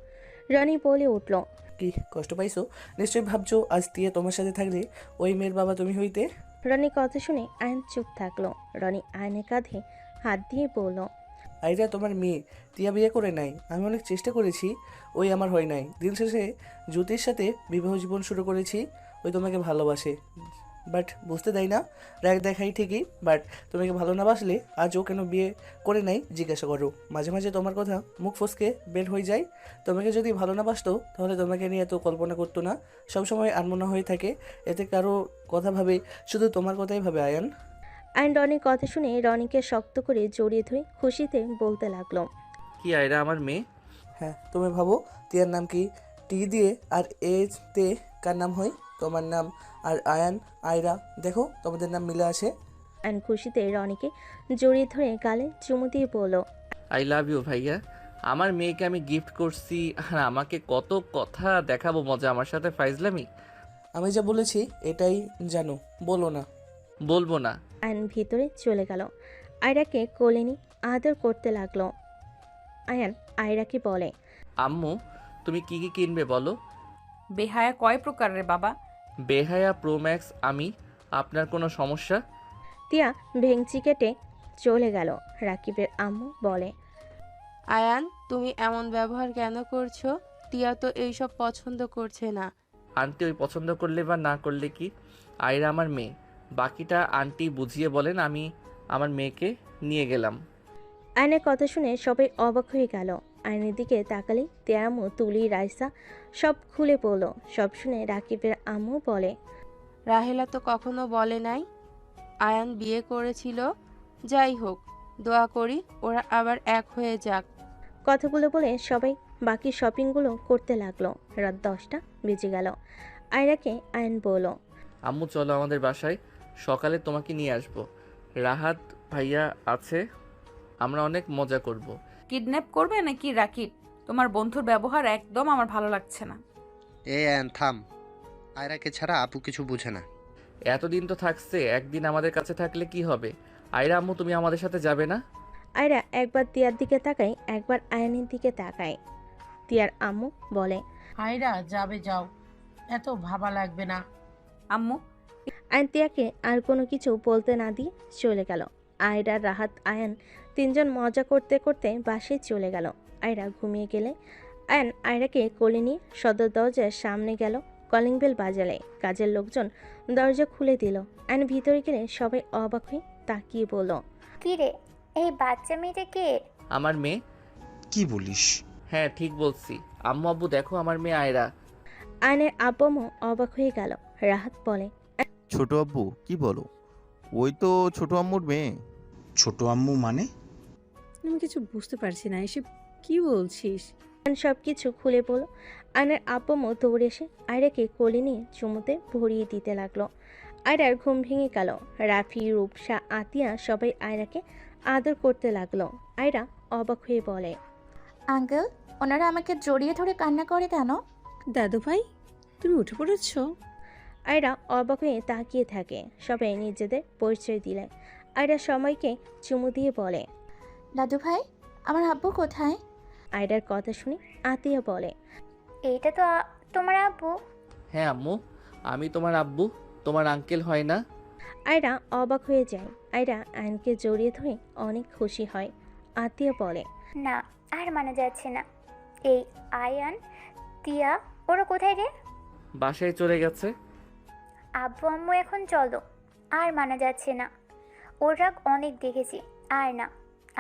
রনি বলে উঠল, কি কষ্ট পাইছো? নিশ্চয়ই ভাবছো আজ তিয়া তোমার সাথে থাকলে ওই মেয়ের বাবা তুমি হইতে। রনির কথা শুনে আয়ন চুপ থাকলো। রনি আয়নের কাঁধে হাত দিয়ে বলল, আইরা তোমার মেয়ে, তিয়া বিয়ে করে নাই। আমি অনেক চেষ্টা করেছি, ওই আমার হয় নাই। দিন শেষে জ্যোতির সাথে বিবাহ জীবন শুরু করেছি। ওই তোমাকে ভালোবাসে, বাট বুঝতে দেয় না। রাগ দেখাই ঠিকই, বাট তোমাকে ভালো না বাসলে আজ ও কেন বিয়ে করে নাই জিজ্ঞাসা করো। মাঝে মাঝে তোমার কথা মুখ ফসকে বের হয়ে যায়। তোমাকে যদি ভালো না বাসতো তাহলে তোমাকে নিয়ে এত কল্পনা করতো না। সবসময় আনমনা হয়ে থাকে, এতে কারো কথা ভাবে, শুধু তোমার কথাই ভাবে আয়ান। আয়ন রনির কথা শুনে রনিকে শক্ত করে জড়িয়ে ধরে খুশিতে বলতে লাগলো, কি আয়রা আমার মেয়ে? হ্যাঁ, তুমি ভাবো তিয়ার নাম কি টি দিয়ে আর তে কার নাম হয়? তোমার নাম। আর আয়ান, আয়রা, দেখো তোমাদের নাম মিলে আছে। আয়ন খুশিতে রনিকে জড়িয়ে ধরে গালে চুমু দিয়ে বলল, আই লাভ ইউ ভাইয়া। আমার মেয়েকে আমি গিফট করছি, আর আমাকে কত কথা দেখাবো মজা আমার সাথে ফাইজলামি। আমি যা বলেছি এটাই জানো, বলো না। বলবো না। আয়ন ভিতরে চলে গেল। আয়রাকে কোলে নিয়ে আদর করতে লাগলো। আয়ান আয়রাকে বলে, আম্মু তুমি কি কি কিনবে বলো? বেহায়া কয় প্রকারের বাবা? বেহায়া প্রো ম্যাক্স আমি। আপনার কোনো সমস্যা? তিয়া ভেংচি কেটে চলে গেল। রাকিবের আম্মু বলে, আয়ান, তুমি এমন ব্যবহার কেন করছো? টিয়া তো এইসব পছন্দ করছে না। আন্টি ওই পছন্দ করলে বা না করলে কি, আয়রা আমার মেয়ে। বাকিটা আন্টি বুঝিয়ে বলেন। আমি আমার মেয়েকে নিয়ে গেলাম। আয়নের কথা শুনে সবাই অবাক হয়ে গেল। আয়নের দিকে তাকালে তিয়ার আম্মু, তুলি, রাইসা সব খুলে পড়ল। সব শুনে রাকিবের আম্মু বলে, রাহেলা তো কখনো বলে নাই আয়ান বিয়ে করেছিল। যাই হোক, দোয়া করি ওরা আবার এক হয়ে যাক। কথাগুলো বলে সবাই বাকি শপিংগুলো করতে লাগলো। রাত 10টা বেজে গেল। আয়রাকে আয়ন বলল, আম্মু চলো আমাদের বাসায়, সকালে তোমাকে নিয়ে আসবো। রাহাত ভাইয়া আছে, আমরা অনেক মজা করব। কিডন্যাপ করবে নাকি রাকিব? তোমার বন্ধুর ব্যবহার একদম আমার ভালো লাগছে না। আয়ান থাম, আয়রাকে ছাড়া আপু কিছু বুঝে না। এতদিন তো থাকছে, একদিন আমাদের কাছে থাকলে কি হবে? আয়রা আম্মু তুমি আমাদের সাথে যাবে না? আয়রা একবার তিয়ার দিকে তাকায়, একবার আয়নের দিকে তাকায়। তিয়ার আম্মু বলে, আয়রা যাবে, যাও, এত ভাবা লাগবে না। আম্মু। আয়ন তিয়াকে আর কোনো কিছু বলতে না দিয়ে চলে গেল। আয়রা, রাহাত, আয়ান তিনজন মজা করতে করতে বাসায় চলে গেল। আয়রা ঘুমিয়ে গেলে আয়ন আয়রাকে কোলে নিয়ে সদর দরজার সামনে গেল। কলিং বেল বাজালে কাজের লোকজন দরজা খুলে দিল। আয়ন ভিতরে গেলে সবাই অবাক হয়ে তাকিয়ে বলল, কি রে, এই বাচ্চা মেয়েটা কে? আমার মেয়ে। কি বলিস? হ্যাঁ ঠিক বলছি। আম্মু আব্বু দেখো আমার মেয়ে আয়রা। আয়নের আব্বু অবাক হয়ে গেল। রাহাত বলে, ছোট আব্বু কি বলো? ওই তো ছোট আম্মুর মেয়ে। ছোট আম্মু মানে? আমি কিছু বুঝতে পারছি না, এসব কি বলছিস? আয়ন সব কিছু খুলে বলল। আয়নের আব্বু দৌড়ে এসে আয়রাকে কোলে নিয়ে চুমুতে ভরিয়ে দিতে লাগলো। আয়রার ঘুম ভেঙে গেল। রাফি, রূপসা, আতিয়া সবাই আয়রাকে আদর করতে লাগলো। আয়রা অবাক হয়ে বলে, আঙ্কেল, ওনারা আমাকে জড়িয়ে ধরে কান্না করে কেন? দাদু ভাই, তুমি উঠে পড়েছ? আয়রা অবাক হয়ে তাকিয়ে থাকে। সবাই নিজেদের পরিচয় দিলে। আয়রা সময়কে চুমু দিয়ে বলে, দাদু ভাই, আমার আব্বু কোথায়? আয়রার কথা শুনে আতিয়া বলে, এইটা তো তোমার আব্বু। হ্যাঁ আম্মু, আমি তোমার আব্বু, তোমার আঙ্কেল হয় না? আয়রা অবাক হয়ে যায়। আয়রা আয়নকে জড়িয়ে ধরে অনেক খুশি হয়। আতিয়া বলে, না, আর মানা যাচ্ছে না। এই আয়ান, তিয়া, ওরা কোথায় রে? বাসায় চলে গেছে। আব্বু আম্মু এখন চলো, আর মানা যাচ্ছে না। ওর রাগ অনেক দেখেছি, আর না।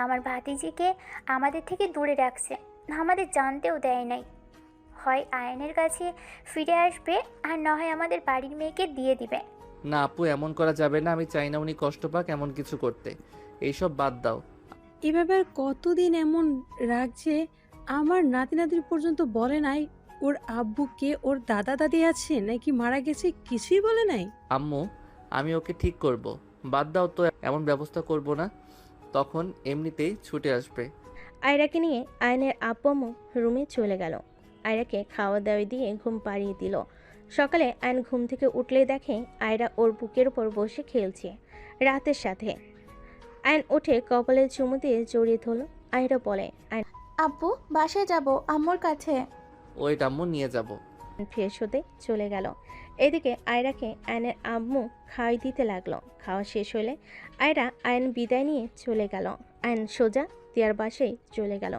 আমার ভাতিজিকে আমাদের থেকে দূরে রাখছে, আমাদের জানতেও দেয় নাই। হয় আয়নের কাছে ফিরে আসবে, আর না হয় আমাদের বাড়ির মেয়েকে দিয়ে দিবে। না আপু, এমন করা যাবে না। আমি চাই না উনি কষ্ট পাক এমন কিছু করতে। এইসব বাদ দাও। এভাবে আর কতদিন এমন রাগ যে আমার নাতি নাতির পর্যন্ত বলে নাই ওর আব্বুকে ওর দাদা দাদি আছে নাকি মারা গেছে, কিছুই বলে নাই। আম্মু আমি ওকে ঠিক করব, বাদ দাও তো, এমন ব্যবস্থা করব না, তখন এমনিতেই ছুটে আসবে। আয়রাকে নিয়ে আয়নের আব্বু আম্মু রুমে চলে গেল। আয়রাকে খাওয়া দাওয়া দিয়ে ঘুম পাড়িয়ে দিল। সকালে আয়ন ঘুম থেকে উঠলেই দেখে আয়রা ওর বুকের উপর বসে খেলছে রাতের সাথে। আয়ন উঠে কপালে চুমু দিয়ে জড়িয়ে ধরল। আয়রা বলে, আব্বু বাসায় যাব আম্মুর কাছে। ওই আম্মু নিয়ে যাব। ফ্রেশ হতে চলে গেল। এদিকে আয়রাকে আয়নের আম্মু খাওয়াই দিতে লাগলো। খাওয়া শেষ হলে আয়ন বিদায় নিয়ে চলে গেল। আয়ন সোজা তিয়ার বাসায় চলে গেল।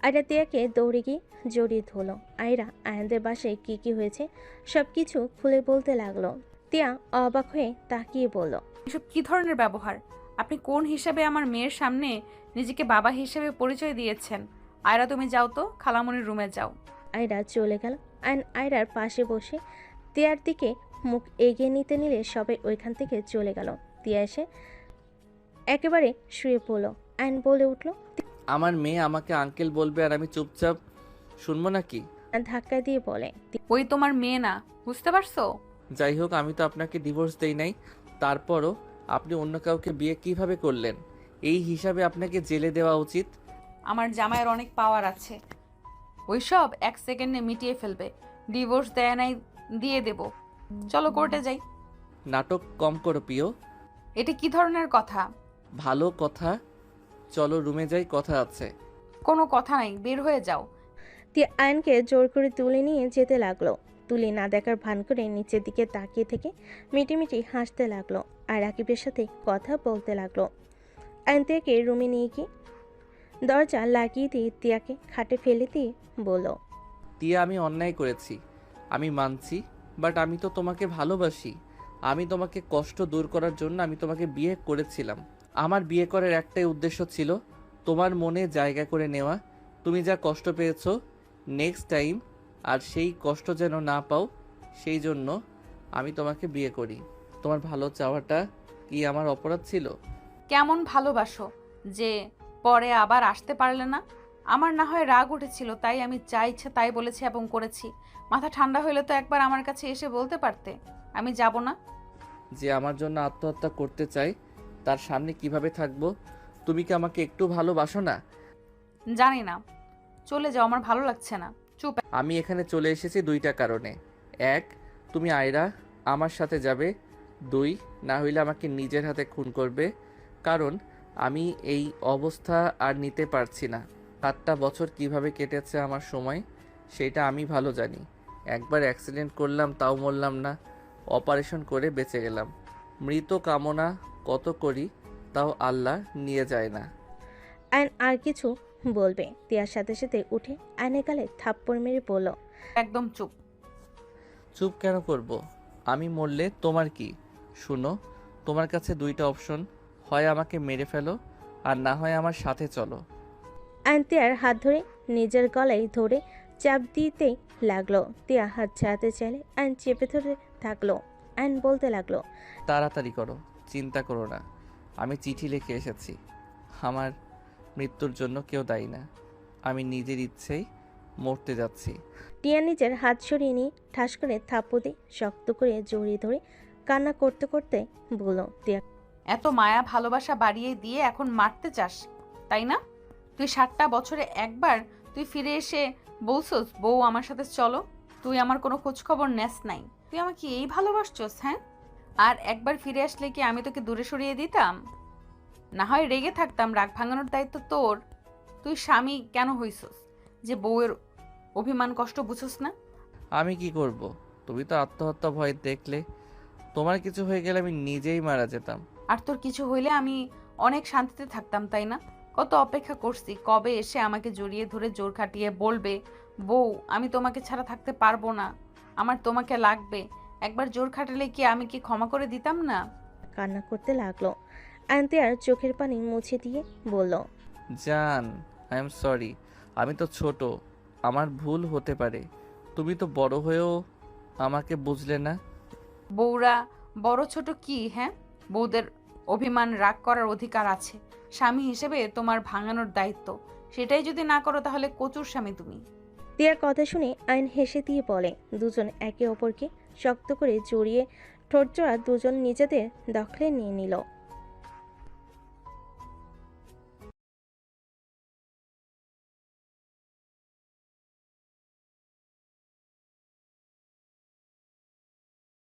আয়রা তিয়াকে দৌড়ে গিয়ে জড়িয়ে ধরল। আয়রা আয়নদের বাসায় কি কি হয়েছে সব কিছু খুলে বলতে লাগলো। তিয়া অবাক হয়ে তাকিয়ে বলল, এসব কি ধরনের ব্যবহার? আপনি কোন হিসাবে আমার মেয়ের সামনে নিজেকে বাবা হিসেবে পরিচয় দিয়েছেন? আয়রা তুমি যাও তো, খালামণির রুমে যাও। আয়রা চলে গেল। আয়ন আয়রার পাশে বসে তিয়ার দিকে মুখ এগিয়ে নিতে নিলে সবাই ওইখান থেকে চলে গেল। তিয়া এসে একেবারে শুয়ে পড়ল। আয়ন বলে উঠল, আমার মেয়ে আমাকে আঙ্কেল বলবে আর আমি চুপচাপ শুনবো নাকি? ধাক্কা দিয়ে বলে, ওই তোমার মেয়ে না, বুঝতে পারছো? যাই হোক, আমি তো আপনাকে ডিভোর্স দেই নাই। তারপরও আপনি অন্য কাউকে বিয়ে কিভাবে করলেন? এই হিসাবে আপনাকে জেলে দেওয়া উচিত। আমার জামাইয়ের অনেক পাওয়ার আছে, ওইসব 1 সেকেন্ডে মিটিয়ে ফেলবে। ডিভোর্স দেয় নাই, দিয়ে দেব। চলো কোর্টে যাই। নাটক কম করো প্রিয়। এটা কি ধরনের কথা? ভালো কথা, চলো রুমে যাই, কথা আছে। কোনো কথা নাই, বের হয়ে যাও। তিয়া আয়নকে জোর করে তুলে নিয়ে যেতে লাগলো। তুলি না দেখার ভান করে নিচের দিকে তাকিয়ে থেকে মিটিমিটি হাসতে লাগলো আর রাকিবের সাথে কথা বলতে লাগলো। আয়ন তিয়াকে রুমে নিয়ে গিয়ে দরজা লাগিয়ে দিয়ে তিয়াকে খাটে ফেলে দিয়ে বলল, তিয়া, আমি অন্যায় করেছি, আমি মানছি, বাট আমি তো তোমাকে ভালোবাসি। আমি তোমাকে কষ্ট দূর করার জন্য আমি তোমাকে বিয়ে করেছিলাম। আমার বিয়ে করার একটাই উদ্দেশ্য ছিল তোমার মনে জায়গা করে নেওয়া। তুমি যা কষ্ট পেয়েছো নেক্সট টাইম আর সেই কষ্ট যেন না পাও, সেই জন্য আমি তোমাকে বিয়ে করি। তোমার ভালো চাওয়াটা কি আমার অপরাধ ছিল? কেমন ভালোবাসো যে পরে আবার আসতে পারলে না? আমার না হয় রাগ উঠেছিল, তাই আমি যা ইচ্ছা তাই বলেছি এবং করেছি। মাথা ঠান্ডা হইলে তো একবার আমার কাছে এসে বলতে পারতে আমি যাব না। যে আমার জন্য আত্মহত্যা করতে চাই তার সামনে কিভাবে থাকবো? তুমি কি আমাকে একটু ভালোবাসো না? জানি না, চলে যাও, আমার ভালো লাগছে না। চুপ। আমি এখানে চলে এসেছি 2টা কারণে। 1, তুমি আয়রা আমার সাথে যাবে। 2, না হইলে আমাকে নিজের হাতে খুন করবে। কারণ আমি এই অবস্থা আর নিতে পারছি না। 7টা বছর কিভাবে কেটেছে আমার সময় সেটা আমি ভালো জানি। একবার অ্যাক্সিডেন্ট করলাম, তাও মরলাম না। অপারেশন করে বেঁচে গেলাম। মৃত কামনা কত করি, তাও আল্লাহ নিয়ে যায় না। আয়ন আর কিছু বলবে, তিয়ার সাথে সাথে উঠে আয়নের গালে থাপ্পড় মেরে বলল, একদম চুপ। চুপ কেন করব? আমি মরলে তোমার কি? শুনো, তোমার কাছে 2টা অপশন, হয় আমাকে মেরে ফেলো আর না হয় আমার সাথে চলো। আয়ন তিয়ার হাত ধরে নিজের গলায় ধরে চাপ দিতেই লাগলো। তিয়া হাত ছাড়াতে চাইলে আয়ন চেপে ধরে থাকলো। আয়ন বলতে লাগলো, তাড়াতাড়ি করো, চিন্তা করো না। আমি চিঠি লিখে এসেছি। আমার মৃত্যুর জন্য কেউ দায়ী না। আমি নিজের ইচ্ছেই মরতে যাচ্ছি। টিয়া নিজের হাত সরিয়ে নিয়ে ঠাস করে থাপ্পড় দিয়ে শক্ত করে জড়িয়ে ধরে কান্না করতে করতে বলল, তিয়া, এত মায়া ভালোবাসা বাড়িয়ে দিয়ে এখন মারতে চাস, তাই না? তুই 7টা বছরে একবার তুই ফিরে এসে বলছস বউ আমার সাথে চলো। তুই আমার কোনো খোঁজ খবর নেস নাই। তুই আমাকে এই ভালোবাসছস? হ্যাঁ, আর একবার ফিরে আসলে কি আমি তোকে দূরে সরিয়ে দিতাম? না হয় রেগে থাকতাম, রাগ ভাঙানোর দায়িত্ব তোর। তুই স্বামী কেন হইছস যে বউয়ের অভিমান কষ্ট বুঝছস না? আমি কি করব? তুমি তো আত্মহত্যা ভয় দেখলে। তোমার কিছু হয়ে গেলে আমি নিজেই মারা যেতাম। আর তোর কিছু হইলে আমি অনেক শান্তিতে থাকতাম, তাই না? কত অপেক্ষা করছি কবে এসে আমাকে জড়িয়ে ধরে জোর খাটিয়ে বলবে, বউ আমি তোমাকে ছাড়া থাকতে পারবো না, আমার তোমাকে লাগবে। একবার জোর খাটালে কি আমি কি ক্ষমা করে দিতাম না? কান্না করতে লাগলো। আয়ন তিয়ার চোখের পানি মুছে দিয়ে বলল, জান, আই এম সরি। আমি তো ছোট, আমার ভুল হতে পারে। তুমি তো বড় হয়েও আমাকে বুঝলে না। বউরা বড় ছোট কি? হ্যাঁ, বউদের অভিমান রাগ করার অধিকার আছে। স্বামী হিসেবে তোমার ভাঙানোর দায়িত্ব। সেটাই যদি না করো তাহলে কচুর স্বামী তুমি। তিয়ার কথা শুনে আয়ন হেসে দিয়ে বলে, দুজন একে অপরকে শক্ত করে জড়িয়ে ঠোঁটজোড়া দুজন নিজেদের দখলে নিয়ে নিল।